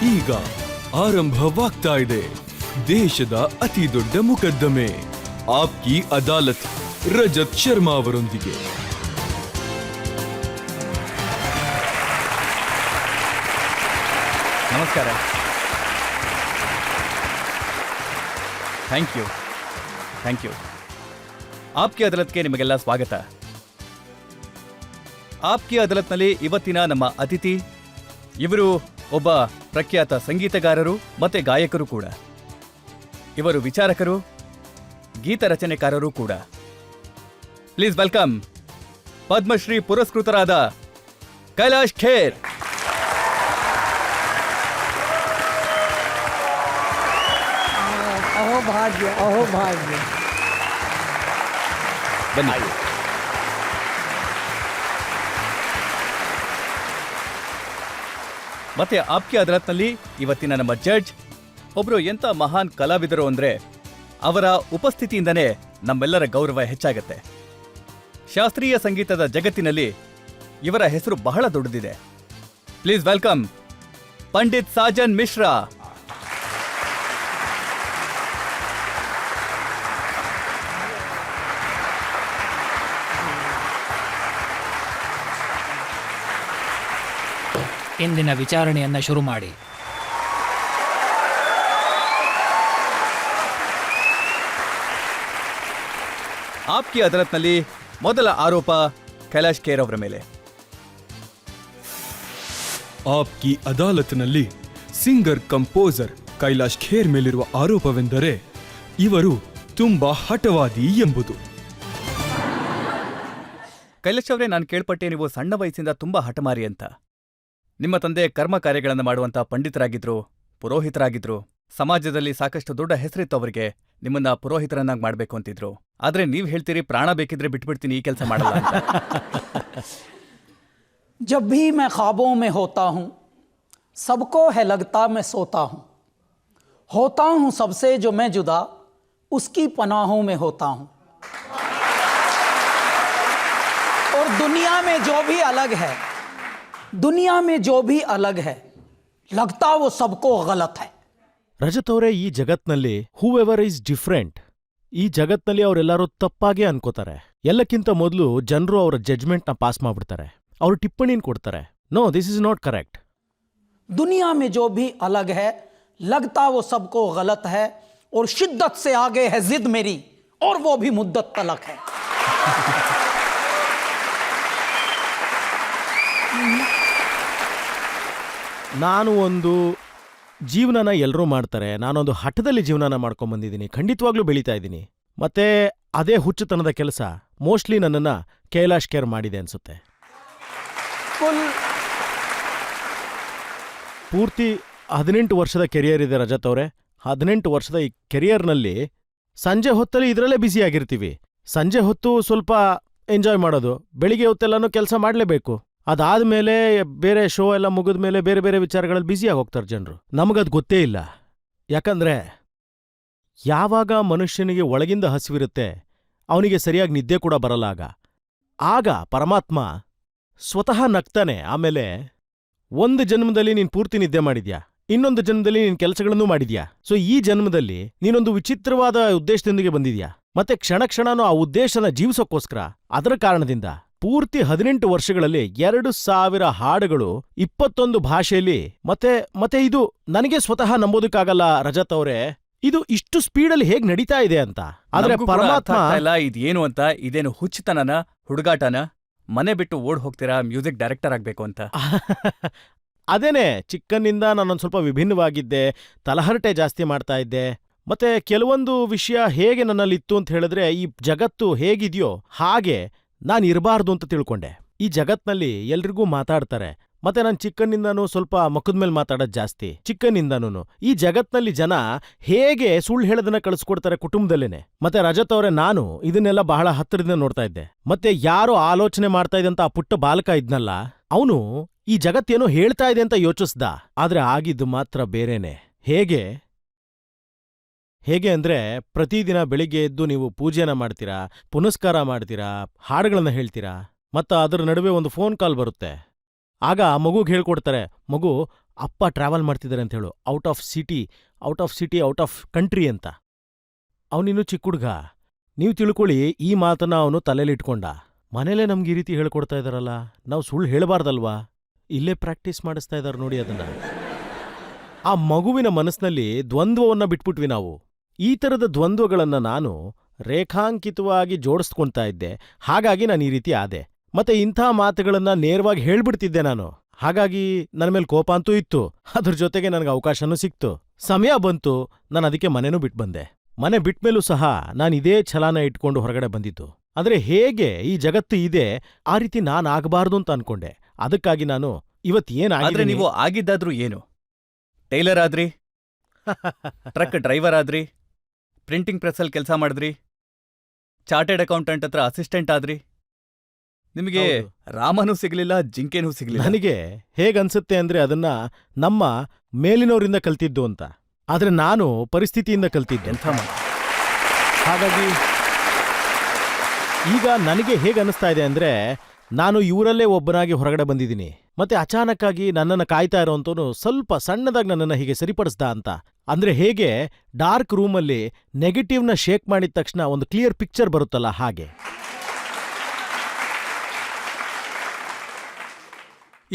ಈಗ ಆರಂಭವಾಗ್ತಾ ಇದೆ ದೇಶದ ಅತಿ ದೊಡ್ಡ ಮುಕದ್ದಮೆ ಆಪ್ಕಿ ಅದಾಲತ್ ರಜತ್ ಶರ್ಮಾ ಅವರೊಂದಿಗೆ. ನಮಸ್ಕಾರ. Thank you. ಆಪ್ಕಿ ಅದಾಲತ್ಗೆ ನಿಮಗೆಲ್ಲ ಸ್ವಾಗತ. ಆಪ್ಕಿ ಅದಾಲತ್ನಲ್ಲಿ ಇವತ್ತಿನ ನಮ್ಮ ಅತಿಥಿ ಇವರು ಒಬ್ಬ ಪ್ರಖ್ಯಾತ ಸಂಗೀತಗಾರರು ಮತ್ತೆ ಗಾಯಕರು ಕೂಡ. ಇವರು ವಿಚಾರಕರು, ಗೀತ ರಚನೆಕಾರರು ಕೂಡ. ಪ್ಲೀಸ್ ವೆಲ್ಕಮ್ ಪದ್ಮಶ್ರೀ ಪುರಸ್ಕೃತರಾದ ಕೈಲಾಶ್ ಖೇರ್. अहो भाग्य ಬನ್ನಿ. ಮತ್ತೆ ಆಪ್ಕಿ ಅದಾಲತ್ನಲ್ಲಿ ಇವತ್ತಿನ ನಮ್ಮ ಜಡ್ಜ್ ಒಬ್ರು ಎಂತ ಮಹಾನ್ ಕಲಾವಿದರು ಅಂದ್ರೆ ಅವರ ಉಪಸ್ಥಿತಿಯಿಂದನೇ ನಮ್ಮೆಲ್ಲರ ಗೌರವ ಹೆಚ್ಚಾಗತ್ತೆ. ಶಾಸ್ತ್ರೀಯ ಸಂಗೀತದ ಜಗತ್ತಿನಲ್ಲಿ ಇವರ ಹೆಸರು ಬಹಳ ದೊಡ್ಡದಿದೆ. Please welcome Pandit Sajan Mishra. ಇಂದಿನ ವಿಚಾರಣೆಯನ್ನ ಶುರು ಮಾಡಿ. ಆಪ್ಕಿ ಅದಾಲತ್ನಲ್ಲಿ ಮೊದಲ ಆರೋಪ ಕೈಲಾಶ್ ಖೇರ್ ಅವರ ಮೇಲೆ. ಆಪ್ಕಿ ಅದಾಲತ್ನಲ್ಲಿ ಸಿಂಗರ್ ಕಂಪೋಸರ್ ಕೈಲಾಶ್ ಖೇರ್ ಮೇಲಿರುವ ಆರೋಪವೆಂದರೆ ಇವರು ತುಂಬಾ ಹಠವಾದಿ ಎಂಬುದು. ಕೈಲಾಶ್ ಅವರೇ, ನಾನು ಕೇಳ್ಪಟ್ಟೆ ನೀವು ಸಣ್ಣ ವಯಸ್ಸಿಂದ ತುಂಬಾ ಹಠಮಾರಿ ಅಂತ. ನಿಮ್ಮ ತಂದೆ ಕರ್ಮ ಕಾರ್ಯಗಳನ್ನು ಮಾಡುವಂತ ಪಂಡಿತರಾಗಿದ್ರು, ಪುರೋಹಿತರಾಗಿದ್ರು. ಸಮಾಜದಲ್ಲಿ ಸಾಕಷ್ಟು ದೊಡ್ಡ ಹೆಸರಿತ್ತು ಅವರಿಗೆ, ನಿಮ್ಮನ್ನ ಪುರೋಹಿತರನ್ನಾಗಿ ಮಾಡ್ಬೇಕು ಅಂತಿದ್ರು. ಆದ್ರೆ ನೀವ್ ಹೇಳ್ತೀರಿ ಪ್ರಾಣ ಬೇಕಿದ್ರೆ ಬಿಟ್ಬಿಡ್ತೀನಿ, ಈ ಕೆಲಸ ಮಾಡಲ್ಲ ಅಂತ. जब भी मैं ख्वाबों में होता हूँ सबको है लगता मैं सोता हूँ सबसे जो मैं जुदा उसकी पनाहों में होता हूँ और दुनिया में जो भी अलग है लगता वो सबको गलत है. ರಜತ್ ಅವರೇ, ಈ ಜಗತ್ನಲ್ಲಿ ಹೂಎವರ್ ಈಸ್ ಡಿಫ್ರೆಂಟ್, ಈ ಜಗತ್ನಲ್ಲಿ ಅವರೆಲ್ಲರೂ ತಪ್ಪಾಗೆ ಅನ್ಕೋತಾರೆ. ಎಲ್ಲಕ್ಕಿಂತ ಮೊದಲು ಜನರು ಅವರ ಜಡ್ಜ್ಮೆಂಟ್ನ ಪಾಸ್ ಮಾಡ್ಬಿಡ್ತಾರೆ, ಅವರು ಟಿಪ್ಪಣಿನ ಕೊಡ್ತಾರೆ. No, this is not correct. दुनिया में जो भी अलग है लगता वो सबको गलत है और शिद्दत से आगे है जिद मेरी और वो भी मुद्दत तलक है. ನಾನು ಒಂದು ಜೀವನನ ಎಲ್ಲರೂ ಮಾಡ್ತಾರೆ, ನಾನೊಂದು ಹಠದಲ್ಲಿ ಜೀವನನ ಮಾಡ್ಕೊಂಡ್ಬಂದಿದ್ದೀನಿ, ಖಂಡಿತವಾಗ್ಲೂ ಬೆಳೀತಾ ಇದ್ದೀನಿ. ಮತ್ತೆ ಅದೇ ಹುಚ್ಚುತನದ ಕೆಲಸ ಮೋಸ್ಟ್ಲಿ ನನ್ನನ್ನ ಕೈಲಾಶ್ ಖೇರ್ ಮಾಡಿದೆ ಅನ್ಸುತ್ತೆ. ಪೂರ್ತಿ 18 ವರ್ಷದ ಕೆರಿಯರ್ ಇದೆ ರಜತ್ ಅವರೇ. 18 ವರ್ಷದ ಈ ಕೆರಿಯರ್ನಲ್ಲಿ ಸಂಜೆ ಹೊತ್ತಲ್ಲಿ ಇದರಲ್ಲೇ ಬ್ಯುಸಿ ಆಗಿರ್ತೀವಿ. ಸಂಜೆ ಹೊತ್ತು ಸ್ವಲ್ಪ ಎಂಜಾಯ್ ಮಾಡೋದು, ಬೆಳಿಗ್ಗೆ ಹೊತ್ತೆಲ್ಲನೂ ಕೆಲಸ ಮಾಡಲೇಬೇಕು. ಅದಾದ್ಮೇಲೆ ಬೇರೆ ಶೋ ಎಲ್ಲ ಮುಗಿದ್ಮೇಲೆ ಬೇರೆ ಬೇರೆ ವಿಚಾರಗಳಲ್ಲಿ ಬ್ಯುಸಿಯಾಗಿ ಹೋಗ್ತಾರೆ ಜನರು. ನಮಗದು ಗೊತ್ತೇ ಇಲ್ಲ. ಯಾಕಂದ್ರೆ ಯಾವಾಗ ಮನುಷ್ಯನಿಗೆ ಒಳಗಿಂದ ಹಸಿವಿರುತ್ತೆ ಅವನಿಗೆ ಸರಿಯಾಗಿ ನಿದ್ದೆ ಕೂಡ ಬರಲ್ಲ. ಆಗ ಪರಮಾತ್ಮ ಸ್ವತಃ ನಗ್ತಾನೆ. ಆಮೇಲೆ ಒಂದು ಜನ್ಮದಲ್ಲಿ ನೀನ್ ಪೂರ್ತಿ ನಿದ್ದೆ ಮಾಡಿದ್ಯಾ, ಇನ್ನೊಂದು ಜನ್ಮದಲ್ಲಿ ನೀನ್ ಕೆಲಸಗಳನ್ನೂ ಮಾಡಿದ್ಯಾ. ಸೊ ಈ ಜನ್ಮದಲ್ಲಿ ನೀನೊಂದು ವಿಚಿತ್ರವಾದ ಉದ್ದೇಶದೊಂದಿಗೆ ಬಂದಿದ್ಯಾ. ಮತ್ತೆ ಕ್ಷಣ ಕ್ಷಣನೂ ಆ ಉದ್ದೇಶನ ಜೀವಿಸೋಕ್ಕೋಸ್ಕರ ಅದರ ಕಾರಣದಿಂದ ಪೂರ್ತಿ 18 ವರ್ಷಗಳಲ್ಲಿ 2000 ಹಾಡುಗಳು 21 ಭಾಷೆಯಲ್ಲಿ. ಮತ್ತೆ ಇದು ನನಗೆ ಸ್ವತಃ ನಂಬೋದಕ್ಕಾಗಲ್ಲ ರಜತ್ ಅವರೇ, ಇದು ಇಷ್ಟು ಸ್ಪೀಡಲ್ಲಿ ಹೇಗ್ ನಡೀತಾ ಇದೆ ಅಂತ. ಆದ್ರೆ ಪರಮಾತ್ಮ ಇದೇನು ಅಂತ, ಇದೇನು ಹುಚ್ಚುತನನ, ಹುಡುಗಾಟನ, ಮನೆ ಬಿಟ್ಟು ಓಡ್ ಹೋಗ್ತೀರಾ ಮ್ಯೂಸಿಕ್ ಡೈರೆಕ್ಟರ್ ಆಗ್ಬೇಕು ಅಂತ? ಅದೇನೆ, ಚಿಕ್ಕನ್ನಿಂದ ನಾನೊಂದು ಸ್ವಲ್ಪ ವಿಭಿನ್ನವಾಗಿದ್ದೆ, ತಲಹರಟೆ ಜಾಸ್ತಿ ಮಾಡ್ತಾ ಇದ್ದೆ. ಮತ್ತೆ ಕೆಲವೊಂದು ವಿಷಯ ಹೇಗೆ ನನ್ನಲ್ಲಿತ್ತು ಅಂತ ಹೇಳಿದ್ರೆ, ಈ ಜಗತ್ತು ಹೇಗಿದೆಯೋ ಹಾಗೆ ನಾನಿರಬಾರ್ದು ಅಂತ ತಿಳ್ಕೊಂಡೆ. ಈ ಜಗತ್ನಲ್ಲಿ ಎಲ್ರಿಗೂ ಮಾತಾಡ್ತಾರೆ, ಮತ್ತೆ ನಾನು ಚಿಕ್ಕನ್ನಿಂದಾನು ಸ್ವಲ್ಪ ಮುಖದ ಮೇಲೆ ಮಾತಾಡೋದು ಜಾಸ್ತಿ. ಚಿಕ್ಕನ್ನಿಂದಾನು ಈ ಜಗತ್ನಲ್ಲಿ ಜನ ಹೇಗೆ ಸುಳ್ಳು ಹೇಳೋದನ್ನ ಕಳಿಸ್ಕೊಡ್ತಾರೆ ಕುಟುಂಬದಲ್ಲೇನೆ. ಮತ್ತೆ ರಜತ್ ಅವರೇ, ನಾನು ಇದನ್ನೆಲ್ಲ ಬಹಳ ಹತ್ತಿರದಿಂದ ನೋಡ್ತಾ ಇದ್ದೆ. ಮತ್ತೆ ಯಾರೋ ಆಲೋಚನೆ ಮಾಡ್ತಾ ಇದ್ದಂತ ಆ ಪುಟ್ಟ ಬಾಲಕ ಇದ್ನಲ್ಲ, ಅವನು ಈ ಜಗತ್ತೇನೋ ಹೇಳ್ತಾ ಇದೆ ಅಂತ ಯೋಚಿಸ್ದ. ಆದ್ರೆ ಆಗಿದ್ದು ಮಾತ್ರ ಬೇರೆನೆ. ಹೇಗೆ ಅಂದ್ರೆ, ಪ್ರತಿದಿನ ಬೆಳಿಗ್ಗೆ ಎದ್ದು ನೀವು ಪೂಜೆನ ಮಾಡ್ತೀರಾ, ಪುನಸ್ಕಾರ ಮಾಡ್ತೀರಾ, ಹಾಡುಗಳನ್ನ ಹೇಳ್ತೀರಾ. ಮತ್ತ ಅದರ ನಡುವೆ ಒಂದು ಫೋನ್ ಕಾಲ್ ಬರುತ್ತೆ. ಆಗ ಆ ಮಗುಗೆ ಹೇಳ್ಕೊಡ್ತಾರೆ, ಮಗು ಅಪ್ಪ ಟ್ರಾವೆಲ್ ಮಾಡ್ತಿದ್ದಾರೆ ಅಂತ ಹೇಳು, out of city out of country ಅಂತ. ಅವನಿನ್ನೂ ಚಿಕ್ಕ ಹುಡ್ಗ. ನೀವು ತಿಳ್ಕೊಳ್ಳಿ, ಈ ಮಾತನ್ನ ಅವನು ತಲೆಲಿಟ್ಕೊಂಡ. ಮನೇಲೇ ನಮ್ಗೆ ಈ ರೀತಿ ಹೇಳ್ಕೊಡ್ತಾ ಇದಾರಲ್ಲ, ನಾವು ಸುಳ್ಳು ಹೇಳಬಾರ್ದಲ್ವಾ? ಇಲ್ಲೇ ಪ್ರಾಕ್ಟೀಸ್ ಮಾಡಿಸ್ತಾ ಇದ್ದಾರೆ ನೋಡಿ ಅದನ್ನ. ಆ ಮಗುವಿನ ಮನಸ್ಸಿನಲ್ಲಿ ದ್ವಂದ್ವವನ್ನ ಬಿಟ್ಬಿಟ್ವಿ ನಾವು. ಈ ಥರದ ದ್ವಂದ್ವಗಳನ್ನ ನಾನು ರೇಖಾಂಕಿತವಾಗಿ ಜೋಡಿಸ್ಕೊಳ್ತಾ ಇದ್ದೆ. ಹಾಗಾಗಿ ನಾನು ಈ ರೀತಿ ಆದೆ. ಮತ್ತೆ ಇಂಥ ಮಾತುಗಳನ್ನ ನೇರವಾಗಿ ಹೇಳ್ಬಿಡ್ತಿದ್ದೆ ನಾನು. ಹಾಗಾಗಿ ನನ್ನ ಮೇಲೆ ಕೋಪ ಅಂತೂ ಇತ್ತು, ಅದ್ರ ಜೊತೆಗೆ ನನಗೆ ಅವಕಾಶನೂ ಸಿಕ್ತು. ಸಮಯ ಬಂತು, ನಾನು ಅದಕ್ಕೆ ಮನೆನೂ ಬಿಟ್ಟು ಬಂದೆ. ಮನೆ ಬಿಟ್ಮೇಲೂ ಸಹ ನಾನು ಇದೇ ಛಲಾನ ಇಟ್ಕೊಂಡು ಹೊರಗಡೆ ಬಂದಿದ್ದು. ಅಂದ್ರೆ ಹೇಗೆ ಈ ಜಗತ್ತು ಇದೆ, ಆ ರೀತಿ ನಾನು ಆಗಬಾರ್ದು ಅಂತ ಅನ್ಕೊಂಡೆ. ಅದಕ್ಕಾಗಿ ನಾನು ಆದ್ರೆ ಇವತ್ತೇನಾದ್ರೆ ನೀವು ಆಗಿದ್ದಾದ್ರೂ ಏನು? ಟೈಲರ್ ಆದ್ರಿ, ಟ್ರಕ್ ಡ್ರೈವರ್ ಆದ್ರಿ, ಪ್ರಿಂಟಿಂಗ್ ಪ್ರೆಸ್ಸಲ್ಲಿ ಕೆಲಸ ಮಾಡಿದ್ರಿ, ಚಾರ್ಟೆಡ್ ಅಕೌಂಟೆಂಟ್ ಹತ್ರ ಅಸಿಸ್ಟೆಂಟ್ ಆದ್ರಿ. ನಿಮಗೆ ಹೌದು. ರಾಮನೂ ಸಿಗ್ಲಿಲ್ಲ, ಜಿಂಕೆನೂ ಸಿಗ್ಲಿಲ್ಲ. ನನಗೆ ಹೇಗನ್ಸುತ್ತೆ ಅಂದ್ರೆ ಅದನ್ನ ನಮ್ಮ ಮೇಲಿನವರಿಂದ ಕಲ್ತಿದ್ದು ಅಂತ. ಆದ್ರೆ ನಾನು ಪರಿಸ್ಥಿತಿಯಿಂದ ಕಲ್ತಿದ್ದೆ. ಎಂಥ ಮಾತು. ಹಾಗಾಗಿ ಈಗ ನನಗೆ ಹೇಗನ್ನಿಸ್ತಾ ಇದೆ ಅಂದ್ರೆ, ನಾನು ಇವರಲ್ಲೇ ಒಬ್ಬನಾಗಿ ಹೊರಗಡೆ ಬಂದಿದ್ದೀನಿ. ಮತ್ತೆ ಅಚಾನಕ್ಕಾಗಿ ನನ್ನನ್ನು ಕಾಯ್ತಾ ಇರೋಂಥವನು ಸ್ವಲ್ಪ ಸಣ್ಣದಾಗಿ ನನ್ನನ್ನು ಹೀಗೆ ಸರಿಪಡಿಸ್ದ ಅಂತ. ಅಂದ್ರೆ ಹೇಗೆ ಡಾರ್ಕ್ ರೂಮಲ್ಲಿ ನೆಗೆಟಿವ್ನ ಶೇಕ್ ಮಾಡಿದ ತಕ್ಷಣ ಒಂದು ಕ್ಲಿಯರ್ ಪಿಕ್ಚರ್ ಬರುತ್ತಲ್ಲ, ಹಾಗೆ.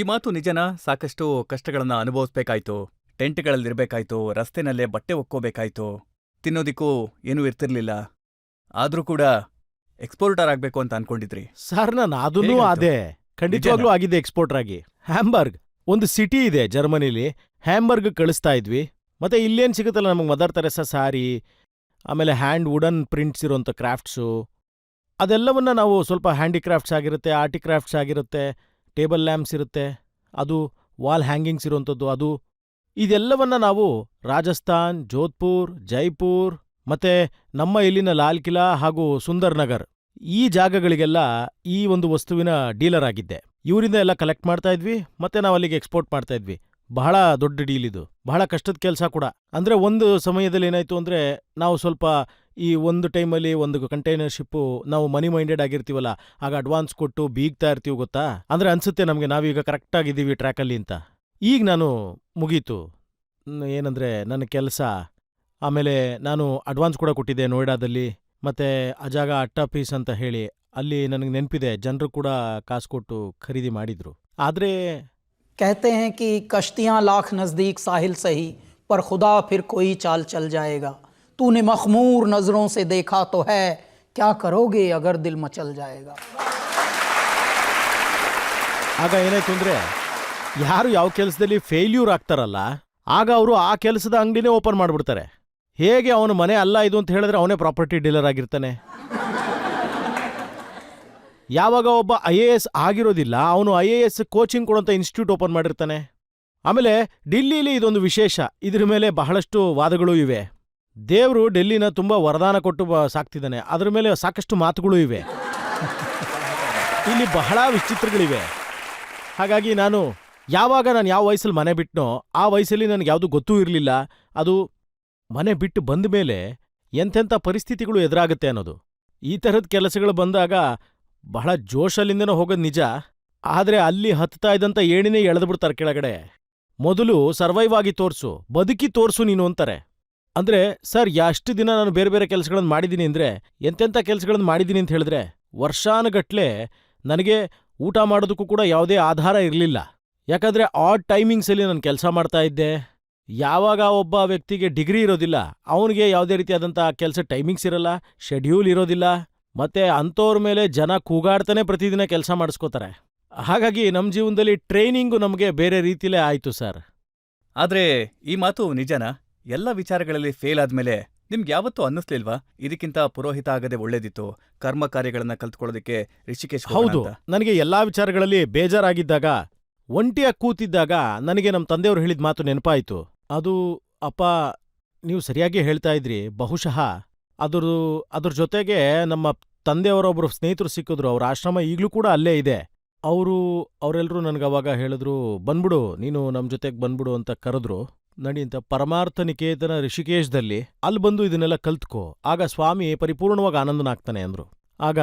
ಈ ಮಾತು ನಿಜನಾ? ಸಾಕಷ್ಟು ಕಷ್ಟಗಳನ್ನ ಅನುಭವಿಸ್ಬೇಕಾಯ್ತು, ಟೆಂಟ್ಗಳಲ್ಲಿರ್ಬೇಕಾಯ್ತು, ರಸ್ತೆನಲ್ಲೇ ಬಟ್ಟೆ ಒಕ್ಕೋಬೇಕಾಯ್ತು, ತಿನ್ನೋದಿಕ್ಕೂ ಏನೂ ಇರ್ತಿರ್ಲಿಲ್ಲ. ಆದ್ರೂ ಕೂಡ ಎಕ್ಸ್ಪೋರ್ಟರ್ ಆಗ್ಬೇಕು ಅಂತ ಅನ್ಕೊಂಡಿದ್ರಿ. ಸರ್, ನಾನು ಅದನ್ನೂ ಹೇಗಾಯ್ತು? ಅದೇ ಖಂಡಿತವಾಗ್ಲೂ ನಿಜನಾ? ಆಗಿದೆ ಎಕ್ಸ್ಪೋರ್ಟರ್ ಆಗಿ. ಹ್ಯಾಂಬರ್ಗ್ ಒಂದು ಸಿಟಿ ಇದೆ ಜರ್ಮನಿಲಿ, ಹ್ಯಾಂಬರ್ಗ್ ಕಳಿಸ್ತಾ ಇದ್ವಿ. ಮತ್ತೆ ಇಲ್ಲೇನು ಸಿಗುತ್ತಲ್ಲ ನಮಗೆ, ಮದರ್ ತೆರೆಸಾ ಸಾರಿ, ಆಮೇಲೆ ಹ್ಯಾಂಡ್ ವುಡನ್ ಪ್ರಿಂಟ್ಸ್ ಇರೋಂಥ ಕ್ರಾಫ್ಟ್ಸು, ಅದೆಲ್ಲವನ್ನ ನಾವು ಸ್ವಲ್ಪ ಹ್ಯಾಂಡಿಕ್ರಾಫ್ಟ್ಸ್ ಆಗಿರುತ್ತೆ, ಆರ್ಟಿಕ್ರಾಫ್ಟ್ಸ್ ಆಗಿರುತ್ತೆ, ಟೇಬಲ್ ಲ್ಯಾಂಪ್ಸ್ ಇರುತ್ತೆ, ಅದು ವಾಲ್ ಹ್ಯಾಂಗಿಂಗ್ಸ್ ಇರೋಂಥದ್ದು, ಅದು ಇದೆಲ್ಲವನ್ನ ನಾವು ರಾಜಸ್ಥಾನ್, ಜೋಧ್ಪುರ್, ಜೈಪುರ್ ಮತ್ತೆ ನಮ್ಮ ಇಲ್ಲಿನ ಲಾಲ್ ಕಿಲಾ ಹಾಗೂ ಸುಂದರ್ ನಗರ್, ಈ ಜಾಗಗಳಿಗೆಲ್ಲ ಈ ಒಂದು ವಸ್ತುವಿನ ಡೀಲರ್ ಆಗಿದ್ದೆ. ಇವರಿಂದ ಎಲ್ಲ ಕಲೆಕ್ಟ್ ಮಾಡ್ತಾ ಇದ್ವಿ, ಮತ್ತೆ ನಾವು ಅಲ್ಲಿಗೆ ಎಕ್ಸ್ಪೋರ್ಟ್ ಮಾಡ್ತಾ ಇದ್ವಿ. ಬಹಳ ದೊಡ್ಡ ಡೀಲ್ ಇದು, ಬಹಳ ಕಷ್ಟದ ಕೆಲಸ ಕೂಡ. ಅಂದ್ರೆ ಒಂದು ಸಮಯದಲ್ಲಿ ಏನಾಯ್ತು ಅಂದ್ರೆ, ನಾವು ಸ್ವಲ್ಪ ಈ ಒಂದು ಟೈಮಲ್ಲಿ ಒಂದು ಕಂಟೈನರ್ ಶಿಪ್ಪು ನಾವು ಮನಿ ಮೈಂಡೆಡ್ ಆಗಿರ್ತೀವಲ್ಲ, ಆಗ ಅಡ್ವಾನ್ಸ್ ಕೊಟ್ಟು ಬೀಗ್ತಾ ಇರ್ತೀವಿ, ಗೊತ್ತಾ? ಅಂದ್ರೆ ಅನ್ಸುತ್ತೆ ನಮಗೆ ನಾವೀಗ ಕರೆಕ್ಟಾಗಿದ್ದೀವಿ ಟ್ರ್ಯಾಕಲ್ಲಿ ಅಂತ. ಈಗ ನಾನು ಮುಗೀತು, ಏನಂದ್ರೆ ನನ್ನ ಕೆಲಸ. ಆಮೇಲೆ ನಾನು ಅಡ್ವಾನ್ಸ್ ಕೂಡ ಕೊಟ್ಟಿದ್ದೆ ನೋಯ್ಡಾದಲ್ಲಿ. ಮತ್ತೆ ಆ ಜಾಗ ಅಟ್ಟ ಪೀಸ್ ಅಂತ ಹೇಳಿ ಅಲ್ಲಿ ನನಗೆ ನೆನಪಿದೆ, ಜನರು ಕೂಡ ಕಾಸು ಕೊಟ್ಟು ಖರೀದಿ ಮಾಡಿದ್ರು. ಆದ್ರೆ कहते हैं कि कश्तियाँ लाख नज़दीक साहिल सही, पर खुदा फिर कोई चाल चल जाएगा. तूने मखमूर नज़रों से देखा तो है, क्या करोगे अगर दिल मचल जाएगा. ಆಗ ಏನಾಯ್ತು ಅಂದ್ರೆ, ಯಾರು ಯಾವ ಕೆಲಸದಲ್ಲಿ ಫೇಲ್ಯೂರ್ ಆಗ್ತಾರಲ್ಲ, ಆಗ ಅವರು ಆ ಕೆಲಸದ ಅಂಗಡಿನೇ ಓಪನ್ ಮಾಡ್ಬಿಡ್ತಾರೆ. ಹೇಗೆ ಅವನ ಮನೆ ಅಲ್ಲ ಇದು ಅಂತ ಹೇಳಿದ್ರೆ ಅವನೇ ಪ್ರಾಪರ್ಟಿ ಡೀಲರ್ ಆಗಿರ್ತಾನೆ. ಯಾವಾಗ ಒಬ್ಬ IAS ಆಗಿರೋದಿಲ್ಲ, ಅವನು IAS ಕೋಚಿಂಗ್ ಕೊಡೋಂಥ ಇನ್ಸ್ಟಿಟ್ಯೂಟ್ ಓಪನ್ ಮಾಡಿರ್ತಾನೆ. ಆಮೇಲೆ ಡಿಲ್ಲಿಲಿ ಇದೊಂದು ವಿಶೇಷ, ಇದ್ರ ಮೇಲೆ ಬಹಳಷ್ಟು ವಾದಗಳೂ ಇವೆ. ದೇವರು ಡೆಲ್ಲಿನ ತುಂಬ ವರದಾನ ಕೊಟ್ಟು ಸಾಕ್ತಿದ್ದಾನೆ, ಅದ್ರ ಮೇಲೆ ಸಾಕಷ್ಟು ಮಾತುಗಳೂ ಇವೆ. ಇಲ್ಲಿ ಬಹಳ ವಿಚಿತ್ರಗಳಿವೆ. ಹಾಗಾಗಿ ನಾನು ಯಾವ ವಯಸ್ಸಲ್ಲಿ ಮನೆ ಬಿಟ್ನೋ ಆ ವಯಸ್ಸಲ್ಲಿ ನನಗೆ ಯಾವುದು ಗೊತ್ತೂ ಇರಲಿಲ್ಲ. ಅದು ಮನೆ ಬಿಟ್ಟು ಬಂದ ಮೇಲೆ ಎಂತೆಂಥ ಪರಿಸ್ಥಿತಿಗಳು ಎದುರಾಗುತ್ತೆ ಅನ್ನೋದು. ಈ ಥರದ ಕೆಲಸಗಳು ಬಂದಾಗ ಬಹಳ ಜೋಶಲ್ಲಿಂದನೂ ಹೋಗೋದು ನಿಜ. ಆದರೆ ಅಲ್ಲಿ ಹತ್ತಾ ಇದ್ದಂಥ ಏಣಿನೇ ಎಳೆದ್ಬಿಡ್ತಾರೆ ಕೆಳಗಡೆ. ಮೊದಲು ಸರ್ವೈವ್ ಆಗಿ ತೋರಿಸು, ಬದುಕಿ ತೋರಿಸು ನೀನು ಅಂತಾರೆ. ಅಂದ್ರೆ ಸರ್, ಎಷ್ಟು ದಿನ ನಾನು ಬೇರೆ ಬೇರೆ ಕೆಲಸಗಳನ್ನು ಮಾಡಿದ್ದೀನಿ ಅಂದರೆ, ಎಂತೆಂಥ ಕೆಲಸಗಳನ್ನು ಮಾಡಿದ್ದೀನಿ ಅಂತ ಹೇಳಿದ್ರೆ, ವರ್ಷಾನುಗಟ್ಲೆ ನನಗೆ ಊಟ ಮಾಡೋದಕ್ಕೂ ಕೂಡ ಯಾವುದೇ ಆಧಾರ ಇರಲಿಲ್ಲ. ಯಾಕಂದ್ರೆ ಆಡ್ ಟೈಮಿಂಗ್ಸಲ್ಲಿ ನಾನು ಕೆಲಸ ಮಾಡ್ತಾ ಇದ್ದೆ. ಯಾವಾಗ ಒಬ್ಬ ವ್ಯಕ್ತಿಗೆ ಡಿಗ್ರಿ ಇರೋದಿಲ್ಲ, ಅವನಿಗೆ ಯಾವುದೇ ರೀತಿಯಾದಂಥ ಕೆಲಸ ಟೈಮಿಂಗ್ಸ್ ಇರಲ್ಲ, ಶೆಡ್ಯೂಲ್ ಇರೋದಿಲ್ಲ. ಮತ್ತೆ ಅಂಥವ್ರ ಮೇಲೆ ಜನ ಕೂಗಾಡ್ತಾನೆ ಪ್ರತಿದಿನ ಕೆಲಸ ಮಾಡಿಸ್ಕೋತಾರೆ. ಹಾಗಾಗಿ ನಮ್ಮ ಜೀವನದಲ್ಲಿ ಟ್ರೈನಿಂಗು ನಮಗೆ ಬೇರೆ ರೀತಿಲೇ ಆಯಿತು ಸರ್. ಆದ್ರೆ ಈ ಮಾತು ನಿಜನಾ? ಎಲ್ಲ ವಿಚಾರಗಳಲ್ಲಿ ಫೇಲ್ ಆದ್ಮೇಲೆ ನಿಮ್ಗೆ ಯಾವತ್ತೂ ಅನ್ನಿಸ್ಲಿಲ್ವಾ, ಇದಕ್ಕಿಂತ ಪುರೋಹಿತ ಆಗದೆ ಒಳ್ಳೇದಿತ್ತು, ಕರ್ಮ ಕಾರ್ಯಗಳನ್ನ ಕಲ್ತ್ಕೊಳ್ಳೋದಕ್ಕೆ ರಿಷಿಕೇಶ್ ಹೋಗೋಣ ಹೌದು, ಅಂತ? ನನಗೆ ಎಲ್ಲಾ ವಿಚಾರಗಳಲ್ಲಿ ಬೇಜಾರಾಗಿದ್ದಾಗ, ಒಂಟಿಯಾಗಿ ಕೂತಿದ್ದಾಗ ನನಗೆ ನಮ್ಮ ತಂದೆಯವರು ಹೇಳಿದ ಮಾತು ನೆನಪಾಯಿತು. ಅದು, ಅಪ್ಪ ನೀವು ಸರಿಯಾಗಿ ಹೇಳ್ತಾ ಇದ್ರಿ, ಬಹುಶಃ ಅದ್ರ ಜೊತೆಗೆ ನಮ್ಮ ತಂದೆಯವರೊಬ್ಬರು ಸ್ನೇಹಿತರು ಸಿಕ್ಕಿದ್ರು. ಅವ್ರ ಆಶ್ರಮ ಈಗಲೂ ಕೂಡ ಅಲ್ಲೇ ಇದೆ. ಅವರೆಲ್ಲರೂ ನನಗವಾಗ ಹೇಳಿದ್ರು, ಬಂದ್ಬಿಡು ನೀನು ನಮ್ಮ ಜೊತೆಗೆ ಬಂದ್ಬಿಡು ಅಂತ ಕರೆದ್ರು. ನಡಿ ಅಂತ ಪರಮಾರ್ಥ ನಿಕೇತನ ಋಷಿಕೇಶದಲ್ಲಿ ಅಲ್ಲಿ ಬಂದು ಇದನ್ನೆಲ್ಲ ಕಲ್ತ್ಕೋ, ಆಗ ಸ್ವಾಮಿ ಪರಿಪೂರ್ಣವಾಗಿ ಆನಂದನಾಗ್ತಾನೆ ಅಂದ್ರು. ಆಗ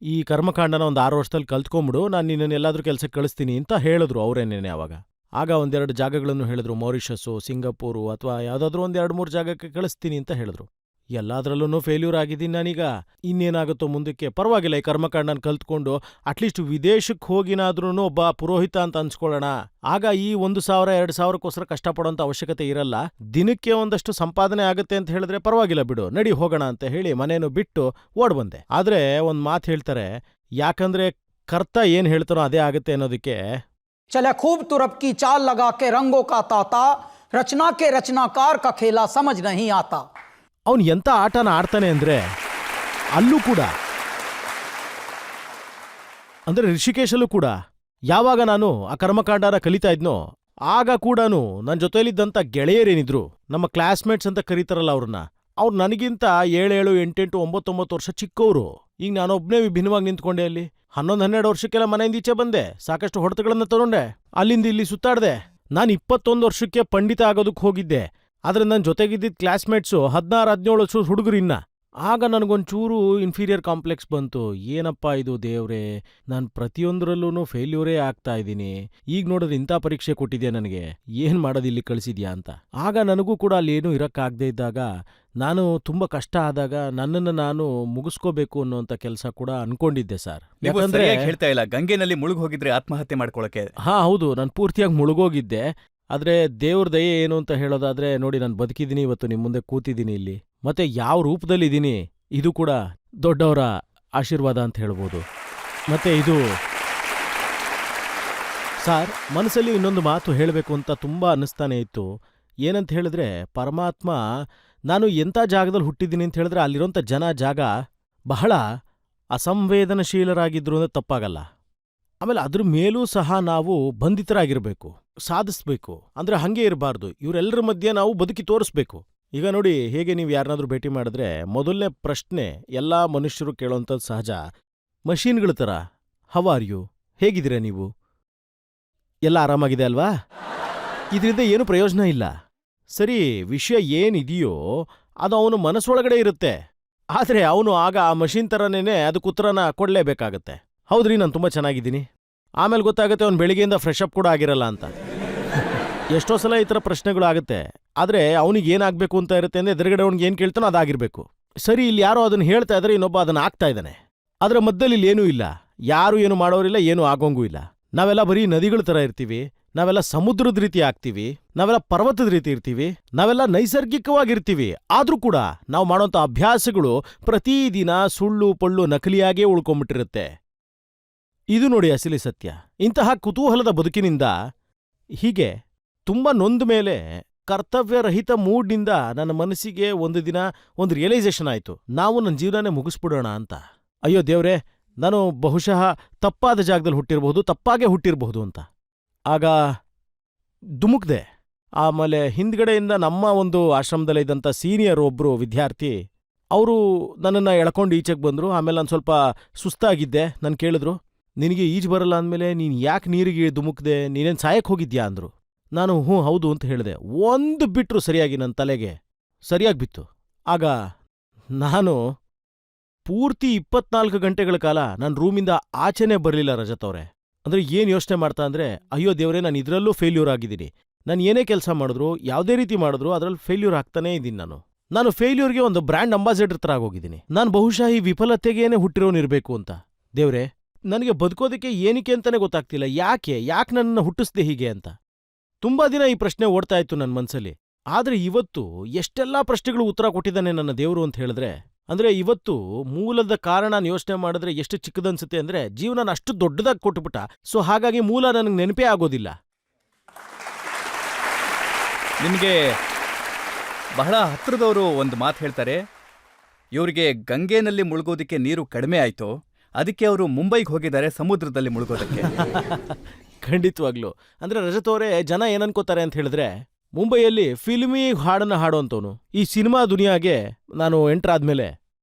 ಈ ಕರ್ಮಕಾಂಡನ ಒಂದು 6 ವರ್ಷದಲ್ಲಿ ಕಲ್ತ್ಕೊಂಬಿಡು, ನಾನು ನಿನ್ನನ್ನು ಎಲ್ಲಾದ್ರೂ ಕೆಲಸಕ್ಕೆ ಕಳಿಸ್ತೀನಿ ಅಂತ ಹೇಳಿದ್ರು ಅವರೇನೇನೆ. ಅವಾಗ ಆಗ ಒಂದೆರಡು ಜಾಗಗಳನ್ನು ಹೇಳಿದ್ರು, ಮಾರಿಷಸ್ಸು, ಸಿಂಗಪೂರು ಅಥವಾ ಯಾವುದಾದ್ರೂ ಒಂದು 2-3 ಜಾಗಕ್ಕೆ ಕಳಿಸ್ತೀನಿ ಅಂತ ಹೇಳಿದ್ರು. ಎಲ್ಲಾದ್ರಲ್ಲೂ ಫೇಲ್ಯೂರ್ ಆಗಿದ್ದೀನಿ ನಾನೀಗ. ಇನ್ನೇನಾಗುತ್ತೋ ಮುಂದಕ್ಕೆ, ಪರವಾಗಿಲ್ಲ, ಈ ಕರ್ಮಕಾಂಡನ ಕಲ್ತ್ಕೊಂಡು ಅಟ್ಲೀಸ್ಟ್ ವಿದೇಶಕ್ಕೆ ಹೋಗಿನಾದ್ರೂ ಒಬ್ಬ ಪುರೋಹಿತ ಅಂತ ಅನ್ಸ್ಕೊಳ್ಳೋಣ. ಆಗ ಈ 1,000-2,000ಕ್ಕೋಸ್ಕರ ಕಷ್ಟಪಡೋಂಥ ಅವಶ್ಯಕತೆ ಇರಲ್ಲ. ದಿನಕ್ಕೆ ಒಂದಷ್ಟು ಸಂಪಾದನೆ ಆಗುತ್ತೆ ಅಂತ ಹೇಳಿದ್ರೆ ಪರವಾಗಿಲ್ಲ ಬಿಡು, ನಡಿ ಹೋಗೋಣ ಅಂತ ಹೇಳಿ ಮನೇನು ಬಿಟ್ಟು ಓಡ್ಬಂದೆ. ಆದ್ರೆ ಒಂದ್ ಮಾತು ಹೇಳ್ತಾರೆ, ಯಾಕಂದ್ರೆ ಕರ್ತ ಏನ್ ಹೇಳ್ತಾನೋ ಅದೇ ಆಗುತ್ತೆ ಅನ್ನೋದಕ್ಕೆ. चले खूब तुरप की चाल लगा के रंगों का ताता, रचना के रचनाकार का खेला समझ नहीं आता. ಅವನು ಎಂಥ ಆಟನ ಆಡ್ತಾನೆ ಅಂದ್ರೆ, ಅಲ್ಲೂ ಕೂಡ ಅಂದ್ರೆ ಋಷಿಕೇಶಲ್ಲೂ ಕೂಡ ಯಾವಾಗ ನಾನು ಆ ಕರ್ಮಕಾಂಡನ ಕಲಿತಾ ಇದ್ನೋ ಆಗ ಕೂಡ ನನ್ನ ಜೊತೆಯಲ್ಲಿದ್ದಂಥ ಗೆಳೆಯರೇನಿದ್ರು, ನಮ್ಮ ಕ್ಲಾಸ್ಮೇಟ್ಸ್ ಅಂತ ಕರೀತಾರಲ್ಲ ಅವ್ರನ್ನ, ಅವ್ರು ನನಗಿಂತ 7, 8, 9 ವರ್ಷ ಚಿಕ್ಕವರು. ಈಗ ನಾನೊಬ್ಬನೇ ವಿಭಿನ್ನವಾಗಿ ನಿಂತ್ಕೊಂಡೆ ಅಲ್ಲಿ. 11-12 ವರ್ಷಕ್ಕೆಲ್ಲ ಮನೆಯಿಂದ ಈಚೆ ಬಂದೆ, ಸಾಕಷ್ಟು ಹೊಡೆತಗಳನ್ನ ತಗೊಂಡೆ, ಅಲ್ಲಿಂದ ಇಲ್ಲಿ ಸುತ್ತಾಡ್ದೆ. ನಾನು 21 ವರ್ಷಕ್ಕೆ ಪಂಡಿತ ಆಗೋದಕ್ಕೆ ಹೋಗಿದ್ದೆ. ಆದ್ರೆ ನನ್ನ ಜೊತೆಗಿದ್ದಿದ್ದ ಕ್ಲಾಸ್ಮೇಟ್ಸು 16-17 ವರ್ಷ ಹುಡುಗರು ಇನ್ನ. ಆಗ ನನಗೊಂಚೂರು ಇನ್ಫೀರಿಯರ್ ಕಾಂಪ್ಲೆಕ್ಸ್ ಬಂತು. ಏನಪ್ಪಾ ಇದು ದೇವ್ರೇ, ನಾನು ಪ್ರತಿಯೊಂದರಲ್ಲೂ ಫೇಲ್ಯೂರೇ ಆಗ್ತಾ ಇದ್ದೀನಿ. ಈಗ ನೋಡಿದ್ರೆ ಇಂಥ ಪರೀಕ್ಷೆ ಕೊಟ್ಟಿದ್ಯಾ ನನಗೆ, ಏನ್ ಮಾಡೋದು ಇಲ್ಲಿ ಕಳಿಸಿದ್ಯಾ ಅಂತ. ಆಗ ನನಗೂ ಕೂಡ ಅಲ್ಲಿ ಏನೂ ಇರಕ್ಕಾಗದೇ ಇದ್ದಾಗ, ನಾನು ತುಂಬಾ ಕಷ್ಟ ಆದಾಗ ನನ್ನನ್ನು ನಾನು ಮುಗಿಸ್ಕೋಬೇಕು ಅನ್ನೋಂಥ ಕೆಲಸ ಕೂಡ ಅನ್ಕೊಂಡಿದ್ದೆ ಸರ್. ನೀವು ಸರಿಯಾಗಿ ಹೇಳ್ತಾ ಇಲ್ಲ, ಗಂಗೆನಲ್ಲಿ ಮುಳುಗ್ ಹೋಗಿದ್ರೆ ಆತ್ಮಹತ್ಯೆ ಮಾಡ್ಕೊಳಕ್ಕೆ. ಹಾ ಹೌದು, ನಾನು ಪೂರ್ತಿಯಾಗಿ ಮುಳುಗೋಗಿದ್ದೆ. ಆದ್ರೆ ದೇವ್ರ ದಯೆ ಏನು ಅಂತ ಹೇಳೋದಾದ್ರೆ, ನೋಡಿ ನಾನು ಬದುಕಿದ್ದೀನಿ, ಇವತ್ತು ನಿಮ್ಮ ಮುಂದೆ ಕೂತಿದ್ದೀನಿ ಇಲ್ಲಿ, ಮತ್ತೆ ಯಾವ ರೂಪದಲ್ಲಿದ್ದೀನಿ ಇದು ಕೂಡ ದೊಡ್ಡವರ ಆಶೀರ್ವಾದ ಅಂತ ಹೇಳ್ಬೋದು. ಮತ್ತೆ ಇದು ಸಾರ್, ಮನಸ್ಸಲ್ಲಿ ಇನ್ನೊಂದು ಮಾತು ಹೇಳಬೇಕು ಅಂತ ತುಂಬಾ ಅನ್ನಿಸ್ತಾನೆ ಇತ್ತು. ಏನಂತ ಹೇಳಿದ್ರೆ, ಪರಮಾತ್ಮ ನಾನು ಎಂಥ ಜಾಗದಲ್ಲಿ ಹುಟ್ಟಿದ್ದೀನಿ ಅಂತ ಹೇಳಿದ್ರೆ ಅಲ್ಲಿರೋಂಥ ಜಾಗ ಬಹಳ ಅಸಂವೇದನಶೀಲರಾಗಿದ್ರು ಅಂದ್ರೆ ತಪ್ಪಾಗಲ್ಲ. ಆಮೇಲೆ ಅದ್ರ ಮೇಲೂ ಸಹ ನಾವು ಬಂಧಿತರಾಗಿರ್ಬೇಕು, ಸಾಧಿಸ್ಬೇಕು. ಅಂದ್ರೆ ಹಂಗೆ ಇರಬಾರ್ದು, ಇವರೆಲ್ಲರ ಮಧ್ಯೆ ನಾವು ಬದುಕಿ ತೋರಿಸ್ಬೇಕು. ಈಗ ನೋಡಿ, ಹೇಗೆ ನೀವು ಯಾರನ್ನಾದ್ರೂ ಭೇಟಿ ಮಾಡಿದ್ರೆ ಮೊದಲನೇ ಪ್ರಶ್ನೆ ಎಲ್ಲಾ ಮನುಷ್ಯರು ಕೇಳೋಂಥದ್ದು ಸಹಜ, ಮಷೀನ್ಗಳ ಥರ, ಹೌ ಆರ್ ಯು, ಹೇಗಿದ್ದೀರಾ ನೀವು, ಎಲ್ಲ ಆರಾಮಾಗಿದೆ ಅಲ್ವಾ? ಇದರಿಂದ ಏನು ಪ್ರಯೋಜನ ಇಲ್ಲ. ಸರಿ, ವಿಷಯ ಏನಿದೆಯೋ ಅದು ಅವನು ಮನಸ್ಸೊಳಗಡೆ ಇರುತ್ತೆ. ಆದ್ರೆ ಅವನು ಆಗ ಆ ಮಷೀನ್ ಥರನೇನೆ ಅದಕ್ಕೆ ಉತ್ತರನ ಕೊಡಲೇಬೇಕಾಗತ್ತೆ. ಹೌದ್ರಿ, ನಾನು ತುಂಬ ಚೆನ್ನಾಗಿದ್ದೀನಿ. ಆಮೇಲೆ ಗೊತ್ತಾಗುತ್ತೆ ಅವ್ನು ಬೆಳಿಗ್ಗೆಯಿಂದ ಫ್ರೆಶ್ ಅಪ್ ಕೂಡ ಆಗಿರಲ್ಲ ಅಂತ. ಎಷ್ಟೋ ಸಲ ಈ ಥರ ಪ್ರಶ್ನೆಗಳಾಗುತ್ತೆ. ಆದರೆ ಅವನಿಗೆ ಏನಾಗಬೇಕು ಅಂತ ಇರುತ್ತೆ ಅಂದರೆ ಎದುರುಗಡೆ ಅವ್ನಿಗೆ ಏನು ಕೇಳ್ತಾನೋ ಅದಾಗಿರಬೇಕು. ಸರಿ, ಇಲ್ಲಿ ಯಾರೋ ಅದನ್ನು ಹೇಳ್ತಾ ಇದ್ದಾರೆ, ಇನ್ನೊಬ್ಬ ಅದನ್ನು ಆಗ್ತಾ ಇದ್ದಾನೆ. ಅದರ ಮಧ್ಯದಲ್ಲಿ ಇಲ್ಲಿ ಏನೂ ಇಲ್ಲ, ಯಾರು ಏನು ಮಾಡೋರಿಲ್ಲ, ಏನೂ ಆಗೋಂಗೂ ಇಲ್ಲ. ನಾವೆಲ್ಲ ಬರೀ ನದಿಗಳ ಥರ ಇರ್ತೀವಿ, ನಾವೆಲ್ಲ ಸಮುದ್ರದ ರೀತಿ ಆಗ್ತೀವಿ, ನಾವೆಲ್ಲ ಪರ್ವತದ ರೀತಿ ಇರ್ತೀವಿ, ನಾವೆಲ್ಲ ನೈಸರ್ಗಿಕವಾಗಿರ್ತೀವಿ. ಆದ್ರೂ ಕೂಡ ನಾವು ಮಾಡೋಂಥ ಅಭ್ಯಾಸಗಳು ಪ್ರತಿದಿನ ಸುಳ್ಳು ಪಳ್ಳು ನಕಲಿಯಾಗೇ ಉಳ್ಕೊಂಬಿಟ್ಟಿರುತ್ತೆ. ಇದು ನೋಡಿ ಅಸಲಿ ಸತ್ಯ. ಇಂತಹ ಕುತೂಹಲದ ಬದುಕಿನಿಂದ ಹೀಗೆ ತುಂಬ ನೊಂದ ಮೇಲೆ ಕರ್ತವ್ಯರಹಿತ ಮೂಡ್ನಿಂದ ನನ್ನ ಮನಸ್ಸಿಗೆ ಒಂದು ದಿನ ಒಂದು ರಿಯಲೈಸೇಷನ್ ಆಯಿತು, ನಾವು ನನ್ನ ಜೀವನನೇ ಮುಗಿಸ್ಬಿಡೋಣ ಅಂತ. ಅಯ್ಯೋ ದೇವ್ರೇ, ನಾನು ಬಹುಶಃ ತಪ್ಪಾದ ಜಾಗದಲ್ಲಿ ಹುಟ್ಟಿರಬಹುದು, ತಪ್ಪಾಗೇ ಹುಟ್ಟಿರಬಹುದು ಅಂತ. ಆಗ ಧುಮುಕ್ದೆ. ಆಮೇಲೆ ಹಿಂದ್ಗಡೆಯಿಂದ ನಮ್ಮ ಒಂದು ಆಶ್ರಮದಲ್ಲಿದ್ದಂಥ ಸೀನಿಯರ್ ಒಬ್ಬರು ವಿದ್ಯಾರ್ಥಿ, ಅವರು ನನ್ನನ್ನು ಎಳ್ಕೊಂಡು ಈಚೆಗೆ ಬಂದರು. ಆಮೇಲೆ ನಾನು ಸ್ವಲ್ಪ ಸುಸ್ತಾಗಿದ್ದೆ. ನಾನು ಕೇಳಿದ್ರು, ನಿನಗೆ ಈಜು ಬರಲ್ಲ ಅಂದಮೇಲೆ ನೀನು ಯಾಕೆ ನೀರಿಗೆ ಧುಮುಕ್ದೆ, ನೀನೇನು ಸಾಯಕ್ಕೆ ಹೋಗಿದ್ಯಾ ಅಂದರು. ನಾನು ಹೌದು ಅಂತ ಹೇಳಿದೆ. ಒಂದು ಬಿಟ್ರು ಸರಿಯಾಗಿ ನನ್ನ ತಲೆಗೆ ಸರಿಯಾಗಿ ಬಿತ್ತು. ಆಗ ನಾನು ಪೂರ್ತಿ 24 ಗಂಟೆಗಳ ಕಾಲ ನನ್ನ ರೂಮಿಂದ ಆಚೆನೇ ಬರಲಿಲ್ಲ ರಜತ್ ಅವರೇ. ಅಂದರೆ ಏನು ಯೋಚನೆ ಮಾಡ್ತಾ ಅಂದರೆ, ಅಯ್ಯೋ ದೇವರೇ, ನಾನು ಇದರಲ್ಲೂ ಫೇಲ್ಯೂರ್ ಆಗಿದ್ದೀನಿ. ನಾನು ಏನೇ ಕೆಲಸ ಮಾಡಿದ್ರು, ಯಾವುದೇ ರೀತಿ ಮಾಡಿದ್ರು ಅದರಲ್ಲಿ ಫೇಲ್ಯೂರ್ ಆಗ್ತಾನೇ ಇದ್ದೀನಿ. ನಾನು ಫೇಲ್ಯೂರ್ಗೆ ಒಂದು ಬ್ರ್ಯಾಂಡ್ ಅಂಬಾಸಿಡರ್ ಥರ ಆಗೋಗಿದ್ದೀನಿ. ನಾನು ಬಹುಶಃ ಈ ವಿಫಲತೆಗೇನೆ ಹುಟ್ಟಿರೋನಿರಬೇಕು ಅಂತ. ದೇವ್ರೇ, ನನಗೆ ಬದುಕೋದಕ್ಕೆ ಏನಕ್ಕೆ ಅಂತಾನೆ ಗೊತ್ತಾಗ್ತಿಲ್ಲ, ಯಾಕೆ ನನ್ನನ್ನು ಹುಟ್ಟಿಸ್ದೆ ಹೀಗೆ ಅಂತ. ತುಂಬಾ ದಿನ ಈ ಪ್ರಶ್ನೆ ಓಡ್ತಾ ಇತ್ತು ನನ್ನ ಮನಸ್ಸಲ್ಲಿ. ಆದರೆ ಇವತ್ತು ಎಷ್ಟೆಲ್ಲಾ ಪ್ರಶ್ನೆಗಳು ಉತ್ತರ ಕೊಟ್ಟಿದ್ದಾನೆ ನನ್ನ ದೇವರು ಅಂತ ಹೇಳಿದ್ರೆ, ಅಂದ್ರೆ ಇವತ್ತು ಮೂಲದ ಕಾರಣ ಯೋಚನೆ ಮಾಡಿದ್ರೆ ಎಷ್ಟು ಚಿಕ್ಕದನ್ಸುತ್ತೆ ಅಂದ್ರೆ, ಜೀವನ ಅಷ್ಟು ದೊಡ್ಡದಾಗಿ ಕೊಟ್ಟುಬಿಟ್ಟ. ಸೊ ಹಾಗಾಗಿ ಮೂಲ ನನಗೆ ನೆನಪೇ ಆಗೋದಿಲ್ಲ. ನಿಮಗೆ ಬಹಳ ಹತ್ರದವರು ಒಂದು ಮಾತು ಹೇಳ್ತಾರೆ, ಇವರಿಗೆ ಗಂಗೆನಲ್ಲಿ ಮುಳುಗೋದಕ್ಕೆ ನೀರು ಕಡಿಮೆ ಆಯ್ತು, ಅದಕ್ಕೆ ಅವರು ಮುಂಬೈಗೆ ಹೋಗಿದ್ದಾರೆ ಸಮುದ್ರದಲ್ಲಿ ಮುಳುಗೋದಕ್ಕೆ. ಖಂಡಿತವಾಗ್ಲು. ಅಂದ್ರೆ ರಜತ್ ಅವರೇ, ಜನ ಏನನ್ಕೋತಾರೆ ಅಂತ ಹೇಳಿದ್ರೆ, ಮುಂಬೈಯಲ್ಲಿ ಫಿಲ್ಮಿ ಹಾಡನ್ನ ಹಾಡೋಂಥವನು. ಈ ಸಿನಿಮಾ ದುನಿಯಾಗೆ ನಾನು ಎಂಟರ್ ಆದ್ಮೇಲೆ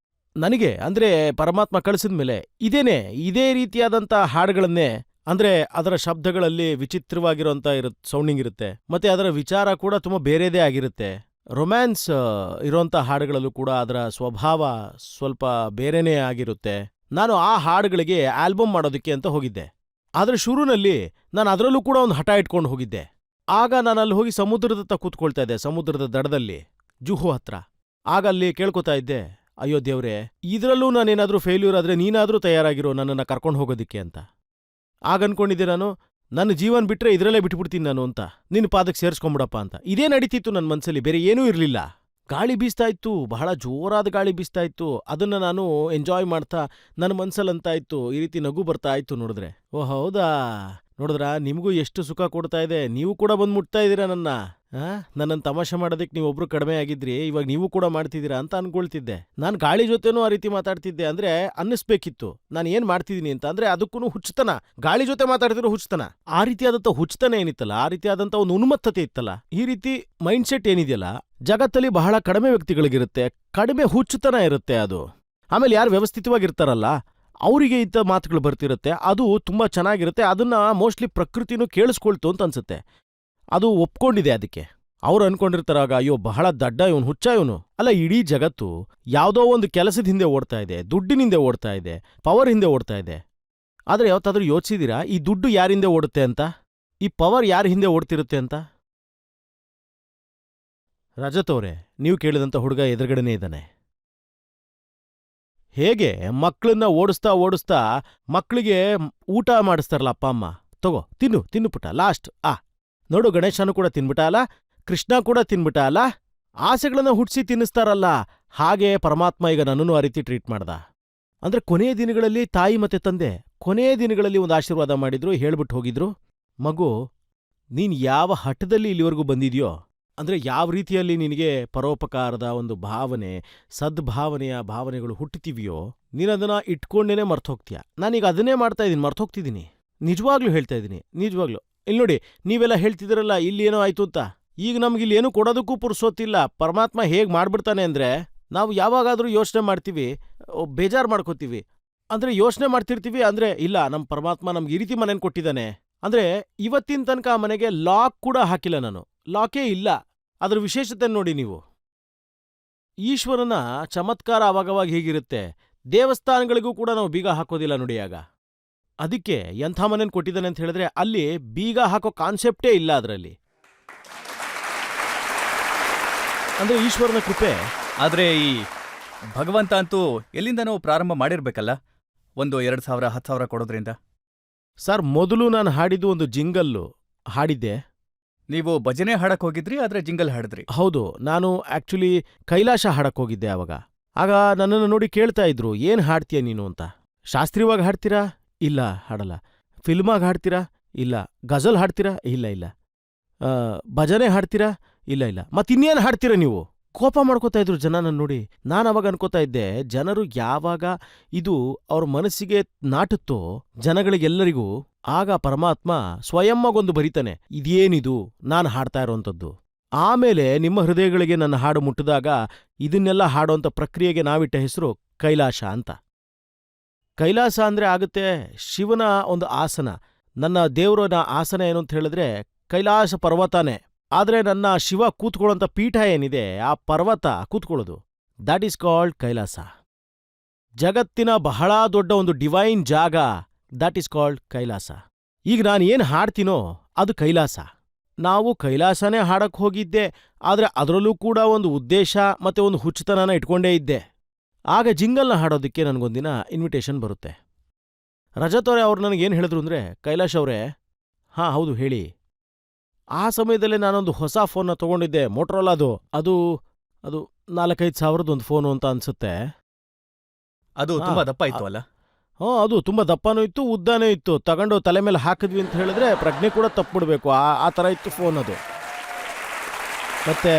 ನನಗೆ ಅಂದ್ರೆ ಪರಮಾತ್ಮ ಕಳಿಸಿದ್ಮೇಲೆ ಇದೇ ರೀತಿಯಾದಂಥ ಹಾಡುಗಳನ್ನೇ, ಅಂದ್ರೆ ಅದರ ಶಬ್ದಗಳಲ್ಲಿ ವಿಚಿತ್ರವಾಗಿರೋಂಥ ಸೌಂಡಿಂಗ್ ಇರುತ್ತೆ, ಮತ್ತೆ ಅದರ ವಿಚಾರ ಕೂಡ ತುಂಬ ಬೇರೆದೇ ಆಗಿರುತ್ತೆ. ರೊಮ್ಯಾನ್ಸ್ ಇರೋಂಥ ಹಾಡುಗಳಲ್ಲೂ ಕೂಡ ಅದರ ಸ್ವಭಾವ ಸ್ವಲ್ಪ ಬೇರೆನೇ ಆಗಿರುತ್ತೆ. ನಾನು ಆ ಹಾಡುಗಳಿಗೆ ಆಲ್ಬಮ್ ಮಾಡೋದಕ್ಕೆ ಅಂತ ಹೋಗಿದ್ದೆ. ಆದರೆ ಶುರುನಲ್ಲಿ ನಾನು ಅದರಲ್ಲೂ ಕೂಡ ಒಂದು ಹಠ ಇಟ್ಕೊಂಡು ಹೋಗಿದ್ದೆ. ಆಗ ನಾನು ಅಲ್ಲಿ ಹೋಗಿ ಸಮುದ್ರದ ಹತ್ರ ಕೂತ್ಕೊಳ್ತಾ ಇದ್ದೆ, ಸಮುದ್ರದ ದಡದಲ್ಲಿ, ಜುಹು ಹತ್ರ. ಆಗ ಅಲ್ಲಿ ಕೇಳ್ಕೊತಾ ಇದ್ದೆ, ಅಯ್ಯೋ ದೇವ್ರೆ, ಇದ್ರಲ್ಲೂ ನಾನೇನಾದ್ರೂ ಫೇಲ್ಯೂರ್ ಆದ್ರೆ ನೀನಾದ್ರೂ ತಯಾರಾಗಿರೋ ನನ್ನನ್ನು ಕರ್ಕೊಂಡು ಹೋಗೋದಿಕ್ಕೆ ಅಂತ. ಆಗ ಅನ್ಕೊಂಡಿದ್ದೆ ನಾನು, ನನ್ನ ಜೀವನ್ ಬಿಟ್ರೆ ಇದ್ರಲ್ಲೇ ಬಿಟ್ಬಿಡ್ತೀನಿ ನಾನು ಅಂತ, ನಿನ್ನ ಪಾದಕ್ಕೆ ಸೇರಿಸ್ಕೊಂಬಿಡಪ್ಪ ಅಂತ. ಇದೇ ನಡೀತಿತ್ತು ನನ್ನ ಮನ್ಸಲ್ಲಿ, ಬೇರೆ ಏನೂ ಇರಲಿಲ್ಲ. ಗಾಳಿ ಬೀಸ್ತಾ ಇತ್ತು, ಬಹಳ ಜೋರಾದ ಗಾಳಿ ಬೀಸ್ತಾ ಇತ್ತು. ಅದನ್ನ ನಾನು ಎಂಜಾಯ್ ಮಾಡ್ತಾ ನನ್ನ ಮನ್ಸಲ್ಲಂತ ಇತ್ತು, ಈ ರೀತಿ ನಗು ಬರ್ತಾ ಇತ್ತು ನೋಡಿದ್ರೆ. ಓ ಹೌದಾ, ನೋಡಿದ್ರಾ, ನಿಮಗೂ ಎಷ್ಟು ಸುಖ ಕೊಡ್ತಾ ಇದೆ, ನೀವು ಕೂಡ ಬಂದು ಮುಟ್ತಾ ಇದ್ದೀರಾ ನನ್ನನ್ನು ತಮಾಷೆ ಮಾಡೋದಕ್ಕೆ ನೀವೊಬ್ರು ಕಡಿಮೆ ಆಗಿದ್ರಿ, ಇವಾಗ ನೀವು ಕೂಡ ಮಾಡ್ತಿದ್ದೀರಾ ಅಂತ ಅನ್ಕೊಳ್ತಿದ್ದೆ. ನಾನು ಗಾಳಿ ಜೊತೆನೂ ಆ ರೀತಿ ಮಾತಾಡ್ತಿದ್ದೆ. ಅಂದ್ರೆ ಅನ್ನಿಸ್ಬೇಕಿತ್ತು ನಾನು ಏನ್ ಮಾಡ್ತಿದ್ದೀನಿ ಅಂತ. ಅಂದ್ರೆ ಅದಕ್ಕೂ ಹುಚ್ಚತನ, ಗಾಳಿ ಜೊತೆ ಮಾತಾಡ್ತಿರೋ ಹುಚ್ಚತನ, ಆ ರೀತಿಯಾದಂಥ ಹುಚ್ಚತನ ಏನಿತ್ತಲ್ಲ, ಆ ರೀತಿಯಾದಂಥ ಒಂದು ಉನ್ಮತ್ತತೆ ಇತ್ತಲ್ಲ, ಈ ರೀತಿ ಮೈಂಡ್ ಸೆಟ್ ಏನಿದೆಯಲ್ಲ, ಜಗತ್ತಲ್ಲಿ ಬಹಳ ಕಡಿಮೆ ವ್ಯಕ್ತಿಗಳಿಗಿರುತ್ತೆ, ಕಡಿಮೆ ಹುಚ್ಚತನ ಇರುತ್ತೆ ಅದು. ಆಮೇಲೆ ಯಾರು ವ್ಯವಸ್ಥಿತವಾಗಿರ್ತಾರಲ್ಲ ಅವರಿಗೆ ಇಂಥ ಮಾತುಗಳು ಬರ್ತಿರುತ್ತೆ, ಅದು ತುಂಬಾ ಚೆನ್ನಾಗಿರುತ್ತೆ. ಅದನ್ನ ಮೋಸ್ಟ್ಲಿ ಪ್ರಕೃತಿನೂ ಕೇಳಿಸ್ಕೊಳ್ತು ಅಂತ ಅನ್ಸುತ್ತೆ, ಅದು ಒಪ್ಕೊಂಡಿದೆ. ಅದಕ್ಕೆ ಅವ್ರು ಅನ್ಕೊಂಡಿರ್ತಾರಾಗ, ಅಯ್ಯೋ ಬಹಳ ದಡ್ಡ ಇವನು, ಹುಚ್ಚ ಇವನು. ಅಲ್ಲ, ಇಡೀ ಜಗತ್ತು ಯಾವುದೋ ಒಂದು ಕೆಲಸದ ಹಿಂದೆ ಓಡ್ತಾ ಇದೆ, ದುಡ್ಡಿನ ಹಿಂದೆ ಓಡ್ತಾ ಇದೆ, ಪವರ್ ಹಿಂದೆ ಓಡ್ತಾ ಇದೆ. ಆದ್ರೆ ಯಾವತ್ತಾದ್ರೂ ಯೋಚಿಸಿದಿರಾ ಈ ದುಡ್ಡು ಯಾರಿಂದೆ ಓಡುತ್ತೆ ಅಂತ, ಈ ಪವರ್ ಯಾರ ಹಿಂದೆ ಓಡ್ತಿರುತ್ತೆ ಅಂತ? ರಜತ್ ಅವ್ರೆ, ನೀವು ಕೇಳಿದಂಥ ಹುಡುಗ ಎದುರುಗಡೆನೇ ಇದ್ದಾನೆ. ಹೇಗೆ ಮಕ್ಕಳನ್ನ ಓಡಿಸ್ತಾ ಓಡಿಸ್ತಾ ಮಕ್ಕಳಿಗೆ ಊಟ ಮಾಡಿಸ್ತಾರಲ್ಲ ಅಪ್ಪ ಅಮ್ಮ, ತಗೋ ತಿನ್ನು ಪುಟ, ಲಾಸ್ಟ್ ನೋಡು ಗಣೇಶನು ಕೂಡ ತಿನ್ಬಿಟ್ಟ ಅಲ್ಲ, ಕೃಷ್ಣ ಕೂಡ ತಿನ್ಬಿಟ್ಟ ಅಲ್ಲ, ಆಸೆಗಳನ್ನ ಹುಟ್ಟಿಸಿ ತಿನ್ನಿಸ್ತಾರಲ್ಲ, ಹಾಗೆ ಪರಮಾತ್ಮ ಈಗ ನನ್ನನ್ನು ಆ ರೀತಿ ಟ್ರೀಟ್ ಮಾಡ್ದ. ಅಂದ್ರೆ ಕೊನೆಯ ದಿನಗಳಲ್ಲಿ ತಾಯಿ ಮತ್ತೆ ತಂದೆ ಕೊನೆಯ ದಿನಗಳಲ್ಲಿ ಒಂದು ಆಶೀರ್ವಾದ ಮಾಡಿದ್ರು, ಹೇಳ್ಬಿಟ್ಟು ಹೋಗಿದ್ರು, ಮಗು ನೀನ್ ಯಾವ ಹಠದಲ್ಲಿ ಇಲ್ಲಿವರೆಗೂ ಬಂದಿದ್ಯೋ, ಅಂದ್ರೆ ಯಾವ ರೀತಿಯಲ್ಲಿ ನಿನಗೆ ಪರೋಪಕಾರದ ಒಂದು ಭಾವನೆ, ಸದ್ಭಾವನೆಯ ಭಾವನೆಗಳು ಹುಟ್ಟುತ್ತಿವೆಯೋ, ನೀನದನ್ನ ಇಟ್ಕೊಂಡೇನೆ ಮರ್ತೋಗ್ತೀಯ. ನಾನೀಗ ಅದನ್ನೇ ಮಾಡ್ತಾ ಇದ್ದೀನಿ, ಮರ್ತೋಗ್ತಿದ್ದೀನಿ. ನಿಜವಾಗ್ಲೂ ಹೇಳ್ತಾ ಇದ್ದೀನಿ, ನಿಜವಾಗ್ಲೂ. ಇಲ್ಲಿ ನೋಡಿ, ನೀವೆಲ್ಲ ಹೇಳ್ತಿದ್ದೀರಲ್ಲ ಇಲ್ಲಿ ಏನೋ ಆಯ್ತು ಅಂತ, ಈಗ ನಮ್ಗಿಲ್ಲಿ ಏನೂ ಕೊಡೋದಕ್ಕೂ ಪುರ್ಸೋತಿಲ್ಲ. ಪರಮಾತ್ಮ ಹೇಗ್ ಮಾಡ್ಬಿಡ್ತಾನೆ ಅಂದ್ರೆ, ನಾವು ಯಾವಾಗಾದ್ರೂ ಯೋಚನೆ ಮಾಡ್ತೀವಿ, ಬೇಜಾರು ಮಾಡ್ಕೋತೀವಿ. ಅಂದ್ರೆ ಯೋಚನೆ ಮಾಡ್ತಿರ್ತೀವಿ, ಅಂದ್ರೆ ಇಲ್ಲ ನಮ್ಮ ಪರಮಾತ್ಮ ನಮ್ಗೆ ಈ ರೀತಿ ಮನೇನ್ ಕೊಟ್ಟಿದ್ದಾನೆ. ಅಂದ್ರೆ ಇವತ್ತಿನ ತನಕ ಆ ಮನೆಗೆ ಲಾಕ್ ಕೂಡ ಹಾಕಿಲ್ಲ ನಾನು, ಲಾಕೇ ಇಲ್ಲ. ಅದ್ರ ವಿಶೇಷತೆ ನೋಡಿ ನೀವು. ಈಶ್ವರನ ಚಮತ್ಕಾರ ಅವಾಗವಾಗ ಹೀಗಿರುತ್ತೆ, ದೇವಸ್ಥಾನಗಳಿಗೂ ಕೂಡ ನಾವು ಬೀಗ ಹಾಕೋದಿಲ್ಲ ನೋಡಿ. ಆಗ ಅದಕ್ಕೆ ಎಂಥ ಮನೇನ್ ಕೊಟ್ಟಿದ್ದಾನೆ ಅಂತ ಹೇಳಿದ್ರೆ, ಅಲ್ಲಿ ಬೀಗ ಹಾಕೋ ಕಾನ್ಸೆಪ್ಟೇ ಇಲ್ಲ ಅದರಲ್ಲಿ. ಅಂದ್ರೆ ಈಶ್ವರನ ಕೃಪೆ. ಆದ್ರೆ ಈ ಭಗವಂತ ಅಂತೂ ಎಲ್ಲಿಂದನೋ ಪ್ರಾರಂಭ ಮಾಡಿರ್ಬೇಕಲ್ಲ, ಒಂದು 2,000 10,000 ಕೊಡೋದ್ರಿಂದ. ಸರ್, ಮೊದಲು ನಾನು ಹಾಡಿದ್ದು ಒಂದು ಜಿಂಗಲ್ಲು ಹಾಡಿದ್ದೆ. ನೀವು ಭಜನೆ ಹಾಡಕ್ ಹೋಗಿದ್ರಿ, ಆದ್ರೆ ಜಿಂಗಲ್ ಹಾಡಿದ್ರಿ. ಹೌದು, ನಾನು ಆಕ್ಚುಲಿ ಕೈಲಾಶ ಹಾಡಕ್ ಹೋಗಿದ್ದೆ ಅವಾಗ. ಆಗ ನನ್ನನ್ನು ನೋಡಿ ಕೇಳ್ತಾ ಇದ್ರು, ಏನ್ ಹಾಡ್ತೀಯ ನೀನು ಅಂತ. ಶಾಸ್ತ್ರೀಯವಾಗಿ ಹಾಡ್ತೀರಾ? ಇಲ್ಲ, ಹಾಡಲ್ಲ. ಫಿಲ್ಮಾಗಿ ಹಾಡ್ತೀರಾ? ಇಲ್ಲ. ಗಜಲ್ ಹಾಡ್ತೀರಾ? ಇಲ್ಲ. ಭಜನೆ ಹಾಡ್ತೀರಾ? ಇಲ್ಲ. ಮತ್ತಿನ್ನೇನು ಹಾಡ್ತೀರಾ ನೀವು? ಕೋಪ ಮಾಡ್ಕೋತಾ ಇದ್ರು ಜನ ನನ್ನ ನೋಡಿ. ನಾನು ಅವಾಗ ಅನ್ಕೋತಾ ಇದ್ದೆ, ಜನರು ಯಾವಾಗ ಇದು ಅವ್ರ ಮನಸ್ಸಿಗೆ ನಾಟುತ್ತೋ ಜನಗಳಿಗೆಲ್ಲರಿಗೂ, ಆಗ ಪರಮಾತ್ಮ ಸ್ವಯಂಗೊಂದು ಬರೀತಾನೆ, ಇದೇನಿದು ನಾನು ಹಾಡ್ತಾ ಇರೋಂಥದ್ದು. ಆಮೇಲೆ ನಿಮ್ಮ ಹೃದಯಗಳಿಗೆ ನನ್ನ ಹಾಡು ಮುಟ್ಟಿದಾಗ ಇದನ್ನೆಲ್ಲ ಹಾಡೋಂಥ ಪ್ರಕ್ರಿಯೆಗೆ ನಾವಿಟ್ಟ ಹೆಸರು ಕೈಲಾಸ ಅಂತ. ಕೈಲಾಸ ಅಂದ್ರೆ ಆಗುತ್ತೆ ಶಿವನ ಒಂದು ಆಸನ. ನನ್ನ ದೇವರನ ಆಸನ ಏನು ಅಂತ ಹೇಳಿದ್ರೆ ಕೈಲಾಸ ಪರ್ವತನೇ. ಆದ್ರೆ ನನ್ನ ಶಿವ ಕೂತ್ಕೊಳ್ಳೋಂಥ ಪೀಠ ಏನಿದೆ, ಆ ಪರ್ವತ ಕೂತ್ಕೊಳ್ಳೋದು, ದಟ್ ಈಸ್ ಕಾಲ್ಡ್ ಕೈಲಾಸ. ಜಗತ್ತಿನ ಬಹಳ ದೊಡ್ಡ ಒಂದು ಡಿವೈನ್ ಜಾಗ, ದಟ್ ಈಸ್ ಕಾಲ್ಡ್ ಕೈಲಾಸ. ಈಗ ನಾನು ಏನು ಹಾಡ್ತೀನೋ ಅದು ಕೈಲಾಸ. ನಾವು ಕೈಲಾಸನೇ ಹಾಡಕ್ ಹೋಗಿದ್ದೆ, ಆದ್ರೆ ಅದರಲ್ಲೂ ಕೂಡ ಒಂದು ಉದ್ದೇಶ ಮತ್ತೆ ಒಂದು ಹುಚ್ಚುತನನ ಇಟ್ಕೊಂಡೇ ಇದ್ದೆ. ಆಗ ಜಿಂಗಲ್ನ ಹಾಡೋದಕ್ಕೆ ನನಗೊಂದಿನ ಇನ್ವಿಟೇಷನ್ ಬರುತ್ತೆ. ರಜತ್ ಅವರೇ ಅವ್ರು ನನಗೇನು ಹೇಳಿದ್ರು ಅಂದರೆ, ಕೈಲಾಶ್ ಅವರೇ, ಹಾಂ ಹೌದು ಹೇಳಿ. ಆ ಸಮಯದಲ್ಲೇ ನಾನೊಂದು ಹೊಸ ಫೋನ್ನ ತೊಗೊಂಡಿದ್ದೆ, ಮೋಟ್ರೋಲಾದು. ಅದು 4-5 ಸಾವಿರದ ಒಂದು ಫೋನು ಅಂತ ಅನ್ಸುತ್ತೆ. ಅದು ತುಂಬಾ ದಪ್ಪ ಇತ್ತು ಅಲ್ಲ? ಅದು ತುಂಬ ದಪ್ಪನೂ ಇತ್ತು, ಉದ್ದನೂ ಇತ್ತು. ತಗೊಂಡು ತಲೆ ಮೇಲೆ ಹಾಕಿದ್ವಿ ಅಂತ ಹೇಳಿದ್ರೆ ಪ್ರಜ್ಞೆ ಕೂಡ ತಪ್ಪಿಬಿಡ್ಬೇಕು, ಆ ಥರ ಇತ್ತು ಫೋನ್ ಅದು. ಮತ್ತೆ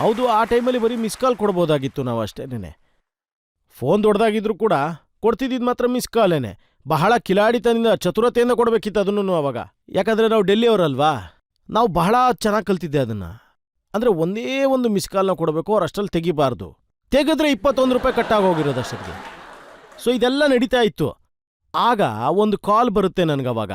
ಹೌದು, ಆ ಟೈಮಲ್ಲಿ ಬರೀ ಮಿಸ್ ಕಾಲ್ ಕೊಡ್ಬೋದಾಗಿತ್ತು ನಾವು ಅಷ್ಟೇನೆ. ಫೋನ್ ದೊಡ್ಡದಾಗಿದ್ರು ಕೂಡ ಕೊಡ್ತಿದ್ದಿದ್ದು ಮಾತ್ರ ಮಿಸ್ ಕಾಲೇನೆ. ಬಹಳ ಕಿಲಾಡಿತನದಿಂದ ಚತುರತೆಯಿಂದ ಕೊಡಬೇಕಿತ್ತು ಅದನ್ನು ಅವಾಗ. ಯಾಕಂದರೆ ನಾವು ಡೆಲ್ಲಿಯವರಲ್ವಾ, ನಾವು ಬಹಳ ಚೆನ್ನಾಗಿ ಕಲ್ತಿದ್ದೆ ಅದನ್ನು. ಅಂದರೆ ಒಂದೇ ಒಂದು ಮಿಸ್ ಕಾಲ್ನ ಕೊಡಬೇಕು, ಅವ್ರು ಅಷ್ಟರಲ್ಲಿ ತೆಗಿಬಾರ್ದು. ತೆಗೆದ್ರೆ 21 ರೂಪಾಯಿ ಕಟ್ಟಾಗೋಗಿರೋದು ಅಷ್ಟಕ್ಕೆ. ಸೊ ಇದೆಲ್ಲ ನಡೀತಾ ಇತ್ತು. ಆಗ ಒಂದು ಕಾಲ್ ಬರುತ್ತೆ ನನಗವಾಗ.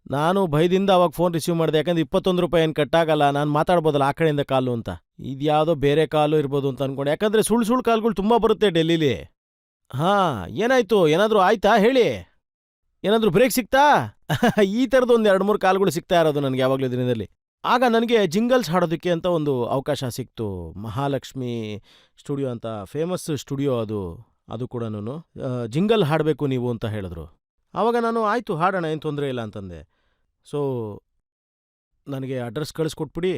ನಾನು ಭಯದಿಂದ ಅವಾಗ ಫೋನ್ ರಿಸೀವ್ ಮಾಡಿದೆ, ಯಾಕಂದ್ರೆ 21 ರೂಪಾಯಿ ಏನು ಕಟ್ಟಾಗಲ್ಲ, ನಾನು ಮಾತಾಡ್ಬೋದಲ್ಲ ಆ ಕಡೆಯಿಂದ ಕಾಲು ಅಂತ. ಇದ್ಯಾವುದೋ ಬೇರೆ ಕಾಲು ಇರ್ಬೋದು ಅಂತ ಅನ್ಕೊಂಡೆ, ಯಾಕಂದರೆ ಸುಳ್ಳು ಕಾಲ್ಗಳು ತುಂಬ ಬರುತ್ತೆ ಡೆಲ್ಲಿಲಿ. ಹಾಂ, ಏನಾಯ್ತು, ಏನಾದರೂ ಆಯ್ತಾ ಹೇಳಿ. ಏನಾದರೂ ಬ್ರೇಕ್ ಸಿಗ್ತಾ ಈ ಥರದ್ದು ಒಂದು 2-3 ಕಾಲ್ಗಳು ಸಿಗ್ತಾ ಇರೋದು ನನಗೆ ಯಾವಾಗಲೂ ದಿನದಲ್ಲಿ. ಆಗ ನನಗೆ ಜಿಂಗಲ್ಸ್ ಹಾಡೋದಕ್ಕೆ ಅಂತ ಒಂದು ಅವಕಾಶ ಸಿಕ್ತು. ಮಹಾಲಕ್ಷ್ಮಿ ಸ್ಟುಡಿಯೋ ಅಂತ ಫೇಮಸ್ ಸ್ಟುಡಿಯೋ ಅದು ಕೂಡ ಜಿಂಗಲ್ ಹಾಡಬೇಕು ನೀವು ಅಂತ ಹೇಳಿದ್ರು. ಆವಾಗ ನಾನು ಆಯಿತು ಹಾಡೋಣ, ಏನು ತೊಂದರೆ ಇಲ್ಲ ಅಂತಂದೆ. ಸೊ ನನಗೆ ಅಡ್ರೆಸ್ ಕಳಿಸ್ಕೊಟ್ಬಿಡಿ,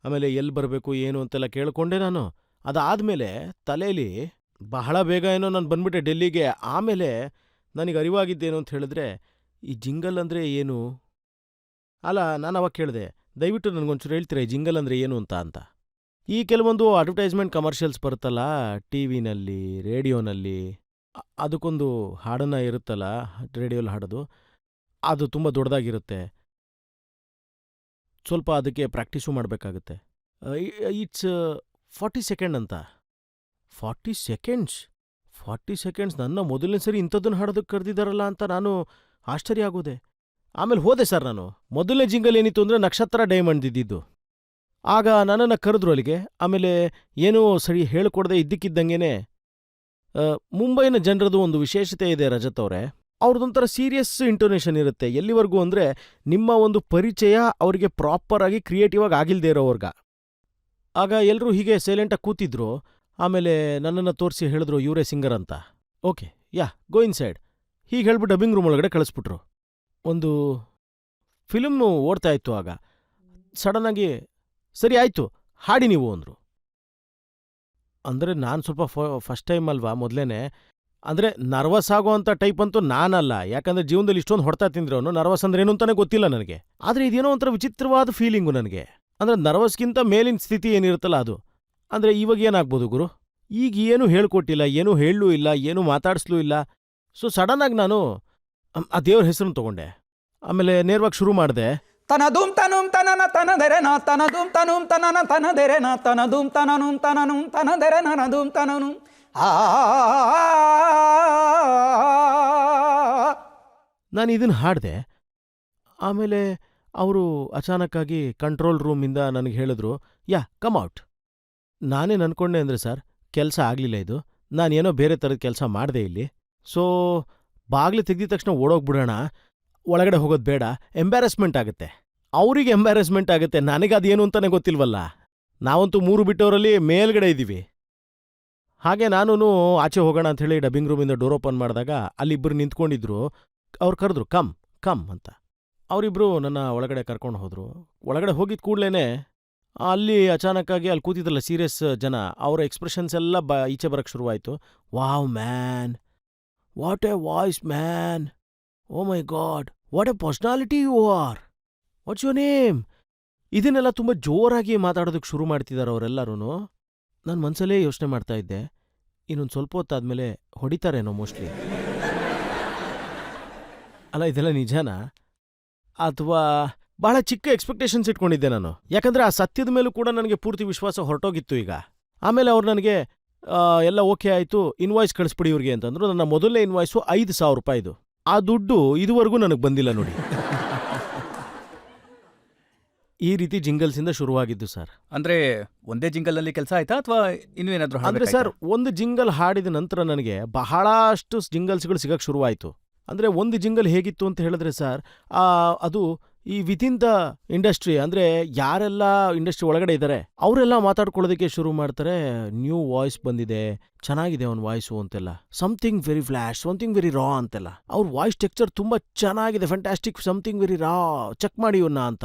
ಆಮೇಲೆ ಎಲ್ಲಿ ಬರಬೇಕು ಏನು ಅಂತೆಲ್ಲ ಕೇಳಿಕೊಂಡೆ ನಾನು. ಅದಾದಮೇಲೆ ತಲೆಯಲ್ಲಿ ಬಹಳ ಬೇಗ ಏನೋ ನಾನು ಬಂದ್ಬಿಟ್ಟೆ ಡೆಲ್ಲಿಗೆ. ಆಮೇಲೆ ನನಗೆ ಅರಿವಾಗಿದ್ದೇನು ಅಂತ ಹೇಳಿದ್ರೆ, ಈ ಜಿಂಗಲ್ ಅಂದರೆ ಏನು? ಅಲ್ಲ, ನಾನು ಅವಾಗ ಕೇಳಿದೆ, ದಯವಿಟ್ಟು ನನಗೊಂಚೂರು ಹೇಳ್ತೀರಾ ಈ ಜಿಂಗಲ್ ಅಂದರೆ ಏನು ಅಂತ. ಈ ಕೆಲವೊಂದು ಅಡ್ವರ್ಟೈಸ್ಮೆಂಟ್ ಕಮರ್ಷಿಯಲ್ಸ್ ಬರುತ್ತಲ್ಲ ಟಿ ವಿನಲ್ಲಿ, ರೇಡಿಯೋನಲ್ಲಿ, ಅದಕ್ಕೊಂದು ಹಾಡನ್ನು ಇರುತ್ತಲ್ಲ, ರೇಡಿಯೋಲಿ ಹಾಡೋದು, ಅದು ತುಂಬ ದೊಡ್ಡದಾಗಿರುತ್ತೆ. ಸ್ವಲ್ಪ ಅದಕ್ಕೆ ಪ್ರಾಕ್ಟೀಸು ಮಾಡಬೇಕಾಗುತ್ತೆ. ಇಟ್ಸ್ 40 ಸೆಕೆಂಡ್ ಅಂತ. 40 ಸೆಕೆಂಡ್ಸ್ 40 ಸೆಕೆಂಡ್ಸ್ ನನ್ನ ಮೊದಲನೇ ಸರಿ ಇಂಥದ್ದನ್ನು ಹಾಡೋದಕ್ಕೆ ಕರೆದಿದ್ದಾರಲ್ಲ ಅಂತ ನಾನು ಆಶ್ಚರ್ಯ ಆಗೋದೆ. ಆಮೇಲೆ ಹೋದೆ ಸರ್ ನಾನು. ಮೊದಲನೇ ಜಿಂಗಲ್ ಏನಿತ್ತು ಅಂದರೆ ನಕ್ಷತ್ರ ಡೈಮಂಡ್ ಇದ್ದಿದ್ದು. ಆಗ ನನ್ನನ್ನು ಕರೆದ್ರು ಅಲ್ಲಿಗೆ. ಆಮೇಲೆ ಏನೂ ಸರಿ ಹೇಳಿಕೊಡದೆ ಇದ್ದಕ್ಕಿದ್ದಂಗೆ ಮುಂಬೈನ ಜನರದು ಒಂದು ವಿಶೇಷತೆ ಇದೆ ರಜತ್ ಅವರೇ, ಅವ್ರದ್ದೊಂಥರ ಸೀರಿಯಸ್ ಇಂಟೋನೇಷನ್ ಇರುತ್ತೆ. ಎಲ್ಲಿವರೆಗೂ ಅಂದರೆ ನಿಮ್ಮ ಒಂದು ಪರಿಚಯ ಅವರಿಗೆ ಪ್ರಾಪರಾಗಿ ಕ್ರಿಯೇಟಿವ್ ಆಗಿ ಆಗಿಲ್ಲದೆ ಇರೋವರ್ಗ. ಆಗ ಎಲ್ಲರೂ ಹೀಗೆ ಸೈಲೆಂಟಾಗಿ ಕೂತಿದ್ರು. ಆಮೇಲೆ ನನ್ನನ್ನು ತೋರಿಸಿ ಹೇಳಿದ್ರು ಇವರೇ ಸಿಂಗರ್ ಅಂತ. ಓಕೆ, ಯಾ, ಗೋ ಇನ್ ಸೈಡ್ ಹೀಗೆ ಹೇಳ್ಬಿಟ್ಟು ಡಬ್ಬಿಂಗ್ ರೂಮ್ ಒಳಗಡೆ ಕಳಿಸ್ಬಿಟ್ರು. ಒಂದು ಫಿಲ್ಮು ಓಡ್ತಾ ಇತ್ತು. ಆಗ ಸಡನ್ನಾಗಿ ಸರಿ ಆಯಿತು ಹಾಡಿ ನೀವು ಅಂದರು. ಅಂದರೆ ನಾನು ಸ್ವಲ್ಪ ಫಸ್ಟ್ ಟೈಮ್ ಅಲ್ವಾ, ಮೊದಲೇನೆ ಅಂದರೆ ನರ್ವಸ್ ಆಗೋ ಅಂಥ ಟೈಪ್ ಅಂತೂ ನಾನಲ್ಲ. ಯಾಕಂದರೆ ಜೀವನದಲ್ಲಿ ಇಷ್ಟೊಂದು ಹೊಡ್ತಾ ತಿಂದ್ರವನು ನರ್ವಸ್ ಅಂದ್ರೆ ಏನು ಅಂತಲೇ ಗೊತ್ತಿಲ್ಲ ನನಗೆ. ಆದರೆ ಇದೇನೋ ಒಂಥರ ವಿಚಿತ್ರವಾದ ಫೀಲಿಂಗು ನನಗೆ. ಅಂದರೆ ನರ್ವಸ್ಗಿಂತ ಮೇಲಿನ ಸ್ಥಿತಿ ಏನಿರುತ್ತಲ್ಲ ಅದು. ಅಂದರೆ ಇವಾಗ ಏನಾಗ್ಬೋದು ಗುರು, ಈಗ ಏನೂ ಹೇಳ್ಕೊಟ್ಟಿಲ್ಲ, ಏನೂ ಹೇಳಲೂ ಇಲ್ಲ, ಏನೂ ಮಾತಾಡಿಸ್ಲೂ ಇಲ್ಲ. ಸೊ ಸಡನ್ನಾಗಿ ನಾನು ಆ ದೇವ್ರ ಹೆಸರನ್ನು ತೊಗೊಂಡೆ. ಆಮೇಲೆ ನೇರವಾಗಿ ಶುರು ಮಾಡಿದೆ. ತನದುಂ ತನುಂ ತನನ ತನದೆರೆ ನ ತನದುಂ ತನುಂ ತನನ ತನದೆರೆ ನ ತನದುಂ ತನನುಂ ತನನುಂ ತನದೆರೆ ನನದುಂ ತನನುಂ ನಾನು ಇದನ್ನು ಹಾಡಿದೆ. ಆಮೇಲೆ ಅವರು ಅಚಾನಕ್ಕಾಗಿ ಕಂಟ್ರೋಲ್ ರೂಮಿಂದ ನನಗೆ ಹೇಳಿದ್ರು, ಯಾ ಕಮ್ ಔಟ್. ನಾನೇನು ಅನ್ಕೊಂಡೆ ಅಂದರೆ ಸರ್, ಕೆಲಸ ಆಗಲಿಲ್ಲ ಇದು, ನಾನೇನೋ ಬೇರೆ ಥರದ ಕೆಲಸ ಮಾಡಿದೆ ಇಲ್ಲಿ. ಸೊ ಬಾಗಿಲು ತೆಗೆದಿದ ತಕ್ಷಣ ಓಡೋಗ್ಬಿಡೋಣ, ಒಳಗಡೆ ಹೋಗೋದು ಬೇಡ, ಎಂಬ್ಯಾರಸ್ಮೆಂಟ್ ಆಗುತ್ತೆ. ಅವರಿಗೆ ಎಂಬ್ಯಾರಸ್ಮೆಂಟ್ ಆಗುತ್ತೆ, ನನಗದೇನು ಅಂತಲೇ ಗೊತ್ತಿಲ್ವಲ್ಲ. ನಾವಂತೂ 3 ಬಿಟ್ಟವರಲ್ಲಿ ಮೇಲ್ಗಡೆ ಇದ್ದೀವಿ. ಹಾಗೆ ನಾನು ಆಚೆ ಹೋಗೋಣ ಅಂಥೇಳಿ ಡಬ್ಬಿಂಗ್ ರೂಮಿಂದ ಡೋರ್ ಓಪನ್ ಮಾಡಿದಾಗ ಅಲ್ಲಿಬ್ಬರು ನಿಂತ್ಕೊಂಡಿದ್ರು. ಅವ್ರು ಕರೆದ್ರು ಕಮ್ ಕಮ್ ಅಂತ. ಅವರಿಬ್ಬರು ನನ್ನ ಒಳಗಡೆ ಕರ್ಕೊಂಡು ಹೋದರು. ಒಳಗಡೆ ಹೋಗಿದ ಕೂಡಲೇ ಅಲ್ಲಿ ಅಚಾನಕ್ಕಾಗಿ ಅಲ್ಲಿ ಕೂತಿದ್ರಲ್ಲ ಸೀರಿಯಸ್ ಜನ, ಅವರ ಎಕ್ಸ್ಪ್ರೆಷನ್ಸ್ ಎಲ್ಲ ಈಚೆ ಬರೋಕ್ಕೆ ಶುರುವಾಯಿತು. Wow man, what a voice man, oh my God, what a personality you are, what's your name. ಇದನ್ನೆಲ್ಲ ತುಂಬ ಜೋರಾಗಿ ಮಾತಾಡೋದಕ್ಕೆ ಶುರು ಮಾಡ್ತಿದ್ದಾರೆ ಅವರೆಲ್ಲರೂ. ನಾನು ಮನಸಲ್ಲೇ ಯೋಚನೆ ಮಾಡ್ತಾ ಇದ್ದೆ, ಇನ್ನೊಂದು ಸ್ವಲ್ಪ ಹೊತ್ತಾದ್ಮೇಲೆ ಹೊಡಿತಾರೇನೋ ಮೋಸ್ಟ್ಲಿ. ಅಲ್ಲ, ಇದೆಲ್ಲ ನಿಜನಾ ಅಥವಾ ಬಹಳ ಚಿಕ್ಕ ಎಕ್ಸ್ಪೆಕ್ಟೇಷನ್ಸ್ ಇಟ್ಕೊಂಡಿದ್ದೆ ನಾನು. ಯಾಕಂದರೆ ಆ ಸತ್ಯದ ಮೇಲೂ ಕೂಡ ನನಗೆ ಪೂರ್ತಿ ವಿಶ್ವಾಸ ಹೊರಟೋಗಿತ್ತು ಈಗ. ಆಮೇಲೆ ಅವ್ರು ನನಗೆ ಎಲ್ಲ ಓಕೆ ಆಯಿತು, ಇನ್ವಾಯ್ಸ್ ಕಳಿಸ್ಬಿಡಿ ಇವ್ರಿಗೆ ಅಂತಂದ್ರು. ನನ್ನ ಮೊದಲನೇ ಇನ್ವಾಯ್ಸು 5,000 ರೂಪಾಯಿದು. ಆ ದುಡ್ಡು ಇದುವರೆಗೂ ನನಗೆ ಬಂದಿಲ್ಲ ನೋಡಿ. ಈ ರೀತಿ ಜಿಂಗಲ್ಸಿಂದ ಶುರುವಾಗಿದ್ದು ಸರ್. ಅಂದ್ರೆ ಒಂದೇ ಜಿಂಗಲ್ನಲ್ಲಿ ಕೆಲಸ ಆಯ್ತಾ ಅಥವಾ ಇನ್ನೂ ಏನಾದರೂ? ಅಂದರೆ ಸರ್, ಒಂದು ಜಿಂಗಲ್ ಹಾಡಿದ ನಂತರ ನನಗೆ ಬಹಳಷ್ಟು ಜಿಂಗಲ್ಸ್ಗಳು ಸಿಗಕ್ಕೆ ಶುರುವಾಯಿತು. ಅಂದರೆ ಒಂದು ಜಿಂಗಲ್ ಹೇಗಿತ್ತು ಅಂತ ಹೇಳಿದ್ರೆ ಸರ್, ಅದು ಈ ವಿತಿನ್ ದ ಇಂಡಸ್ಟ್ರಿ, ಅಂದರೆ ಯಾರೆಲ್ಲ ಇಂಡಸ್ಟ್ರಿ ಒಳಗಡೆ ಇದ್ದಾರೆ ಅವರೆಲ್ಲ ಮಾತಾಡ್ಕೊಳ್ಳೋದಕ್ಕೆ ಶುರು ಮಾಡ್ತಾರೆ. ನ್ಯೂ ವಾಯ್ಸ್ ಬಂದಿದೆ, ಚೆನ್ನಾಗಿದೆ ಅವನ ವಾಯ್ಸು ಅಂತೆಲ್ಲ, something very flash, something very raw ಅಂತೆಲ್ಲ. ಅವ್ರ ವಾಯ್ಸ್ ಟೆಕ್ಸ್ಚರ್ ತುಂಬ ಚೆನ್ನಾಗಿದೆ, fantastic, something very raw, check ಮಾಡಿ ಇವನ್ನ ಅಂತ.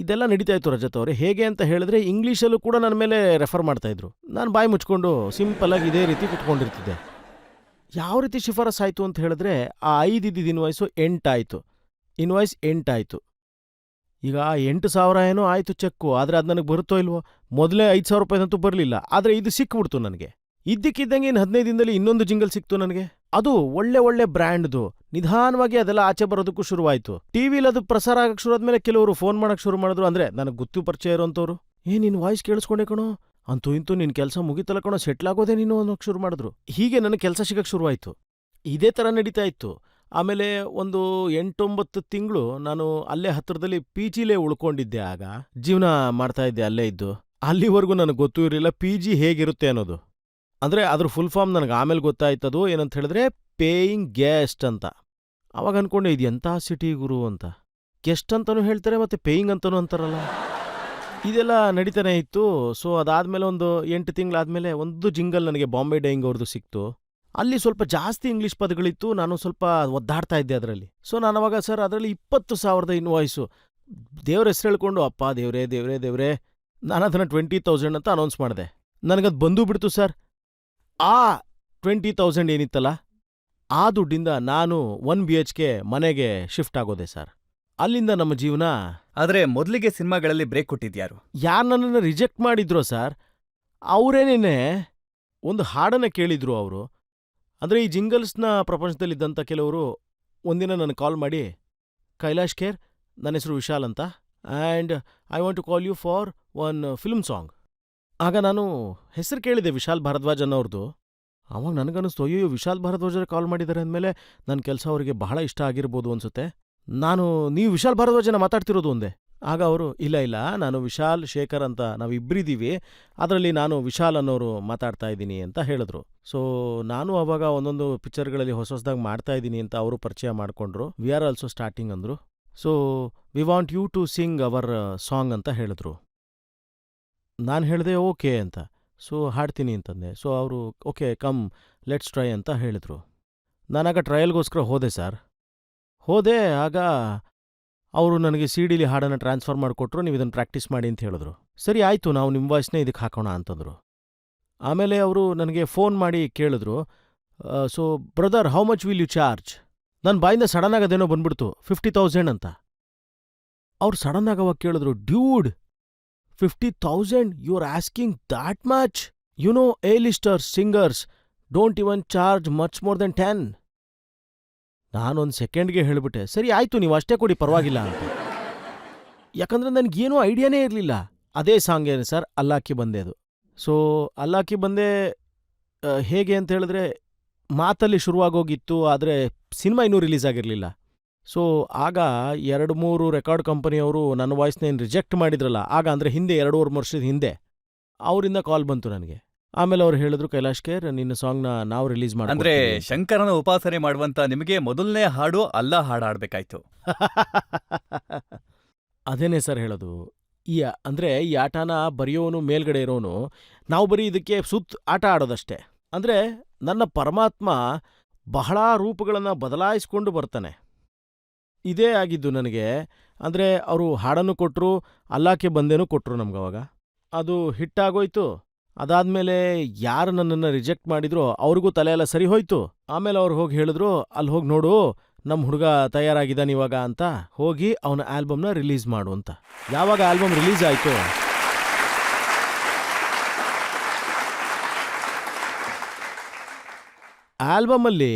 ಇದೆಲ್ಲ ನಡೀತಾ ಇತ್ತು ರಜತ್ ಅವರೇ. ಹೇಗೆ ಅಂತ ಹೇಳಿದ್ರೆ ಇಂಗ್ಲೀಷಲ್ಲೂ ಕೂಡ ನನ್ನ ಮೇಲೆ ರೆಫರ್ ಮಾಡ್ತಾ ಇದ್ರು. ನಾನು ಬಾಯಿ ಮುಚ್ಕೊಂಡು ಸಿಂಪಲ್ ಆಗಿ ಇದೇ ರೀತಿ ಕುತ್ಕೊಂಡಿರ್ತಿದ್ದೆ. ಯಾವ ರೀತಿ ಶಿಫಾರಸ್ ಆಯಿತು ಅಂತ ಹೇಳಿದ್ರೆ, ಆ 5 ಇದ್ದಿದ್ದು ಇನ್ವಾಯ್ಸು 8 ಆಯಿತು. ಇನ್ವಾಯ್ಸ್ 8 ಆಯಿತು. ಈಗ 8,000 ಏನೋ ಆಯಿತು ಚೆಕ್ಕು. ಆದರೆ ಅದು ನನಗೆ ಬರುತ್ತೋ ಇಲ್ವೋ, ಮೊದಲೇ 5,000 ರೂಪಾಯಿದಂತೂ ಬರಲಿಲ್ಲ. ಆದರೆ ಇದು ಸಿಕ್ಬಿಡ್ತು ನನಗೆ. ಇದ್ದಕ್ಕಿದ್ದಂಗೆ ಇನ್ನು 15 ದಿನದಲ್ಲಿ ಇನ್ನೊಂದು ಜಿಂಗಲ್ ಸಿಕ್ತು ನನಗೆ. ಅದು ಒಳ್ಳೆ ಬ್ರ್ಯಾಂಡ್ದು. ನಿಧಾನವಾಗಿ ಅದೆಲ್ಲ ಆಚೆ ಬರೋದಕ್ಕೂ ಶುರುವಾಯಿತು. ಟಿವಿಲಿ ಅದು ಪ್ರಸಾರ ಆಗಕ್ಕೆ ಶುರುವಾದ್ಮೇಲೆ ಕೆಲವರು ಫೋನ್ ಮಾಡಕ್ಕೆ ಶುರು ಮಾಡಿದ್ರು. ಅಂದರೆ ನನಗೆ ಗೊತ್ತು ಪರಿಚಯ ಇರೋಂಥವ್ರು, ನಿನ್ನ ವಾಯ್ಸ್ ಕೇಳಿಸ್ಕೊಂಡೆ ಕಣೋ, ಅಂತೂ ಇಂತೂ ನಿನ್ನ ಕೆಲಸ ಮುಗಿತಲ್ಲ ಕಣೋ, ಸೆಟ್ಲ್ ಆಗೋದೇ ನೀನು ಅನ್ನೋಕ್ಕೆ ಶುರು ಮಾಡಿದ್ರು. ಹೀಗೆ ನನಗೆ ಕೆಲಸ ಸಿಗಕ್ಕೆ ಶುರುವಾಯಿತು. ಇದೇ ಥರ ನಡೀತಾ ಇತ್ತು. ಆಮೇಲೆ ಒಂದು 8-9 ತಿಂಗಳು ನಾನು ಅಲ್ಲೇ ಹತ್ತಿರದಲ್ಲಿ PGಲೇ ಉಳ್ಕೊಂಡಿದ್ದೆ. ಆಗ ಜೀವನ ಮಾಡ್ತಾ ಇದ್ದೆ ಅಲ್ಲೇ ಇದ್ದು. ಅಲ್ಲಿವರೆಗೂ ನನಗೆ ಗೊತ್ತೂ ಇರಲಿಲ್ಲ PG ಹೇಗಿರುತ್ತೆ ಅನ್ನೋದು. ಅಂದರೆ ಅದ್ರ ಫುಲ್ ಫಾರ್ಮ್ ನನಗೆ ಆಮೇಲೆ ಗೊತ್ತಾಯ್ತದು ಏನಂತ ಹೇಳಿದ್ರೆ ಪೇಯಿಂಗ್ ಗೆಸ್ಟ್ ಅಂತ. ಅವಾಗ ಅನ್ಕೊಂಡೆ ಇದು ಎಂಥ ಸಿಟಿ ಗುರು ಅಂತ. ಗೆಸ್ಟ್ ಅಂತಲೂ ಹೇಳ್ತಾರೆ ಮತ್ತು ಪೇಯಿಂಗ್ ಅಂತಲೂ ಅಂತಾರಲ್ಲ. ಇದೆಲ್ಲ ನಡೀತಾನೆ ಇತ್ತು. ಸೊ ಅದಾದಮೇಲೆ ಒಂದು 8 ತಿಂಗಳಾದಮೇಲೆ ಒಂದು ಜಿಂಗಲ್ ನನಗೆ ಬಾಂಬೆ ಡೈಯಿಂಗ್ ಅವ್ರದ್ದು ಸಿಕ್ತು. ಅಲ್ಲಿ ಸ್ವಲ್ಪ ಜಾಸ್ತಿ ಇಂಗ್ಲೀಷ್ ಪದಗಳಿತ್ತು. ನಾನು ಸ್ವಲ್ಪ ಒದ್ದಾಡ್ತಾ ಇದ್ದೆ ಅದರಲ್ಲಿ. ಸೊ ನಾನು ಅವಾಗ ಸರ್ ಅದರಲ್ಲಿ 20,000 ಇನ್ವಾಯ್ಸು. ದೇವ್ರ ಹೆಸರು ಹೇಳ್ಕೊಂಡು ಅಪ್ಪ ದೇವ್ರೇ ದೇವ್ರೇ ದೇವ್ರೇ, ನಾನು ಅದನ್ನು 20,000 ಅಂತ ಅನೌನ್ಸ್ ಮಾಡಿದೆ. ನನಗದು ಬಂದು ಬಿಡ್ತು ಸರ್. ಆ 20,000 ಏನಿತ್ತಲ್ಲ, ಆ ದುಡ್ಡಿಂದ ನಾನು 1 BHK ಮನೆಗೆ ಶಿಫ್ಟ್ ಆಗೋದೆ ಸರ್. ಅಲ್ಲಿಂದ ನಮ್ಮ ಜೀವನ. ಆದ್ರೆ ಮೊದಲಿಗೆ ಸಿನಿಮಾಗಳಲ್ಲಿ ಬ್ರೇಕ್ ಕೊಟ್ಟಿದ್ಯಾರು? ಯಾರು ನನ್ನನ್ನು ರಿಜೆಕ್ಟ್ ಮಾಡಿದ್ರೋ ಸರ್, ಅವರೇನೇನೆ ಒಂದು ಹಾಡನ್ನು ಕೇಳಿದ್ರು ಅವರು. ಅಂದರೆ ಈ ಜಿಂಗಲ್ಸ್ನ ಪ್ರಪಂಚದಲ್ಲಿದ್ದಂಥ ಕೆಲವರು ಒಂದಿನ ನನಗೆ ಕಾಲ್ ಮಾಡಿ, ಕೈಲಾಶ್ ಖೇರ್, ನನ್ನ ಹೆಸರು ವಿಶಾಲ್ ಅಂತ, and I want to call you for one film song. ಆಗ ನಾನು ಹೆಸರು ಕೇಳಿದೆ ವಿಶಾಲ್ ಭಾರದ್ವಾಜ್ ಅನ್ನೋರ್ದು. ಆವಾಗ ನನಗನ್ನಿಸ್ತು, ಅಯ್ಯೋ ವಿಶಾಲ್ ಭಾರದ್ವಾಜರು ಕಾಲ್ ಮಾಡಿದ್ದಾರೆ ಅಂದಮೇಲೆ ನನ್ನ ಕೆಲಸ ಅವರಿಗೆ ಬಹಳ ಇಷ್ಟ ಆಗಿರ್ಬೋದು ಅನ್ಸುತ್ತೆ. ನೀವು ವಿಶಾಲ್ ಭಾರದ್ವಾಜನ ಮಾತಾಡ್ತಿರೋದು ಒಂದೇ. ಆಗ ಅವರು, ಇಲ್ಲ ಇಲ್ಲ, ನಾನು ವಿಶಾಲ್ ಶೇಖರ್ ಅಂತ ನಾವಿಬ್ಬರಿದ್ದೀವಿ, ಅದರಲ್ಲಿ ನಾನು ವಿಶಾಲ್ ಅನ್ನೋರು ಮಾತಾಡ್ತಾ ಇದ್ದೀನಿ ಅಂತ ಹೇಳಿದ್ರು. ಸೊ ನಾನು ಆವಾಗ ಒಂದೊಂದು ಪಿಕ್ಚರ್ಗಳಲ್ಲಿ ಹೊಸದಾಗಿ ಮಾಡ್ತಾ ಇದ್ದೀನಿ ಅಂತ ಅವರು ಪರಿಚಯ ಮಾಡಿಕೊಂಡ್ರು. ವಿ ಆರ್ ಆಲ್ಸೋ ಸ್ಟಾರ್ಟಿಂಗ್ ಅಂದರು. So we want you to sing our song ಅಂತ ಹೇಳಿದ್ರು. ನಾನು ಹೇಳಿದೆ ಓಕೆ ಅಂತ. ಸೊ ಹಾಡ್ತೀನಿ ಅಂತಂದೆ. ಸೊ ಅವರು ಓಕೆ ಕಮ್ ಲೆಟ್ಸ್ ಟ್ರೈ ಅಂತ ಹೇಳಿದ್ರು. ನಾನಾಗ ಟ್ರಯಲ್ಗೋಸ್ಕರ ಹೋದೆ ಸರ್. ಹೋದೆ. ಆಗ ಅವರು ನನಗೆ CD ಹಾಡನ್ನು ಟ್ರಾನ್ಸ್ಫರ್ ಮಾಡಿಕೊಟ್ರು. ನೀವು ಇದನ್ನು ಪ್ರಾಕ್ಟೀಸ್ ಮಾಡಿ ಅಂತ ಹೇಳಿದ್ರು. ಸರಿ ಆಯಿತು, ನಾವು ನಿಮ್ಮ ವಾಯ್ಸ್ನೇ ಇದಕ್ಕೆ ಹಾಕೋಣ ಅಂತಂದರು. ಆಮೇಲೆ ಅವರು ನನಗೆ ಫೋನ್ ಮಾಡಿ ಕೇಳಿದ್ರು, so brother how much will you charge? ನನ್ನ ಬಾಯಿಂದ ಸಡನ್ನಾಗಿ ಅದೇನೋ ಬಂದ್ಬಿಡ್ತು, 50,000 ಅಂತ. ಅವ್ರು ಸಡನ್ನಾಗಿ ಅವಾಗ ಕೇಳಿದ್ರು, dude 50,000 you are asking that much? You know A-listers singers don't even charge much more than 10. ನಾನೊಂದು ಸೆಕೆಂಡ್ಗೆ ಹೇಳಿಬಿಟ್ಟೆ, ಸರಿ ಆಯಿತು ನೀವು ಅಷ್ಟೇ ಕೊಡಿ ಪರವಾಗಿಲ್ಲ ಅಂತ. ಯಾಕಂದರೆ ನನಗೇನೂ ಐಡಿಯಾನೇ ಇರಲಿಲ್ಲ. ಅದೇ ಸಾಂಗ್ ಏನು ಸರ್, ಅಲ್ಲಾಕಿ ಬಂದೆ ಅದು. ಸೊ ಅಲ್ಲಾಕಿ ಬಂದೆ ಹೇಗೆ ಅಂತ ಹೇಳಿದ್ರೆ, ಮಾತಲ್ಲಿ ಶುರುವಾಗೋಗಿತ್ತು, ಆದರೆ ಸಿನಿಮಾ ಇನ್ನೂ ರಿಲೀಸ್ ಆಗಿರಲಿಲ್ಲ. ಸೊ ಆಗ 2-3 ರೆಕಾರ್ಡ್ ಕಂಪನಿಯವರು ನನ್ನ ವಾಯ್ಸ್ನೇನು ರಿಜೆಕ್ಟ್ ಮಾಡಿದ್ರಲ್ಲ, ಆಗ ಅಂದರೆ ಹಿಂದೆ 2-3 ವರ್ಷದ ಹಿಂದೆ, ಅವರಿಂದ ಕಾಲ್ ಬಂತು ನನಗೆ. ಆಮೇಲೆ ಅವ್ರು ಹೇಳಿದ್ರು, ಕೈಲಾಶ್ ಖೇರ್ ನಿನ್ನ ಸಾಂಗ್ನ ನಾವು ರಿಲೀಸ್ ಅಂದ್ರೆ ಮಾಡ್ತೀವಿ. ಶಂಕರನ ಉಪಾಸನೆ ಮಾಡುವಂತ ನಿಮಗೆ ಮೊದಲನೇ ಹಾಡು ಅಲ್ಲ ಹಾಡಾಡ್ಬೇಕಾಯ್ತು. ಅದೇನೇ ಸರ್ ಹೇಳೋದು. ಅಂದರೆ ಈ ಆಟನ ಬರೆಯೋನು ಮೇಲ್ಗಡೆ ಇರೋನು, ನಾವು ಬರೀ ಇದಕ್ಕೆ ಆಟ ಆಡೋದಷ್ಟೇ. ಅಂದರೆ ನನ್ನ ಪರಮಾತ್ಮ ಬಹಳ ರೂಪಗಳನ್ನು ಬದಲಾಯಿಸ್ಕೊಂಡು ಬರ್ತಾನೆ. ಇದೇ ಆಗಿದ್ದು ನನಗೆ. ಅಂದರೆ ಅವರು ಹಾಡನ್ನು ಕೊಟ್ಟರು, ಅಲ್ಲಾಕೆ ಬಂದೇನೂ ಕೊಟ್ಟರು ನಮ್ಗವಾಗ. ಅದು ಹಿಟ್ಟಾಗೋಯ್ತು. ಅದಾದಮೇಲೆ ಯಾರು ನನ್ನನ್ನು ರಿಜೆಕ್ಟ್ ಮಾಡಿದ್ರೋ ಅವ್ರಿಗೂ ತಲೆ ಎಲ್ಲ ಸರಿ ಹೋಯ್ತು. ಆಮೇಲೆ ಅವ್ರು ಹೋಗಿ ಹೇಳಿದ್ರು, ಅಲ್ಲಿ ಹೋಗಿ ನೋಡು ನಮ್ಮ ಹುಡುಗ ತಯಾರಾಗಿದ್ದಾನೆ ಇವಾಗ ಅಂತ, ಹೋಗಿ ಅವನ ಆಲ್ಬಮ್ನ ರಿಲೀಸ್ ಮಾಡು ಅಂತ. ಯಾವಾಗ ಆಲ್ಬಮ್ ರಿಲೀಸ್ ಆಯಿತು, ಆಲ್ಬಮಲ್ಲಿ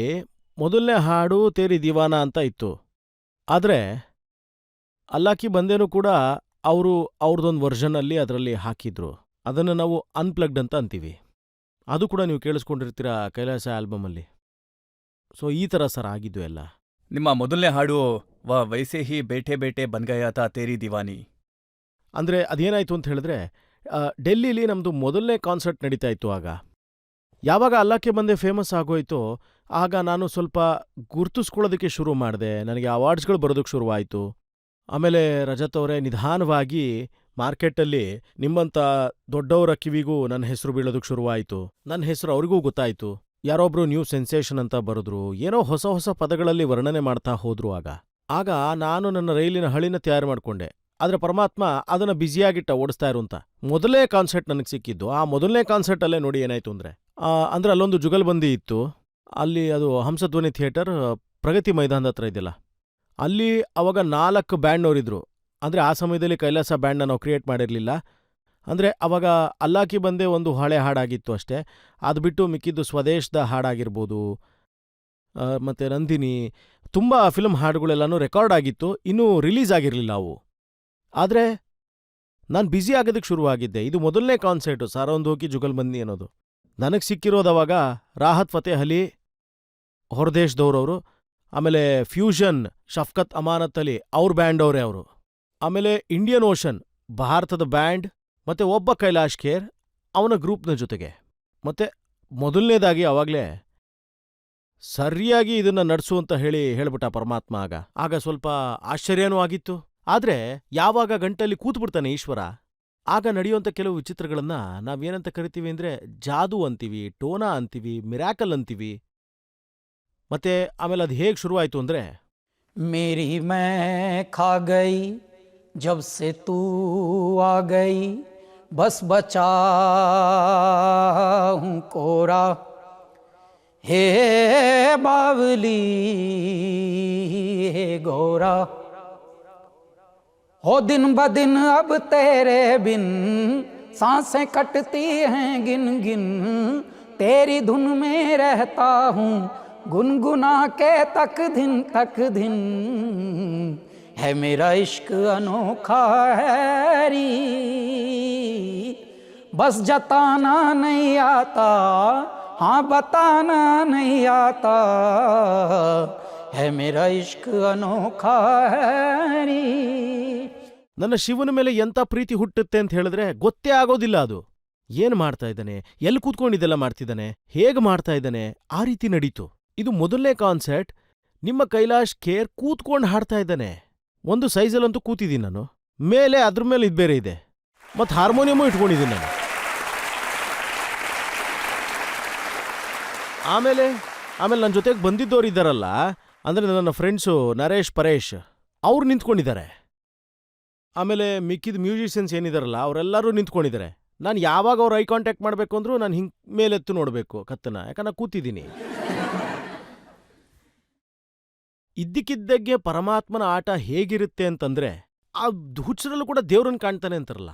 ಮೊದಲನೇ ಹಾಡು ತೇರಿ ದಿವಾನ ಅಂತ ಇತ್ತು. ಆದರೆ ಅಲ್ಲಾಕಿ ಬಂದೇನೂ ಕೂಡ ಅವರು ಅವ್ರದ್ದೊಂದು ವರ್ಷನಲ್ಲಿ ಅದರಲ್ಲಿ ಹಾಕಿದ್ರು. ಅದನ್ನು ನಾವು ಅನ್ಪ್ಲಗ್ಡ್ ಅಂತ ಅಂತೀವಿ. ಅದು ಕೂಡ ನೀವು ಕೇಳಿಸ್ಕೊಂಡಿರ್ತೀರ ಕೈಲಾಸ ಆಲ್ಬಮಲ್ಲಿ. ಸೊ ಈ ಥರ ಸರ್ ಆಗಿದ್ದು ಎಲ್ಲ. ನಿಮ್ಮ ಮೊದಲನೇ ಹಾಡು ವೈಸೆ ಹಿ ಬೇಟೆ ಬೇಟೆ ಬನ್ಗಯಾತ ತೇರಿ ದಿವಾನಿ. ಅಂದರೆ ಅದೇನಾಯಿತು ಅಂತ ಹೇಳಿದ್ರೆ, ಡೆಲ್ಲಿಲಿ ನಮ್ಮದು ಮೊದಲನೇ ಕಾನ್ಸರ್ಟ್ ನಡೀತಾ ಇತ್ತು. ಆಗ ಯಾವಾಗ ಅಲ್ಲಾಕೆ ಬಂದೆ ಫೇಮಸ್ ಆಗೋಯ್ತು, ಆಗ ನಾನು ಸ್ವಲ್ಪ ಗುರ್ತಿಸ್ಕೊಳ್ಳೋದಕ್ಕೆ ಶುರು ಮಾಡಿದೆ. ನನಗೆ ಅವಾರ್ಡ್ಸ್ಗಳು ಬರೋದಕ್ಕೆ ಶುರುವಾಯಿತು. ಆಮೇಲೆ ರಜತ್ ಅವರೇ ನಿಧಾನವಾಗಿ ಮಾರ್ಕೆಟಲ್ಲಿ ನಿಮ್ಮಂಥ ದೊಡ್ಡವರ ಕಿವಿಗೂ ನನ್ನ ಹೆಸರು ಬೀಳೋದಕ್ಕೆ ಶುರುವಾಯಿತು. ನನ್ನ ಹೆಸರು ಅವ್ರಿಗೂ ಗೊತ್ತಾಯಿತು. ಯಾರೊಬ್ರು ನ್ಯೂ ಸೆನ್ಸೇಷನ್ ಅಂತ ಬರೆದ್ರು, ಏನೋ ಹೊಸ ಹೊಸ ಪದಗಳಲ್ಲಿ ವರ್ಣನೆ ಮಾಡ್ತಾ ಹೋದ್ರು. ಆಗ ನಾನು ನನ್ನ ರೈಲಿನ ಹಳಿನ ತಯಾರು ಮಾಡಿಕೊಂಡೆ. ಆದರೆ ಪರಮಾತ್ಮ ಅದನ್ನು ಬ್ಯುಸಿಯಾಗಿಟ್ಟ ಓಡಿಸ್ತಾ ಇರು ಅಂತ. ಮೊದಲನೇ ಕಾನ್ಸರ್ಟ್ ನನಗೆ ಸಿಕ್ಕಿದ್ದು. ಆ ಮೊದಲನೇ ಕಾನ್ಸರ್ಟಲ್ಲೇ ನೋಡಿ ಏನಾಯಿತು ಅಂದರೆ ಅಲ್ಲೊಂದು ಜುಗಲ್ಬಂದಿ ಇತ್ತು. ಅಲ್ಲಿ ಅದು ಹಂಸಧ್ವನಿ ಥಿಯೇಟರ್ ಪ್ರಗತಿ ಮೈದಾನದ ಹತ್ರ ಇದೆಯಲ್ಲ, ಅಲ್ಲಿ ಅವಾಗ 4 ಬ್ಯಾಂಡ್ನವರಿದ್ರು. ಅಂದರೆ ಆ ಸಮಯದಲ್ಲಿ ಕೈಲಾಸ ಬ್ಯಾಂಡ್ನ ನಾವು ಕ್ರಿಯೇಟ್ ಮಾಡಿರಲಿಲ್ಲ. ಅಂದರೆ ಅವಾಗ ಅಲ್ಲಾಕಿ ಬಂದೆ ಒಂದು ಹಳೆ ಹಾಡಾಗಿತ್ತು ಅಷ್ಟೇ. ಅದು ಬಿಟ್ಟು ಮಿಕ್ಕಿದ್ದು ಸ್ವದೇಶದ ಹಾಡಾಗಿರ್ಬೋದು, ಮತ್ತು ನಂದಿನಿ, ತುಂಬ ಫಿಲ್ಮ್ ಹಾಡುಗಳೆಲ್ಲನೂ ರೆಕಾರ್ಡ್ ಆಗಿತ್ತು, ಇನ್ನೂ ರಿಲೀಸ್ ಆಗಿರಲಿಲ್ಲ ಅವು. ಆದರೆ ನಾನು ಬ್ಯುಸಿ ಆಗೋದಕ್ಕೆ ಶುರುವಾಗಿದ್ದೆ. ಇದು ಮೊದಲನೇ ಕಾನ್ಸರ್ಟು ಸಾರೊಂದೋಕಿ ಜುಗಲ್ಬಂದಿ ಅನ್ನೋದು. ನನಗೆ ಸಿಕ್ಕಿರೋದವಾಗ ರಾಹತ್ ಫತೇಹ್ ಅಲಿ ಹೊರದೇಶದವ್ರವರು, ಆಮೇಲೆ ಫ್ಯೂಷನ್ ಶಫ್ಕತ್ ಅಮಾನತ್ ಅಲಿ ಅವ್ರ ಬ್ಯಾಂಡವರೇ ಅವರು, ಆಮೇಲೆ ಇಂಡಿಯನ್ ಓಷನ್ ಭಾರತದ ಬ್ಯಾಂಡ್, ಮತ್ತು ಒಬ್ಬ ಕೈಲಾಶ್ ಖೇರ್ ಅವನ ಗ್ರೂಪ್ನ ಜೊತೆಗೆ. ಮತ್ತು ಮೊದಲನೇದಾಗಿ ಆವಾಗಲೇ ಸರಿಯಾಗಿ ಇದನ್ನ ನಡ್ಸು ಅಂತ ಹೇಳ್ಬಿಟ್ಟ ಪರಮಾತ್ಮ. ಆಗ ಸ್ವಲ್ಪ ಆಶ್ಚರ್ಯನೂ ಆಗಿತ್ತು. ಆದ್ರೆ ಯಾವಾಗ ಗಂಟಲ್ಲಿ ಕೂತ್ಬಿಡ್ತಾನೆ ಈಶ್ವರ, ಆಗ ನಡೆಯುವಂತ ಕೆಲವು ವಿಚಿತ್ರಗಳನ್ನ ನಾವೇನಂತ ಕರಿತೀವಿ ಅಂದ್ರೆ ಜಾದೂ ಅಂತೀವಿ, ಟೋನಾ ಅಂತೀವಿ, ಮಿರಾಕಲ್ ಅಂತೀವಿ. ಮತ್ತೆ ಆಮೇಲೆ ಅದು ಹೇಗ್ ಶುರುವಾಯ್ತು ಅಂದ್ರೆ, मेरी मैं खा गई जब से तू आ गई, बस बचा हूँ कोरा, हे बावली हे गोरा, हो दिन ब दिन अब तेरे बिन सांसें कटती हैं गिन गिन, तेरी धुन में रहता हूँ गुनगुना के तक दिन, है मेरा इश्क अनोखा है री, बस जताना नहीं आता, हाँ बताना नहीं आता, है मेरा इश्क अनोखा है री. ನನ್ನ ಶಿವನ ಮೇಲೆ ಎಂತ ಪ್ರೀತಿ ಹುಟ್ಟುತ್ತೆ ಅಂತ ಹೇಳಿದ್ರೆ ಗೊತ್ತೇ ಆಗೋದಿಲ್ಲ. ಅದು ಏನ್ ಮಾಡ್ತಾ ಇದ್ದಾನೆ, ಎಲ್ಲಿ ಕೂತ್ಕೊಂಡಿದ್ದೆಲ್ಲ ಮಾಡ್ತಿದ್ದಾನೆ, ಹೇಗ್ ಮಾಡ್ತಾ ಇದ್ದಾನೆ, ಆ ರೀತಿ ನಡೀತು. ಇದು ಮೊದಲನೇ ಕಾನ್ಸರ್ಟ್. ನಿಮ್ಮ ಕೈಲಾಶ್ ಖೇರ್ ಕೂತ್ಕೊಂಡು ಹಾಡ್ತಾ ಇದ್ದಾನೆ. ಒಂದು ಸೈಜಲ್ಲಂತೂ ಕೂತಿದ್ದೀನಿ ನಾನು, ಮೇಲೆ ಅದ್ರ ಮೇಲೆ ಇದು ಬೇರೆ ಇದೆ, ಮತ್ತು ಹಾರ್ಮೋನಿಯಮೂ ಇಟ್ಕೊಂಡಿದ್ದೀನಿ ನಾನು. ಆಮೇಲೆ ನನ್ನ ಜೊತೆಗೆ ಬಂದಿದ್ದವ್ರು ಇದ್ದಾರಲ್ಲ, ಅಂದ್ರೆ ನನ್ನ ಫ್ರೆಂಡ್ಸು ನರೇಶ್ ಪರೇಶ್, ಅವ್ರು ನಿಂತ್ಕೊಂಡಿದ್ದಾರೆ. ಆಮೇಲೆ ಮಿಕ್ಕಿದ ಮ್ಯೂಸಿಷಿಯನ್ಸ್ ಏನಿದಾರಲ್ಲ ಅವರೆಲ್ಲರೂ ನಿಂತ್ಕೊಂಡಿದ್ದಾರೆ. ನಾನು ಯಾವಾಗ ಅವ್ರು ಐ ಕಾಂಟ್ಯಾಕ್ಟ್ ಮಾಡಬೇಕು ಅಂದ್ರೂ ನಾನು ಹಿಂಗೆ ಮೇಲೆತ್ತು ನೋಡಬೇಕು ಕತ್ತನ, ಯಾಕಂದ್ರೆ ಕೂತಿದ್ದೀನಿ. ಇದ್ದಕ್ಕಿದ್ದಾಗೆ ಪರಮಾತ್ಮನ ಆಟ ಹೇಗಿರುತ್ತೆ ಅಂತಂದ್ರೆ, ಆ ಹುಚ್ಚರಲ್ಲೂ ಕೂಡ ದೇವ್ರನ್ನ ಕಾಣ್ತಾನೆ ಅಂತಾರಲ್ಲ,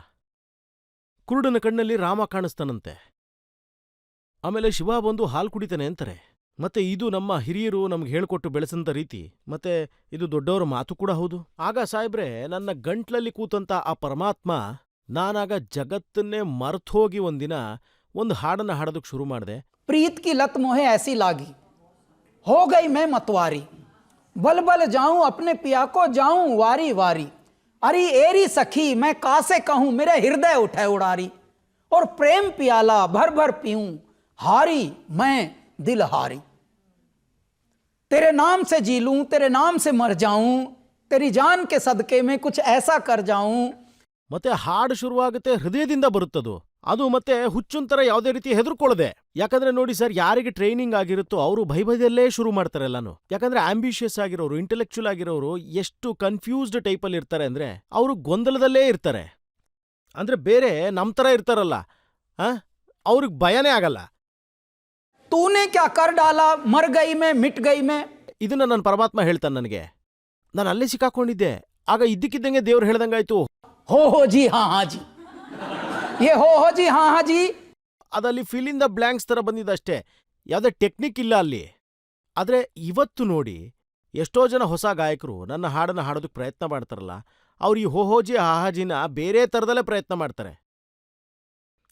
ಕುರುಡನ ಕಣ್ಣಲ್ಲಿ ರಾಮ ಕಾಣಿಸ್ತಾನಂತೆ. ಆಮೇಲೆ ಶಿವ ಬಂದು ಹಾಲು ಕುಡಿತಾನೆ ಅಂತಾರೆ. ಮತ್ತೆ ಇದು ನಮ್ಮ ಹಿರಿಯರು ನಮ್ಗೆ ಹೇಳ್ಕೊಟ್ಟು ಬೆಳೆಸಂತ ರೀತಿ, ಮತ್ತೆ ಇದು ದೊಡ್ಡವರ ಮಾತು ಕೂಡ ಹೌದು. ಆಗ ಸಾಹೇಬ್ರೆ, ನನ್ನ ಗಂಟ್ಲಲ್ಲಿ ಕೂತಂತ ಆ ಪರಮಾತ್ಮ, ನಾನಾಗ ಜಗತ್ತನ್ನೇ ಮರ್ತೋಗಿ ಒಂದಿನ ಒಂದು ಹಾಡನ್ನ ಹಾಡೋದಕ್ಕೆ ಶುರು ಮಾಡಿದೆ. प्रीत की लत मोहे ऐसी लागी, हो गई मैं मतवारी, बल बल जाऊं अपने पिया को जाऊं वारी वारी, अरे एरी सखी मैं कासे कहूं मेरे हृदय उठे उड़ारी, और प्रेम पियाला भर भर पीऊं हारी मैं दिल हारी, तेरे नाम से जी लूं तेरे नाम से मर जाऊं, तेरी जान के सदके में कुछ ऐसा कर जाऊं. ಮತ್ತೆ ಹಾಡು ಶುರುವಾಗುತ್ತೆ, ಹೃದಯದಿಂದ ಬರುತ್ತದು. ಅದು ಮತ್ತೆ ಹುಚ್ಚುಂತರ ಯಾವುದೇ ರೀತಿ ಹೆದರ್ಕೊಳ್ಳದೆ. ಯಾಕಂದ್ರೆ ನೋಡಿ ಸರ್, ಯಾರಿಗೆ ಟ್ರೈನಿಂಗ್ ಆಗಿರುತ್ತೋ ಅವರು ಭಯಭಯದಲ್ಲೇ ಶುರು ಮಾಡ್ತಾರೆ ಎಲ್ಲಾನು. ಯಾಕಂದ್ರೆ ಆಂಬಿಷಿಯಸ್ ಆಗಿರೋರು, ಇಂಟೆಲೆಕ್ಚುಯಲ್ ಆಗಿರೋರು ಎಷ್ಟು ಕನ್ಫ್ಯೂಸ್ಡ್ ಟೈಪಲ್ಲಿ ಇರ್ತಾರೆ ಅಂದ್ರೆ, ಅವರು ಗೊಂದಲದಲ್ಲೇ ಇರ್ತಾರೆ. ಅಂದ್ರೆ ಬೇರೆ ನಮ್ ತರ ಇರ್ತಾರಲ್ಲ, ಅವ್ರಿಗೆ ಭಯನೇ ಆಗಲ್ಲ. तूने क्या कर डाला मर गई मैं मिट गई मैं. ಇದನ್ನ ನನ್ನ ಪರಮಾತ್ಮ ಹೇಳ್ತಾನೆ ನನಗೆ. ನಾನು ಅಲ್ಲೇ ಸಿಕ್ಕಾಕೊಂಡಿದ್ದೆ. ಆಗ ಇದ್ದಕ್ಕಿದ್ದಂಗೆ ದೇವ್ರು ಹೇಳ್ದಂಗಾಯ್ತು, हो जी हाँ हाँ जी, ये हो जी हाँ हाँ जी. ಅದಲ್ಲಿ ಫಿಲ್ ಇನ್ ದ ಬ್ಲ್ಯಾಂಕ್ಸ್ ತರ ಬಂದಿದ್ದಷ್ಟೇ, ಯಾವುದೇ ಟೆಕ್ನಿಕ್ ಇಲ್ಲ ಅಲ್ಲಿ. ಆದ್ರೆ ಇವತ್ತು ನೋಡಿ, ಎಷ್ಟೋ ಜನ ಹೊಸ ಗಾಯಕರು ನನ್ನ ಹಾಡನ್ನ ಹಾಡೋದಕ್ಕೆ ಪ್ರಯತ್ನ ಮಾಡ್ತಾರಲ್ಲ, ಅವ್ರು ಈ ಹೋಹೋಜಿ ಹಾಹಾಜಿನ ಬೇರೆ ತರದಲ್ಲೇ ಪ್ರಯತ್ನ ಮಾಡ್ತಾರೆ.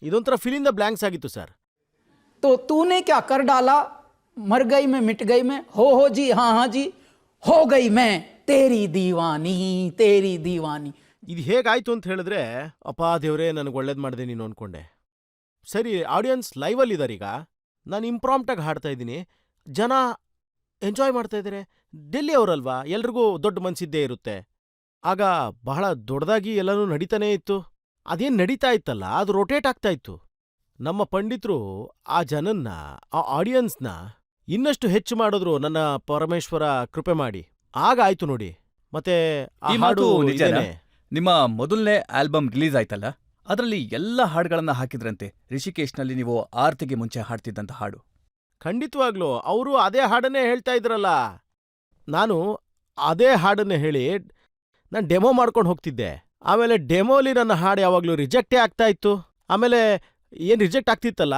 ಇದೊಂಥರ ಫಿಲ್ ಇನ್ ದ ಬ್ಲ್ಯಾಂಕ್ಸ್ ಆಗಿತ್ತು ಸರ್. तो तूने क्या कर डाला मर गई मैं मिट गई मैं, हो जी हाँ हाँ जी, हो गई मैं तेरी दीवानी तेरी दीवानी. ಇದು ಹೇಗಾಯ್ತು ಅಂತ ಹೇಳಿದ್ರೆ, ಅಪ್ಪಾ ದೇವ್ರೇ ನನಗೆ ಒಳ್ಳೇದು ಮಾಡಿದೆ ನೀನು ಅನ್ಕೊಂಡೆ. ಸರಿ, ಆಡಿಯನ್ಸ್ ಲೈವಲ್ಲಿ ಇದಾರೀಗ, ನಾನು ಇಂಪ್ರಾಂಪ್ಟಾಗಿ ಹಾಡ್ತಾ ಇದ್ದೀನಿ, ಜನ ಎಂಜಾಯ್ ಮಾಡ್ತಾ ಇದ್ದಾರೆ. ಡೆಲ್ಲಿ ಅವರಲ್ವಾ, ಎಲ್ರಿಗೂ ದೊಡ್ಡ ಮನ್ಸಿದ್ದೇ ಇರುತ್ತೆ. ಆಗ ಬಹಳ ದೊಡ್ಡದಾಗಿ ಎಲ್ಲನೂ ನಡೀತಾನೇ ಇತ್ತು. ಅದೇನು ನಡೀತಾ ಇತ್ತಲ್ಲ, ಅದು ರೊಟೇಟ್ ಆಗ್ತಾ ಇತ್ತು. ನಮ್ಮ ಪಂಡಿತರು ಆ ಜನನ್ನ, ಆ ಆಡಿಯನ್ಸ್ನ ಇನ್ನಷ್ಟು ಹೆಚ್ಚು ಮಾಡಿದ್ರು, ನನ್ನ ಪರಮೇಶ್ವರ ಕೃಪೆ ಮಾಡಿ. ಆಗ ಆಯ್ತು ನೋಡಿ. ಮತ್ತೆ ಈ ಮಾತು ನಿಜಾನೇ? ನಿಮ್ಮ ಮೊದಲನೇ ಆಲ್ಬಮ್ ರಿಲೀಸ್ ಆಯ್ತಲ್ಲ, ಅದರಲ್ಲಿ ಎಲ್ಲ ಹಾಡುಗಳನ್ನ ಹಾಕಿದ್ರಂತೆ. ರಿಷಿಕೇಶ್ನಲ್ಲಿ ನೀವು ಆರ್ತಿಗೆ ಮುಂಚೆ ಹಾಡ್ತಿದ್ದಂತ ಹಾಡು. ಖಂಡಿತವಾಗ್ಲೂ ಅವರು ಅದೇ ಹಾಡನ್ನೇ ಹೇಳ್ತಾ ಇದ್ರಲ್ಲ. ನಾನು ಅದೇ ಹಾಡನ್ನೇ ಹೇಳಿ ನಾನು ಡೆಮೋ ಮಾಡ್ಕೊಂಡು ಹೋಗ್ತಿದ್ದೆ. ಆಮೇಲೆ ಡೆಮೋಲಿ ನನ್ನ ಹಾಡು ಯಾವಾಗ್ಲೂ ರಿಜೆಕ್ಟೇ ಆಗ್ತಾ ಇತ್ತು. ಆಮೇಲೆ ಏನ್ ರಿಜೆಕ್ಟ್ ಆಗ್ತಿತ್ತಲ್ಲ,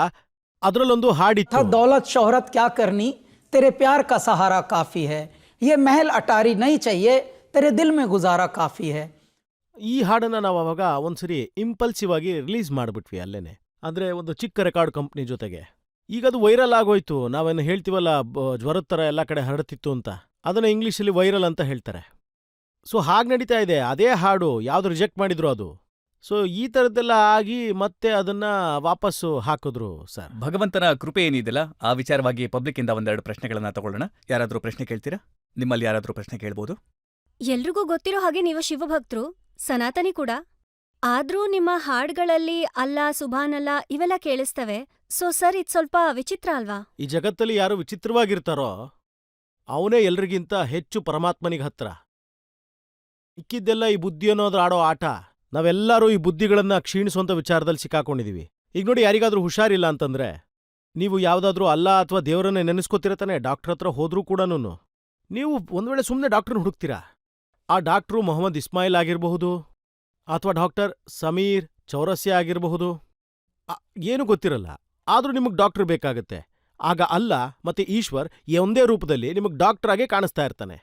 ಅದರಲ್ಲೊಂದು ಹಾಡಿತ್ತು, दौलत शोहरत क्या करनी तेरे प्यार का सहारा काफी है, ये महल अटारी नहीं चाहिए तेरे दिल में गुजारा काफी है. ಈ ಹಾಡನ್ನ ನಾವು ಅವಾಗ ಒಂದ್ಸರಿ ಇಂಪಲ್ಸಿವ್ ಆಗಿ ರಿಲೀಸ್ ಮಾಡ್ಬಿಟ್ವಿ ಅಲ್ಲೇನೆ, ಅಂದ್ರೆ ಒಂದು ಚಿಕ್ಕ ರೆಕಾರ್ಡ್ ಕಂಪ್ನಿ ಜೊತೆಗೆ. ಈಗ ಅದು ವೈರಲ್ ಆಗೋಯ್ತು. ನಾವೇನು ಹೇಳ್ತೀವಲ್ಲ, ಜ್ವರದ ಥರ ಎಲ್ಲ ಕಡೆ ಹರಡ್ತಿತ್ತು ಅಂತ, ಅದನ್ನ ಇಂಗ್ಲೀಷಲ್ಲಿ ವೈರಲ್ ಅಂತ ಹೇಳ್ತಾರೆ. ಸೊ ಹಾಗೆ ನಡೀತಾ ಇದೆ. ಅದೇ ಹಾಡು ಯಾವ್ದು ರಿಜೆಕ್ಟ್ ಮಾಡಿದ್ರು ಅದು ಸೊ ಈ ಥರದ್ದೆಲ್ಲ ಆಗಿ ಮತ್ತೆ ಅದನ್ನ ವಾಪಸ್ಸು ಹಾಕಿದ್ರು ಸರ್. ಭಗವಂತನ ಕೃಪೆ ಏನಿದೆಯಲ್ಲ ಆ ವಿಚಾರವಾಗಿ ಪಬ್ಲಿಕ್ ಇಂದ ಒಂದೆರಡು ಪ್ರಶ್ನೆಗಳನ್ನ ತಗೊಳ್ಳೋಣ. ಯಾರಾದ್ರೂ ಪ್ರಶ್ನೆ ಕೇಳ್ತೀರಾ? ನಿಮ್ಮಲ್ಲಿ ಯಾರಾದ್ರೂ ಪ್ರಶ್ನೆ ಕೇಳ್ಬೋದು? ಎಲ್ರಿಗೂ ಗೊತ್ತಿರೋ ಹಾಗೆ ನೀವು ಶಿವಭಕ್ತರು, ಸನಾತನಿ ಕೂಡ. ಆದ್ರೂ ನಿಮ್ಮ ಹಾಡ್ಗಳಲ್ಲಿ ಅಲ್ಲ, ಸುಭಾನಲ್ಲ ಇವೆಲ್ಲ ಕೇಳಿಸ್ತವೆ. ಸೊ ಸರ್, ಇದ್ ಸ್ವಲ್ಪ ವಿಚಿತ್ರ ಅಲ್ವಾ? ಈ ಜಗತ್ತಲ್ಲಿ ಯಾರು ವಿಚಿತ್ರವಾಗಿರ್ತಾರೋ ಅವನೇ ಎಲ್ರಿಗಿಂತ ಹೆಚ್ಚು ಪರಮಾತ್ಮನಿಗೆ ಹತ್ರ. ಇಕ್ಕಿದ್ದೆಲ್ಲ ಈ ಬುದ್ಧಿ ಅನ್ನೋದು ಆಡೋ ಆಟ. ನಾವೆಲ್ಲರೂ ಈ ಬುದ್ಧಿಗಳನ್ನ ಕ್ಷೀಣಿಸುವಂತ ವಿಚಾರದಲ್ಲಿ ಸಿಕ್ಕಾಕೊಂಡಿದೀವಿ. ಈಗ ನೋಡಿ, ಯಾರಿಗಾದ್ರೂ ಹುಷಾರಿಲ್ಲ ಅಂತಂದ್ರೆ ನೀವು ಯಾವ್ದಾದ್ರೂ ಅಲ್ಲ ಅಥವಾ ದೇವರನ್ನೇ ನೆನೆಸ್ಕೊತಿರತಾನೆ. ಡಾಕ್ಟರ್ ಹತ್ರ ಹೋದ್ರೂ ಕೂಡನೂ ನೀವು ಒಂದ್ ವೇಳೆ ಸುಮ್ಮನೆ ಡಾಕ್ಟರ್ನ ಹುಡುಕ್ತೀರಾ. ಆ ಡಾಕ್ಟ್ರು ಮೊಹಮ್ಮದ್ ಇಸ್ಮಾಯಿಲ್ ಆಗಿರಬಹುದು ಅಥವಾ ಡಾಕ್ಟರ್ ಸಮೀರ್ ಚೌರಸ್ಯ ಆಗಿರಬಹುದು. ಏನು ಗೊತ್ತಿರಲ್ಲ, ಆದ್ರೂ ನಿಮಗ್ ಡಾಕ್ಟರ್ ಬೇಕಾಗತ್ತೆ. ಆಗ ಅಲ್ಲ ಮತ್ತೆ ಈಶ್ವರ್ ಒಂದೇ ರೂಪದಲ್ಲಿ ನಿಮಗ್ ಡಾಕ್ಟರ್ ಆಗೇ ಕಾಣಿಸ್ತಾ ಇರ್ತಾನೆ.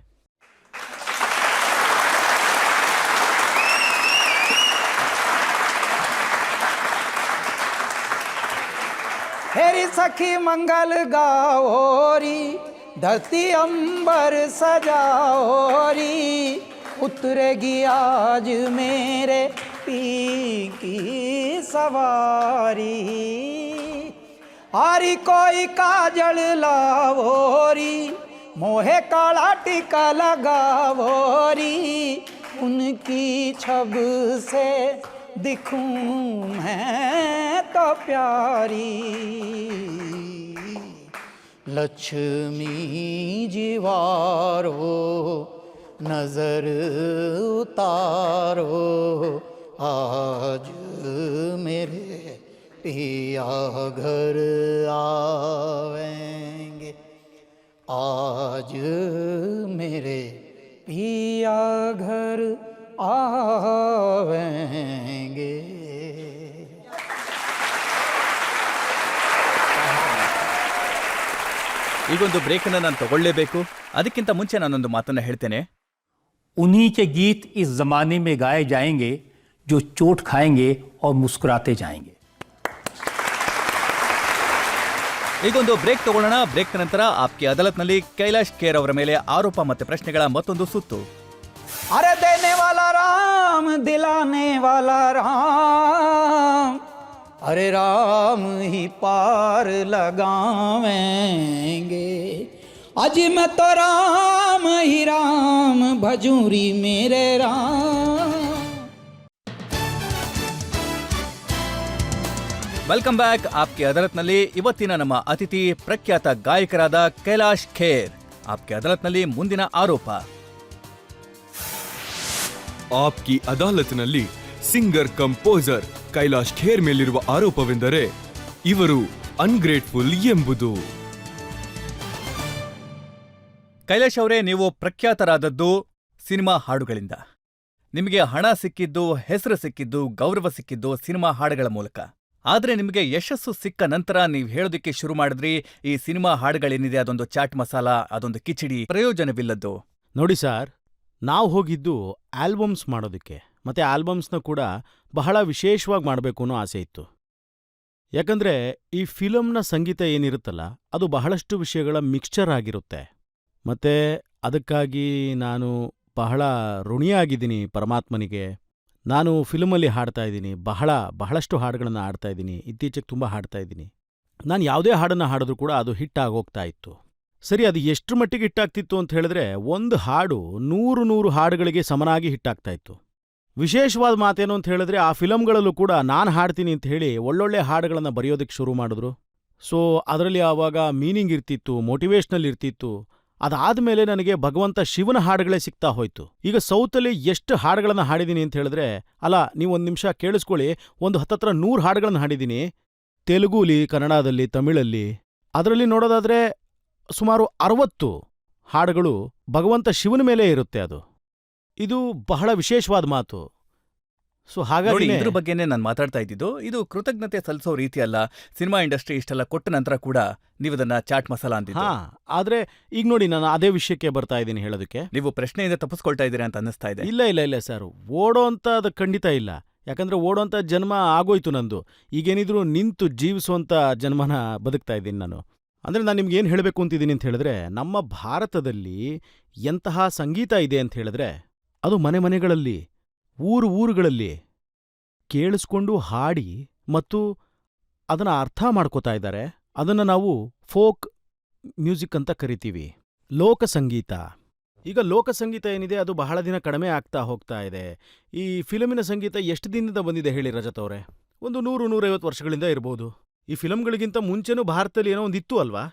हेरी सखी मंगल गाओरी, धरती अंबर सजाओरी, उतरेगी आज मेरे पी की सवारी। आरी कोई काजल लावोरी, मोहे काला टीका लगावोरी, उनकी छब से दिखूं मैं तो प्यारी। लक्ष्मी जीवारो नजर उतारो, आज मेरे पिया घर आवेंगे, आज मेरे पिया घर आवेंगे। ಈಗೊಂದು ಬ್ರೇಕನ್ನು ನಾನು ತಗೊಳ್ಳೇಬೇಕು. ಅದಕ್ಕಿಂತ ಮುಂಚೆ ನಾನೊಂದು ಮಾತನ್ನ ಹೇಳ್ತೇನೆ. उन्हीं के गीत इस जमाने में गाए जाएंगे जो चोट खाएंगे और मुस्कुराते जाएंगे। ಈಗೊಂದು ಬ್ರೇಕ್ ತಗೊಳ್ಳೋಣ. ಬ್ರೇಕ್ ನಂತರ ಆಪ್ಕೆ ಅದಾಲತ್ನಲ್ಲಿ ಕೈಲಾಶ್ ಖೇರ್ ಅವರ ಮೇಲೆ ಆರೋಪ ಮತ್ತೆ ಪ್ರಶ್ನೆಗಳ ಮತ್ತೊಂದು ಸುತ್ತು. अरे देने वाला राम, दिलाने वाला राम, अरे राम ही पार लगावेंगे। अज मैं तो राम ही राम भजूरी मेरे राम। Welcome back. ಆಪ್ಕೆ ಅದಾಲತ್ನಲ್ಲಿ ಇವತ್ತಿನ ನಮ್ಮ ಅತಿಥಿ ಪ್ರಖ್ಯಾತ ಗಾಯಕರಾದ ಕೈಲಾಶ್ ಖೇರ್. ಆಪ್ಕೆ ಅದಾಲತ್ನಲ್ಲಿ ಮುಂದಿನ ಆರೋಪ. ಆಪ್ಕಿ ಅದಾಲತ್ನಲ್ಲಿ ಸಿಂಗರ್ ಕಂಪೋಸರ್ ಕೈಲಾಶ್ ಖೇರ್ ಮೇಲಿರುವ ಆರೋಪವೆಂದರೆ ಇವರು ಅನ್ಗ್ರೇಟ್ಫುಲ್ ಎಂಬುದು. ಕೈಲಾಶ್ ಅವರೇ, ನೀವು ಪ್ರಖ್ಯಾತರಾದದ್ದು ಸಿನಿಮಾ ಹಾಡುಗಳಿಂದ. ನಿಮಗೆ ಹಣ ಸಿಕ್ಕಿದ್ದು, ಹೆಸರು ಸಿಕ್ಕಿದ್ದು, ಗೌರವ ಸಿಕ್ಕಿದ್ದು ಸಿನಿಮಾ ಹಾಡುಗಳ ಮೂಲಕ. ಆದ್ರೆ ನಿಮಗೆ ಯಶಸ್ಸು ಸಿಕ್ಕ ನಂತರ ನೀವು ಹೇಳೋದಕ್ಕೆ ಶುರು ಮಾಡಿದ್ರಿ, ಈ ಸಿನಿಮಾ ಹಾಡುಗಳೇನಿದೆ ಅದೊಂದು ಚಾಟ್ ಮಸಾಲ, ಅದೊಂದು ಕಿಚಡಿ, ಪ್ರಯೋಜನವಿಲ್ಲದ್ದು. ನೋಡಿ ಸರ್, ನಾವು ಹೋಗಿದ್ದು ಆಲ್ಬಮ್ಸ್ ಮಾಡೋದಕ್ಕೆ. ಮತ್ತೆ ಆಲ್ಬಮ್ಸ್ನ ಕೂಡ ಬಹಳ ವಿಶೇಷವಾಗಿ ಮಾಡಬೇಕು ಅನ್ನೋ ಆಸೆ ಇತ್ತು. ಯಾಕಂದ್ರೆ ಈ ಫಿಲಮ್ನ ಸಂಗೀತ ಏನಿರುತ್ತಲ್ಲ ಅದು ಬಹಳಷ್ಟು ವಿಷಯಗಳ ಮಿಕ್ಸ್ಚರ್ ಆಗಿರುತ್ತೆ. ಮತ್ತೆ ಅದಕ್ಕಾಗಿ ನಾನು ಬಹಳ ಋಣಿಯಾಗಿದ್ದೀನಿ ಪರಮಾತ್ಮನಿಗೆ. ನಾನು ಫಿಲಮಲ್ಲಿ ಹಾಡ್ತಾ ಇದ್ದೀನಿ, ಬಹಳಷ್ಟು ಹಾಡುಗಳನ್ನು ಹಾಡ್ತಾ ಇದ್ದೀನಿ. ಇತ್ತೀಚೆಗೆ ತುಂಬ ಹಾಡ್ತಾ ಇದ್ದೀನಿ. ನಾನು ಯಾವುದೇ ಹಾಡನ್ನು ಹಾಡಿದ್ರೂ ಕೂಡ ಅದು ಹಿಟ್ ಆಗೋಗ್ತಾ ಇತ್ತು. ಸರಿ, ಅದು ಎಷ್ಟು ಮಟ್ಟಿಗೆ ಹಿಟ್ಟಾಗ್ತಿತ್ತು ಅಂತ ಹೇಳಿದ್ರೆ, ಒಂದು ಹಾಡು 100 ಹಾಡುಗಳಿಗೆ ಸಮನಾಗಿ ಹಿಟ್ಟಾಗ್ತಾ ಇತ್ತು. ವಿಶೇಷವಾದ ಮಾತೇನು ಅಂತ ಹೇಳಿದ್ರೆ, ಆ ಫಿಲಮ್ಗಳಲ್ಲೂ ಕೂಡ ನಾನು ಹಾಡ್ತೀನಿ ಅಂತ ಹೇಳಿ ಒಳ್ಳೊಳ್ಳೆ ಹಾಡುಗಳನ್ನು ಬರೆಯೋದಕ್ಕೆ ಶುರು ಮಾಡಿದ್ರು. ಸೊ ಅದರಲ್ಲಿ ಆವಾಗ ಮೀನಿಂಗ್ ಇರ್ತಿತ್ತು, ಮೋಟಿವೇಶ್ನಲ್ ಇರ್ತಿತ್ತು. ಅದಾದ್ಮೇಲೆ ನನಗೆ ಭಗವಂತ ಶಿವನ ಹಾಡುಗಳೇ ಸಿಗ್ತಾ ಹೋಯ್ತು. ಈಗ ಸೌತಲ್ಲಿ ಎಷ್ಟು ಹಾಡುಗಳನ್ನು ಹಾಡಿದ್ದೀನಿ ಅಂತ ಹೇಳಿದ್ರೆ, ಅಲ್ಲ ನೀವು ಒಂದು ನಿಮಿಷ ಕೇಳಿಸ್ಕೊಳ್ಳಿ, ಒಂದು 100 ಹಾಡುಗಳನ್ನು ಹಾಡಿದ್ದೀನಿ. ತೆಲುಗುಲಿ, ಕನ್ನಡದಲ್ಲಿ, ತಮಿಳಲ್ಲಿ. ಅದರಲ್ಲಿ ನೋಡೋದಾದ್ರೆ ಸುಮಾರು 60 ಹಾಡುಗಳು ಭಗವಂತ ಶಿವನ ಮೇಲೆ ಇರುತ್ತೆ. ಇದು ಬಹಳ ವಿಶೇಷವಾದ ಮಾತು. ಸೊ ನೋಡಿ, ಹಾಗಾಗಿ ಇದ್ರ ಬಗ್ಗೆನೇ ನಾನು ಮಾತಾಡ್ತಾ ಇದ್ದಿದ್ದು. ಇದು ಕೃತಜ್ಞತೆ ಸಲ್ಲಿಸೋ ರೀತಿ ಅಲ್ಲ. ಸಿನಿಮಾ ಇಂಡಸ್ಟ್ರಿ ಇಷ್ಟೆಲ್ಲ ಕೊಟ್ಟ ನಂತರ ಕೂಡ ನೀವದನ್ನ ಚಾಟ್ ಮಸಾಲ ಅಂತಿದ್ದು. ಆದ್ರೆ ಈಗ ನೋಡಿ, ನಾನು ಅದೇ ವಿಷಯಕ್ಕೆ ಬರ್ತಾ ಇದ್ದೀನಿ ಹೇಳೋದಕ್ಕೆ. ನೀವು ಪ್ರಶ್ನೆಯಿಂದ ತಪ್ಪಿಸ್ಕೊಳ್ತಾ ಇದ್ದೀರಾ ಅಂತ ಅನ್ನಿಸ್ತಾ ಇದೆ. ಇಲ್ಲ ಸರ್, ಓಡೋಂತ ಅದು ಖಂಡಿತ ಇಲ್ಲ. ಯಾಕಂದ್ರೆ ಓಡೋಂಥ ಜನ್ಮ ಆಗೋಯ್ತು ನಂದು. ಈಗೇನಿದ್ರು ನಿಂತು ಜೀವಿಸುವಂಥ ಜನ್ಮನ ಬದುಕ್ತಾ ಇದ್ದೀನಿ ನಾನು. ಅಂದ್ರೆ ನಾನು ನಿಮ್ಗೆ ಏನು ಹೇಳಬೇಕು ಅಂತಿದ್ದೀನಿ ಅಂತ ಹೇಳಿದ್ರೆ, ನಮ್ಮ ಭಾರತದಲ್ಲಿ ಎಂತಹ ಸಂಗೀತ ಇದೆ ಅಂತ ಹೇಳಿದ್ರೆ ಅದು ಮನೆಗಳಲ್ಲಿ, ಊರುಗಳಲ್ಲಿ. ಕೇಳಿಸ್ಕೊಂಡು ಹಾಡಿ ಮತ್ತು ಅದನ್ನ ಅರ್ಥ ಮಾಡ್ಕೋತಾ ಇದ್ದಾರೆ. ಅದನ್ನ ನಾವು ಫೋಕ್ ಮ್ಯೂಸಿಕ್ ಅಂತ ಕರಿತೀವಿ. ಲೋಕಸಂಗೀತ. ಈಗ ಲೋಕಸಂಗೀತ ಏನಿದೆ ಅದು ಬಹಳ ದಿನ ಕಡಿಮೆ ಆಗ್ತಾ ಹೋಗ್ತಾ ಇದೆ. ಈ ಫಿಲಮಿನ ಸಂಗೀತ ಎಷ್ಟು ದಿನದಿಂದ ಬಂದಿದೆ ಹೇಳಿ ರಜತ್ ಅವರೇ? ಒಂದು 100-150 ವರ್ಷಗಳಿಂದ ಇರ್ಬೋದು. ಈ ಫಿಲಮ್ಗಳಿಗಿಂತ ಮುಂಚೆನೂ ಭಾರತದಲ್ಲಿ ಏನೋ ಒಂದಿತ್ತು ಅಲ್ವಾ?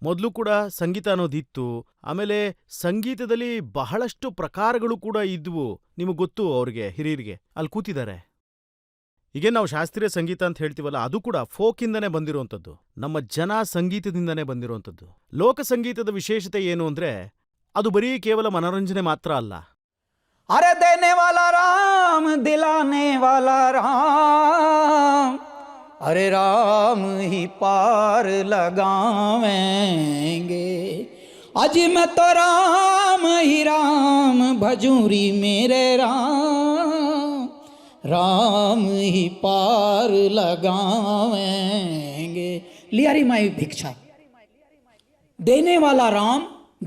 ಮೊದಲು ಕೂಡ ಸಂಗೀತ ಅನ್ನೋದಿತ್ತು. ಆಮೇಲೆ ಸಂಗೀತದಲ್ಲಿ ಬಹಳಷ್ಟು ಪ್ರಕಾರಗಳು ಕೂಡ ಇದ್ವು. ನಿಮಗೆ ಗೊತ್ತು, ಅವ್ರಿಗೆ ಹಿರಿಯರಿಗೆ ಅಲ್ಲಿ ಕೂತಿದ್ದಾರೆ. ಈಗ ನಾವು ಶಾಸ್ತ್ರೀಯ ಸಂಗೀತ ಅಂತ ಹೇಳ್ತೀವಲ್ಲ, ಅದು ಕೂಡ ಫೋಕಿಂದನೇ ಬಂದಿರುವಂಥದ್ದು. ನಮ್ಮ ಜನ ಸಂಗೀತದಿಂದನೇ ಬಂದಿರುವಂಥದ್ದು. ಲೋಕಸಂಗೀತದ ವಿಶೇಷತೆ ಏನು ಅಂದ್ರೆ ಅದು ಬರೀ ಕೇವಲ ಮನೋರಂಜನೆ ಮಾತ್ರ ಅಲ್ಲ. अरे देने वाला राम दिलाने वाला राम, अरे राम ही पार लगावेंगे। अज मैं तो राम ही राम भजूरी मेरे राम, राम ही पार लगावेंगे। लियारी माई भिक्षा। देने वाला राम,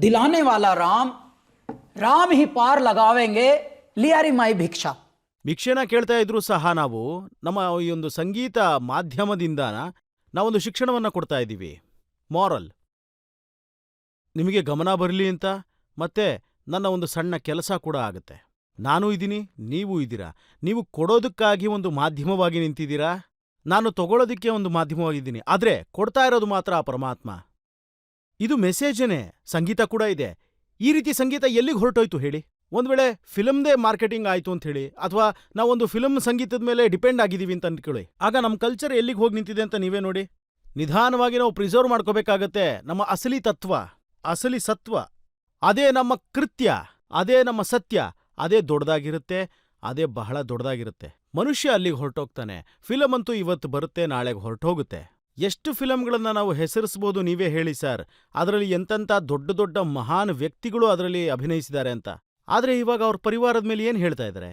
दिलाने वाला राम, ರಾಮ್ ಹಿ ಪಾರ್ ಲಗಾವೆಂಗೆ, ಲಿಯಾರಿ ಮೈ ಭಿಕ್ಷಾ. ಭಿಕ್ಷೆನ ಕೇಳ್ತಾ ಇದ್ರು ಸಹ ನಾವು ನಮ್ಮ ಈ ಒಂದು ಸಂಗೀತ ಮಾಧ್ಯಮದಿಂದ ನಾವೊಂದು ಶಿಕ್ಷಣವನ್ನ ಕೊಡ್ತಾ ಇದ್ದೀವಿ. ಮಾರಲ್ ನಿಮಗೆ ಗಮನ ಬರಲಿ ಅಂತ. ಮತ್ತೆ ನನ್ನ ಒಂದು ಸಣ್ಣ ಕೆಲಸ ಕೂಡ ಆಗುತ್ತೆ. ನಾನು ಇದ್ದೀನಿ, ನೀವು ಇದ್ದೀರಾ. ನೀವು ಕೊಡೋದಕ್ಕಾಗಿ ಒಂದು ಮಾಧ್ಯಮವಾಗಿ ನಿಂತಿದ್ದೀರಾ, ನಾನು ತಗೊಳ್ಳೋದಕ್ಕೆ ಒಂದು ಮಾಧ್ಯಮವಾಗಿದ್ದೀನಿ. ಆದ್ರೆ ಕೊಡ್ತಾ ಇರೋದು ಮಾತ್ರ ಆ ಪರಮಾತ್ಮ. ಇದು ಮೆಸೇಜೇನೆ. ಸಂಗೀತ ಕೂಡ ಇದೆ. ಈ ರೀತಿ ಸಂಗೀತ ಎಲ್ಲಿಗೆ ಹೊರಟೋಯ್ತು ಹೇಳಿ? ಒಂದ್ ವೇಳೆ ಫಿಲಮ್ದೇ ಮಾರ್ಕೆಟಿಂಗ್ ಆಯ್ತು ಅಂತ ಹೇಳಿ, ಅಥವಾ ನಾವೊಂದು ಫಿಲಮ್ ಸಂಗೀತದ ಮೇಲೆ ಡಿಪೆಂಡ್ ಆಗಿದ್ದೀವಿ ಅಂತ ಅನ್ಕೊಳ್ಳಿ, ಆಗ ನಮ್ಮ ಕಲ್ಚರ್ ಎಲ್ಲಿಗೆ ಹೋಗಿ ನಿಂತಿದೆ ಅಂತ ನೀವೇ ನೋಡಿ. ನಿಧಾನವಾಗಿ ನಾವು ಪ್ರಿಸರ್ವ್ ಮಾಡ್ಕೋಬೇಕಾಗತ್ತೆ ನಮ್ಮ ಅಸಲಿ ತತ್ವ, ಅಸಲಿ ಸತ್ವ. ಅದೇ ನಮ್ಮ ಕೃತ್ಯ, ಅದೇ ನಮ್ಮ ಸತ್ಯ. ಅದೇ ದೊಡ್ಡದಾಗಿರುತ್ತೆ, ಅದೇ ಬಹಳ ದೊಡ್ಡದಾಗಿರುತ್ತೆ. ಮನುಷ್ಯ ಅಲ್ಲಿಗೆ ಹೊರಟೋಗ್ತಾನೆ. ಫಿಲಮ್ ಅಂತೂ ಇವತ್ತು ಬರುತ್ತೆ, ನಾಳೆಗೆ ಹೊರಟೋಗುತ್ತೆ. ಎಷ್ಟು ಫಿಲಂಗಳನ್ನ ನಾವು ಹೆಸರಿಸ್ಬೋದು ನೀವೇ ಹೇಳಿ ಸರ್. ಅದರಲ್ಲಿ ಎಂತೆಂಥ ದೊಡ್ಡ ದೊಡ್ಡ ಮಹಾನ್ ವ್ಯಕ್ತಿಗಳು ಅದರಲ್ಲಿ ಅಭಿನಯಿಸಿದ್ದಾರೆ ಅಂತ. ಆದ್ರೆ ಇವಾಗ ಅವ್ರ ಪರಿವಾರದ ಮೇಲೆ ಏನ್ ಹೇಳ್ತಾ ಇದ್ದಾರೆ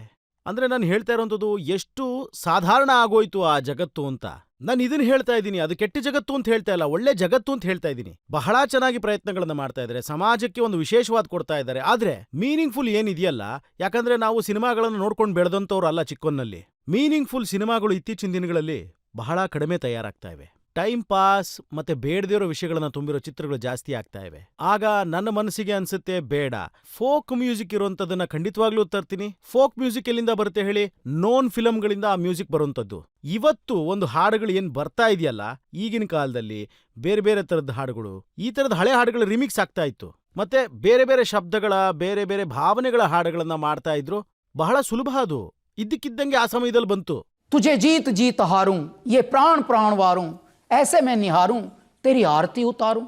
ಅಂದ್ರೆ, ನಾನು ಹೇಳ್ತಾ ಇರೋಂಥದ್ದು ಎಷ್ಟು ಸಾಧಾರಣ ಆಗೋಯ್ತು ಆ ಜಗತ್ತು ಅಂತ. ನಾನು ಇದನ್ನ ಹೇಳ್ತಾ ಇದ್ದೀನಿ, ಅದು ಕೆಟ್ಟ ಜಗತ್ತು ಅಂತ ಹೇಳ್ತಾ ಇಲ್ಲ, ಒಳ್ಳೆ ಜಗತ್ತು ಅಂತ ಹೇಳ್ತಾ ಇದ್ದೀನಿ. ಬಹಳ ಚೆನ್ನಾಗಿ ಪ್ರಯತ್ನಗಳನ್ನ ಮಾಡ್ತಾ ಇದ್ದಾರೆ, ಸಮಾಜಕ್ಕೆ ಒಂದು ವಿಶೇಷವಾದ ಕೊಡ್ತಾ ಇದ್ದಾರೆ. ಆದ್ರೆ ಮೀನಿಂಗ್ಫುಲ್ ಏನಿದೆಯಲ್ಲ, ಯಾಕಂದ್ರೆ ನಾವು ಸಿನಿಮಾಗಳನ್ನು ನೋಡ್ಕೊಂಡು ಬೆಳೆದಂತವ್ರು ಅಲ್ಲ ಚಿಕ್ಕೋನ್ನಲ್ಲಿ. ಮೀನಿಂಗ್ಫುಲ್ ಸಿನಿಮಾಗಳು ಇತ್ತೀಚಿನ ದಿನಗಳಲ್ಲಿ ಬಹಳ ಕಡಿಮೆ ತಯಾರಾಗ್ತಾ ಇವೆ. ಟೈಮ್ ಪಾಸ್ ಮತ್ತೆ ಬೇಡದಿರೋ ವಿಷಯಗಳನ್ನ ತುಂಬಿರೋ ಚಿತ್ರಗಳು ಜಾಸ್ತಿ ಆಗ್ತಾ ಇವೆ. ಆಗ ನನ್ನ ಮನಸ್ಸಿಗೆ ಅನ್ಸುತ್ತೆ, ಬೇಡ, ಫೋಕ್ ಮ್ಯೂಸಿಕ್ ಇರುವಂತದನ್ನ ಖಂಡಿತವಾಗ್ಲೂ ತರ್ತೀನಿ. ಫೋಕ್ ಮ್ಯೂಸಿಕ್ ಎಲ್ಲಿಂದ ಬರುತ್ತೆ ಹೇಳಿ? ನೋನ್ ಫಿಲಂಗಳಿಂದ ಆ ಮ್ಯೂಸಿಕ್ ಬರುವಂತದ್ದು. ಇವತ್ತು ಒಂದು ಹಾಡುಗಳು ಏನ್ ಬರ್ತಾ ಇದೆಯಲ್ಲ, ಈಗಿನ ಕಾಲದಲ್ಲಿ ಬೇರೆ ಬೇರೆ ತರದ ಹಾಡುಗಳು, ಈ ತರದ ಹಳೆ ಹಾಡುಗಳು ರಿಮಿಕ್ಸ್ ಆಗ್ತಾ ಇತ್ತು. ಮತ್ತೆ ಬೇರೆ ಬೇರೆ ಶಬ್ದಗಳ, ಬೇರೆ ಬೇರೆ ಭಾವನೆಗಳ ಹಾಡುಗಳನ್ನ ಮಾಡ್ತಾ ಇದ್ರು. ಬಹಳ ಸುಲಭ ಅದು. ಇದ್ದಕ್ಕಿದ್ದಂಗೆ ಆ ಸಮಯದಲ್ಲಿ ಬಂತು. ತುಜೆ ಜೀತ್ ಜೀತ್ ಹಾರೂ, ಯೇ ಪ್ರಾಣ ಪ್ರಾಣ ವಾರೂ, ऐसे मैं निहारूं, तेरी आरती उतारूं,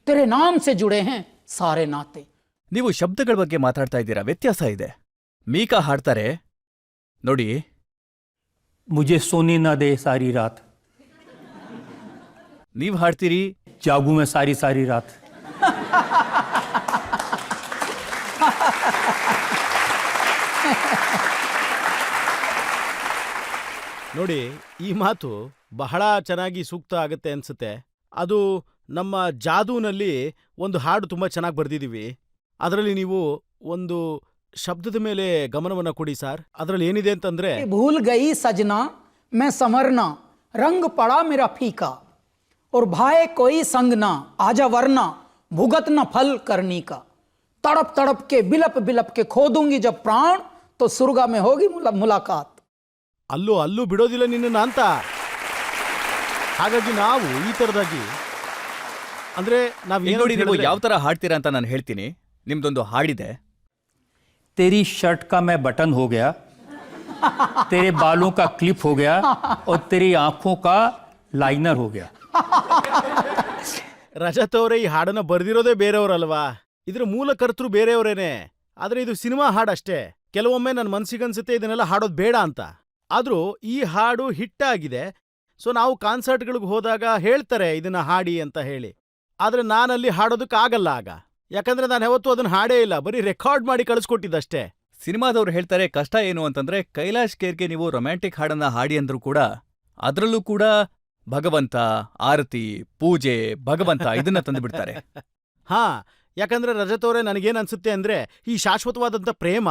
तेरे नाम से जुड़े हैं सारे नाते. ನೀವು ಶಬ್ದಗಳ ಬಗ್ಗೆ ಮಾತಾಡ್ತಾ ಇದ್ದೀರಾ, ವ್ಯತ್ಯಾಸ ಇದೆ. ಮೀಕಾ ಹಾಡ್ತಾರೆ ನೋಡಿ, मुझे सोने न दे सारी रात, ನೀವ್ ಹಾಡ್ತೀರಿ जागू मैं सारी सारी रात. ನೋಡಿ, ಈ ಮಾತು ಬಹಳ ಚೆನ್ನಾಗಿ ಸೂಕ್ತ ಆಗತ್ತೆ ಅನ್ಸುತ್ತೆ. ಅದು ನಮ್ಮ ಜಾದೂನಲ್ಲಿ ಒಂದು ಹಾಡು ತುಂಬಾ ಚೆನ್ನಾಗಿ ಬರ್ದಿದೀವಿ. ಅದರಲ್ಲಿ ನೀವು ಒಂದು ಶಬ್ದದ ಮೇಲೆ ಗಮನವನ್ನ ಕೊಡಿ ಸರ್. ಅದರಲ್ಲಿ ಏನಿದೆ ಅಂತಂದ್ರೆ, भूल गई सजना मैं संवरना, रंग पड़ा मेरा फीका, और भाए कोई संग ना, आजा वरना भुगत न फल करनी का, तड़प तड़प के बिलप बिलप के खो दूंगी जब प्राण, तो सुर्गा में होगी मुलाकात. ಅಲ್ಲೂ ಬಿಡೋದಿಲ್ಲ ನಿನ್ನ ಅಂತ. ಹಾಗಾಗಿ ನಾವು ಈ ತರದಾಗಿ ಅಂದ್ರೆ ಈಗ ನೋಡಿ, ನೀವು ಯಾವ ತರ ಹಾಡ್ತೀರಾ ಅಂತ ನಾನು ಹೇಳ್ತೀನಿ. ನಿಮ್ದೊಂದು ಹಾಡಿದೆ, तेरी शर्ट का मैं बटन हो गया, तेरे बालों का क्लिप हो गया, और तेरी आंखों का लाइनर हो गया. ರಜತ್ ಅವರೇ ಈ ಹಾಡನ್ನ ಬರ್ದಿರೋದೇ ಬೇರೆಯವರಲ್ವಾ? ಇದ್ರ ಮೂಲ ಕರ್ತೃ ಬೇರೆಯವರೇನೆ. ಆದ್ರೆ ಇದು ಸಿನಿಮಾ ಹಾಡಷ್ಟೇ. ಕೆಲವೊಮ್ಮೆ ನನ್ನ ಮನ್ಸಿಗನ್ಸುತ್ತೆ ಇದನ್ನೆಲ್ಲ ಹಾಡೋದು ಬೇಡ ಅಂತ. ಆದ್ರೂ ಈ ಹಾಡು ಹಿಟ್ಟಾಗಿದೆ. ಸೊ ನಾವು ಕಾನ್ಸರ್ಟ್ಗಳಿಗೆ ಹೋದಾಗ ಹೇಳ್ತಾರೆ ಇದನ್ನ ಹಾಡಿ ಅಂತ ಹೇಳಿ. ಆದ್ರೆ ನಾನಲ್ಲಿ ಹಾಡೋದಕ್ಕಾಗಲ್ಲ ಆಗ, ಯಾಕಂದ್ರೆ ನಾನು ಯಾವತ್ತೂ ಅದನ್ನ ಹಾಡೇ ಇಲ್ಲ, ಬರೀ ರೆಕಾರ್ಡ್ ಮಾಡಿ ಕಳಿಸ್ಕೊಟ್ಟಿದ್ದಷ್ಟೇ. ಸಿನಿಮಾದವ್ರು ಹೇಳ್ತಾರೆ ಕಷ್ಟ ಏನು ಅಂತಂದ್ರೆ, ಕೈಲಾಶ್ ಖೇರ್ಗೆ ನೀವು ರೊಮ್ಯಾಂಟಿಕ್ ಹಾಡನ್ನ ಹಾಡಿ ಅಂದ್ರೂ ಕೂಡ ಅದ್ರಲ್ಲೂ ಕೂಡ ಭಗವಂತ, ಆರತಿ, ಪೂಜೆ, ಭಗವಂತ ಇದನ್ನ ತಂದುಬಿಡ್ತಾರೆ. ಹಾ, ಯಾಕಂದ್ರೆ ರಜತ್ ಅವರೇ, ನನಗೇನ್ ಅನ್ಸುತ್ತೆ ಅಂದ್ರೆ, ಈ ಶಾಶ್ವತವಾದಂಥ ಪ್ರೇಮ,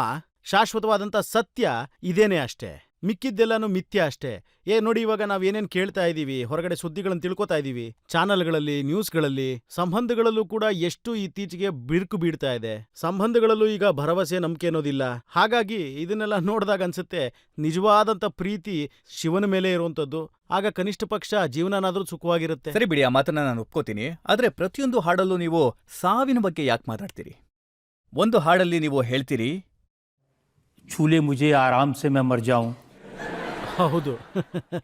ಶಾಶ್ವತವಾದಂಥ ಸತ್ಯ ಇದೇನೆ ಅಷ್ಟೇ. ಮಿಕ್ಕಿದ್ದೆಲ್ಲಾನು ಮಿಥ್ಯ ಅಷ್ಟೇ. ನೋಡಿ ಇವಾಗ ನಾವ್ ಏನೇನ್ ಕೇಳ್ತಾ ಇದೀವಿ, ಹೊರಗಡೆ ಸುದ್ದಿಗಳನ್ನ ತಿಳ್ಕೊತಾ ಇದೀವಿ, ಚಾನಲ್ಗಳಲ್ಲಿ, ನ್ಯೂಸ್ಗಳಲ್ಲಿ, ಸಂಬಂಧಗಳಲ್ಲೂ ಕೂಡ ಎಷ್ಟು ಇತ್ತೀಚೆಗೆ ಬಿರುಕು ಬೀಳ್ತಾ ಇದೆ. ಸಂಬಂಧಗಳಲ್ಲೂ ಈಗ ಭರವಸೆ, ನಂಬಿಕೆ ಅನ್ನೋದಿಲ್ಲ. ಹಾಗಾಗಿ ಇದನ್ನೆಲ್ಲ ನೋಡಿದಾಗ ಅನ್ಸುತ್ತೆ ನಿಜವಾದಂತ ಪ್ರೀತಿ ಶಿವನ ಮೇಲೆ ಇರುವಂತದ್ದು. ಆಗ ಕನಿಷ್ಠ ಪಕ್ಷ ಜೀವನನಾದ್ರೂ ಸುಖವಾಗಿರುತ್ತೆ. ಸರಿ ಬಿಡಿ, ಆ ಮಾತನ್ನ ನಾನು ಒಪ್ಕೋತೀನಿ. ಆದ್ರೆ ಪ್ರತಿಯೊಂದು ಹಾಡಲ್ಲೂ ನೀವು ಸಾವಿನ ಬಗ್ಗೆ ಯಾಕೆ ಮಾತಾಡ್ತೀರಿ? ಒಂದು ಹಾಡಲ್ಲಿ ನೀವು ಹೇಳ್ತೀರಿ, छूले मुझे आराम से मैं मर जाऊं, ಹೌದು.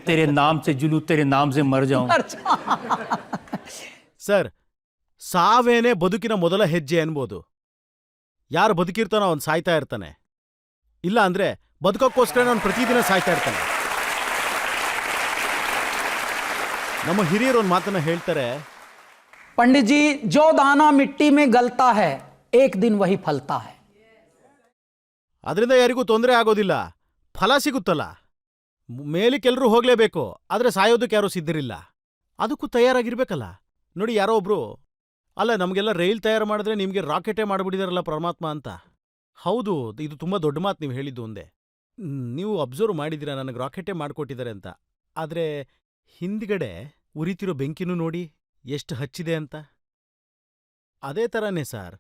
तेरे नाम से जुलू, तेरे नाम से मर जाऊं. ಸರ್, ಸಾವೇನೆ ಬದುಕಿನ ಮೊದಲ ಹೆಜ್ಜೆ ಅನ್ಬೋದು. ಯಾರು ಬದುಕಿರ್ತಾನೋ ಅವನು ಸಾಯ್ತಾ ಇರ್ತಾನೆ. ಇಲ್ಲ ಅಂದ್ರೆ ಬದುಕೋಕ್ಕೋಸ್ಕರ ಅವನು ಪ್ರತಿದಿನ ಸಾಯ್ತಾ ಇರ್ತಾನೆ. ನಮ್ಮ ಹಿರಿಯರು ಒಂದು ಮಾತನ್ನ ಹೇಳ್ತಾರೆ, पंडित जी, जो दाना मिट्टी में गलता है एक दिन वही फलता है. ಅದರಿಂದ ಯಾರಿಗೂ ತೊಂದರೆ ಆಗೋದಿಲ್ಲ, ಫಲ ಸಿಗುತ್ತಲ್ಲ. ಮೇಲಕ್ಕೆಲ್ಲರೂ ಹೋಗ್ಲೇಬೇಕು, ಆದ್ರೆ ಸಾಯೋದಕ್ಕೆ ಯಾರೂ ಸಿದ್ಧರಿಲ್ಲ. ಅದಕ್ಕೂ ತಯಾರಾಗಿರ್ಬೇಕಲ್ಲ. ನೋಡಿ, ಯಾರೋ ಒಬ್ರು, ಅಲ್ಲ ನಮಗೆಲ್ಲ ರೈಲ್ ತಯಾರು ಮಾಡಿದ್ರೆ ನಿಮಗೆ ರಾಕೆಟೇ ಮಾಡಿಬಿಟ್ಟಿದಾರಲ್ಲ ಪರಮಾತ್ಮ ಅಂತ. ಹೌದು, ಇದು ತುಂಬಾ ದೊಡ್ಡ ಮಾತು ನೀವು ಹೇಳಿದ್ದು ಒಂದೇ. ನೀವು ಅಬ್ಸರ್ವ್ ಮಾಡಿದ್ದೀರಾ ನನಗೆ ರಾಕೆಟೇ ಮಾಡಿಕೊಟ್ಟಿದ್ದಾರೆ ಅಂತ. ಆದ್ರೆ ಹಿಂದ್ಗಡೆ ಉರಿತಿರೋ ಬೆಂಕಿನೂ ನೋಡಿ ಎಷ್ಟು ಹಚ್ಚಿದೆ ಅಂತ. ಅದೇ ಥರನೇ ಸರ್,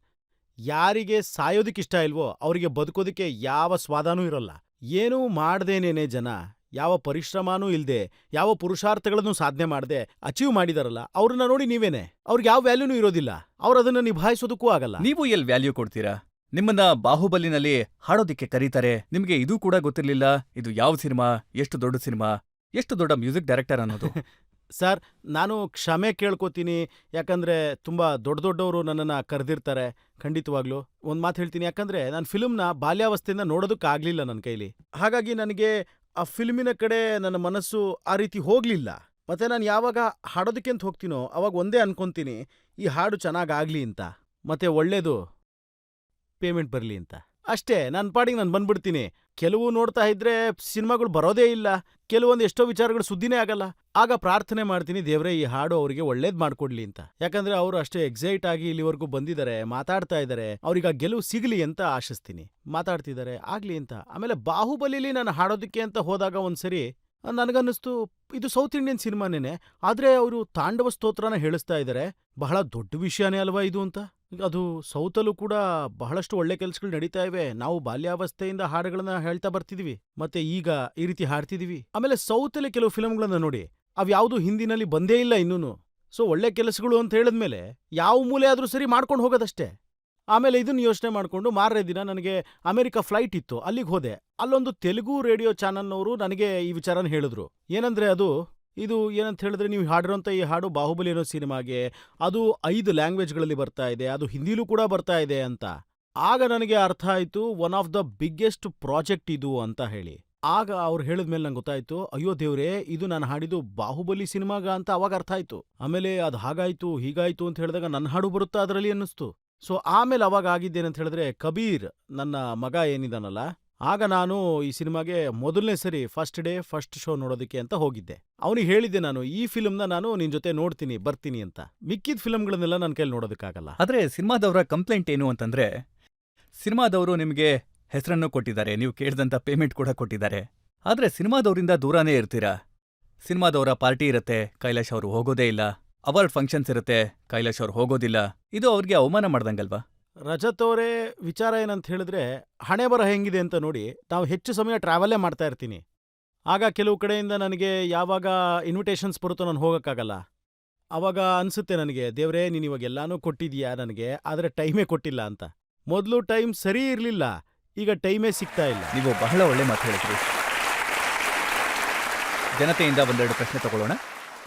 ಯಾರಿಗೆ ಸಾಯೋದಕ್ಕಿಷ್ಟ ಇಲ್ವೋ ಅವರಿಗೆ ಬದುಕೋದಕ್ಕೆ ಯಾವ ಸ್ವಾದನೂ ಇರಲ್ಲ. ಏನೂ ಮಾಡ್ದೇನೇನೆ ಜನ, ಯಾವ ಪರಿಶ್ರಮನೂ ಇಲ್ದೆ, ಯಾವ ಪುರುಷಾರ್ಥಗಳನ್ನು ಸಾಧನೆ ಮಾಡದೆ ಅಚೀವ್ ಮಾಡಿದಾರಲ್ಲ, ಅವ್ರನ್ನ ನೋಡಿ ನೀವೇನೆ. ಅವ್ರಿಗೆ ಯಾವ ವ್ಯಾಲ್ಯೂನೂ ಇರೋದಿಲ್ಲ, ಅವ್ರು ಅದನ್ನ ನಿಭಾಯಿಸೋದಕ್ಕೂ ಆಗಲ್ಲ. ನೀವು ಎಲ್ಲಿ ವ್ಯಾಲ್ಯೂ ಕೊಡ್ತೀರಾ? ನಿಮ್ಮನ್ನ ಬಾಹುಬಲಿನಲ್ಲಿ ಹಾಡೋದಿಕ್ಕೆ ಕರೀತಾರೆ, ನಿಮ್ಗೆ ಇದು ಕೂಡ ಗೊತ್ತಿರ್ಲಿಲ್ಲ ಇದು ಯಾವ ಸಿನಿಮಾ, ಎಷ್ಟು ದೊಡ್ಡ ಸಿನಿಮಾ, ಎಷ್ಟು ದೊಡ್ಡ ಮ್ಯೂಸಿಕ್ ಡೈರೆಕ್ಟರ್ ಅನ್ನೋದು. ಸರ್, ನಾನು ಕ್ಷಮೆ ಕೇಳ್ಕೊತೀನಿ. ಯಾಕಂದ್ರೆ ತುಂಬಾ ದೊಡ್ಡವರು ನನ್ನನ್ನು ಕರೆದಿರ್ತಾರೆ. ಖಂಡಿತವಾಗ್ಲೂ ಒಂದು ಮಾತು ಹೇಳ್ತೀನಿ, ಯಾಕಂದ್ರೆ ನಾನು ಫಿಲ್ಮ್ನ ಬಾಲ್ಯಾವಸ್ಥೆಯಿಂದ ನೋಡೋದಕ್ಕಾಗಲಿಲ್ಲ ನನ್ನ ಕೈಲಿ. ಹಾಗಾಗಿ ನನಗೆ ಆ ಫಿಲ್ಮಿನ ಕಡೆ ನನ್ನ ಮನಸ್ಸು ಆ ರೀತಿ ಹೋಗಲಿಲ್ಲ. ಮತ್ತೆ ನಾನು ಯಾವಾಗ ಹಾಡೋದಕ್ಕೆ ಅಂತ ಹೋಗ್ತೀನೋ ಅವಾಗ ಒಂದೇ ಅನ್ಕೊಂತೀನಿ, ಈ ಹಾಡು ಚೆನ್ನಾಗಾಗ್ಲಿ ಅಂತ, ಮತ್ತೆ ಒಳ್ಳೇದು ಪೇಮೆಂಟ್ ಬರಲಿ ಅಂತ. ಅಷ್ಟೇ, ನನ್ನ ಪಾಡಿಗೆ ನಾನು ಬಂದ್ಬಿಡ್ತೀನಿ. ಕೆಲವು ನೋಡ್ತಾ ಇದ್ರೆ ಸಿನಿಮಾಗಳು ಬರೋದೇ ಇಲ್ಲ, ಕೆಲವೊಂದು ಎಷ್ಟೋ ವಿಚಾರಗಳು ಸುದ್ದಿನೇ ಆಗಲ್ಲ. ಆಗ ಪ್ರಾರ್ಥನೆ ಮಾಡ್ತೀನಿ, ದೇವ್ರೇ ಈ ಹಾಡು ಅವರಿಗೆ ಒಳ್ಳೇದ್ ಮಾಡ್ಕೊಡ್ಲಿ ಅಂತ. ಯಾಕಂದ್ರೆ ಅವರು ಅಷ್ಟೇ ಎಕ್ಸೈಟ್ ಆಗಿ ಇಲ್ಲಿವರೆಗೂ ಬಂದಿದ್ದಾರೆ, ಮಾತಾಡ್ತಾ ಇದ್ದಾರೆ, ಅವ್ರಿಗೆ ಆ ಗೆಲುವು ಸಿಗಲಿ ಅಂತ ಆಶಿಸ್ತೀನಿ. ಮಾತಾಡ್ತಿದ್ದಾರೆ, ಆಗ್ಲಿ ಅಂತ. ಆಮೇಲೆ ಬಾಹುಬಲಿಲಿ ನಾನು ಹಾಡೋದಕ್ಕೆ ಅಂತ ಹೋದಾಗ ಒಂದ್ಸರಿ ನನಗನ್ನಿಸ್ತು, ಇದು ಸೌತ್ ಇಂಡಿಯನ್ ಸಿನಿಮಾನೇನೆ, ಆದ್ರೆ ಅವರು ತಾಂಡವ ಸ್ತೋತ್ರನ ಹೇಳಿಸ್ತಾ ಇದ್ದಾರೆ. ಬಹಳ ದೊಡ್ಡ ವಿಷಯನೇ ಅಲ್ವಾ ಇದು ಅಂತ. ಅದು ಸೌತಲ್ಲೂ ಕೂಡ ಬಹಳಷ್ಟು ಒಳ್ಳೆ ಕೆಲಸಗಳು ನಡೀತಾ ಇವೆ. ನಾವು ಬಾಲ್ಯಾವಸ್ಥೆಯಿಂದ ಹಾಡುಗಳನ್ನ ಹೇಳ್ತಾ ಬರ್ತಿದೀವಿ, ಮತ್ತೆ ಈಗ ಈ ರೀತಿ ಹಾಡ್ತಿದೀವಿ. ಆಮೇಲೆ ಸೌತಲ್ಲಿ ಕೆಲವು ಫಿಲ್ಮ್ಗಳನ್ನ ನೋಡಿ, ಅವ್ಯಾವುದೂ ಹಿಂದಿನಲ್ಲಿ ಬಂದೇ ಇಲ್ಲ ಇನ್ನೂನು. ಸೊ ಒಳ್ಳೆ ಕೆಲಸಗಳು ಅಂತ ಹೇಳಿದ್ಮೇಲೆ ಯಾವ ಮೂಲೆ ಆದ್ರೂ ಸರಿ ಮಾಡ್ಕೊಂಡು ಹೋಗೋದಷ್ಟೇ. ಆಮೇಲೆ ಇದನ್ನ ಯೋಚನೆ ಮಾಡ್ಕೊಂಡು ಮಾರನೇ ದಿನ ನನಗೆ ಅಮೆರಿಕ ಫ್ಲೈಟ್ ಇತ್ತು, ಅಲ್ಲಿಗೆ ಹೋದೆ. ಅಲ್ಲೊಂದು ತೆಲುಗು ರೇಡಿಯೋ ಚಾನಲ್ನವರು ನನಗೆ ಈ ವಿಚಾರನ ಹೇಳಿದ್ರು. ಏನಂದ್ರೆ ಇದು ಏನಂತ ಹೇಳಿದ್ರೆ, ನೀವು ಹಾಡಿರೋಂಥ ಈ ಹಾಡು ಬಾಹುಬಲಿ ಅನ್ನೋ ಸಿನಿಮಾಗೆ ಅದು 5 ಲ್ಯಾಂಗ್ವೇಜ್ಗಳಲ್ಲಿ ಬರ್ತಾ ಇದೆ, ಅದು ಹಿಂದಿಲೂ ಕೂಡ ಬರ್ತಾ ಇದೆ ಅಂತ. ಆಗ ನನಗೆ ಅರ್ಥ ಆಯ್ತು, one of the biggest project ಇದು ಅಂತ ಹೇಳಿ. ಆಗ ಅವ್ರು ಹೇಳಿದ್ಮೇಲೆ ನಂಗೆ ಗೊತ್ತಾಯ್ತು, ಅಯ್ಯೋ ದೇವ್ರೇ, ಇದು ನಾನು ಹಾಡಿದ್ದು ಬಾಹುಬಲಿ ಸಿನಿಮಾಗ ಅಂತ ಅವಾಗ ಅರ್ಥ ಆಯ್ತು. ಆಮೇಲೆ ಅದು ಹಾಗಾಯ್ತು ಹೀಗಾಯ್ತು ಅಂತ ಹೇಳಿದಾಗ ನನ್ನ ಹಾಡು ಬರುತ್ತಾ ಅದರಲ್ಲಿ ಅನ್ನಿಸ್ತು. ಸೊ ಆಮೇಲೆ ಅವಾಗ ಆಗಿದ್ದೇನಂತ ಹೇಳಿದ್ರೆ, ಕಬೀರ್ ನನ್ನ ಮಗ ಏನಿದಾನಲ್ಲ, ಆಗ ನಾನು ಈ ಸಿನಿಮಾಗೆ ಮೊದಲನೇ ಸರಿ ಫಸ್ಟ್ ಶೋ ನೋಡೋದಕ್ಕೆ ಅಂತ ಹೋಗಿದ್ದೆ. ಅವನಿಗೆ ಹೇಳಿದ್ದೆ, ನಾನು ಈ ಫಿಲ್ಮ್ನ ನಾನು ನಿನ್ ಜೊತೆ ನೋಡ್ತೀನಿ, ಬರ್ತೀನಿ ಅಂತ. ಮಿಕ್ಕಿದ ಫಿಲ್ಮ್ಗಳನ್ನೆಲ್ಲ ನನ್ನ ಕೈಲಿ ನೋಡೋದಕ್ಕಾಗಲ್ಲ. ಆದ್ರೆ ಸಿನಿಮಾದವರ ಕಂಪ್ಲೇಂಟ್ ಏನು ಅಂತಂದ್ರೆ, ಸಿನಿಮಾದವರು ನಿಮಗೆ ಹೆಸರನ್ನು ಕೊಟ್ಟಿದ್ದಾರೆ, ನೀವು ಕೇಳಿದಂತ ಪೇಮೆಂಟ್ ಕೂಡ ಕೊಟ್ಟಿದ್ದಾರೆ, ಆದ್ರೆ ಸಿನಿಮಾದವರಿಂದ ದೂರನೇ ಇರ್ತೀರಾ. ಸಿನಿಮಾದವರ ಪಾರ್ಟಿ ಇರುತ್ತೆ, ಕೈಲಾಶ್ ಅವರು ಹೋಗೋದೇ ಇಲ್ಲ. ಅವಾರ್ಡ್ ಫಂಕ್ಷನ್ಸ್ ಇರುತ್ತೆ, ಕೈಲಾಶ್ ಅವ್ರು ಹೋಗೋದಿಲ್ಲ. ಇದು ಅವ್ರಿಗೆ ಅವಮಾನ ಮಾಡ್ದಂಗಲ್ವಾ? ರಜತ್ ಅವರೇ, ವಿಚಾರ ಏನಂತ ಹೇಳಿದ್ರೆ, ಹಣೆ ಬರ ಹೆಂಗಿದೆ ಅಂತ ನೋಡಿ, ನಾವು ಹೆಚ್ಚು ಸಮಯ ಟ್ರಾವೆಲ್ಲೇ ಮಾಡ್ತಾ ಇರ್ತೀನಿ. ಆಗ ಕೆಲವು ಕಡೆಯಿಂದ ನನಗೆ ಯಾವಾಗ ಇನ್ವಿಟೇಷನ್ಸ್ ಬರುತ್ತೋ ನಾನು ಹೋಗೋಕ್ಕಾಗಲ್ಲ. ಆವಾಗ ಅನ್ಸುತ್ತೆ ನನಗೆ, ದೇವ್ರೇ ನೀನು ಇವಾಗ ಎಲ್ಲಾನು ಕೊಟ್ಟಿದೀಯಾ ನನಗೆ, ಆದರೆ ಟೈಮೇ ಕೊಟ್ಟಿಲ್ಲ ಅಂತ. ಮೊದಲು ಟೈಮ್ ಸರಿ ಇರಲಿಲ್ಲ, ಈಗ ಟೈಮೇ ಸಿಗ್ತಾ ಇಲ್ಲ. ನೀವು ಬಹಳ ಒಳ್ಳೆ ಮಾತು ಹೇಳಿದ್ರಿ. ಜನತೆಯಿಂದ ಒಂದೆರಡು ಪ್ರಶ್ನೆ ತಗೊಳ್ಳೋಣ.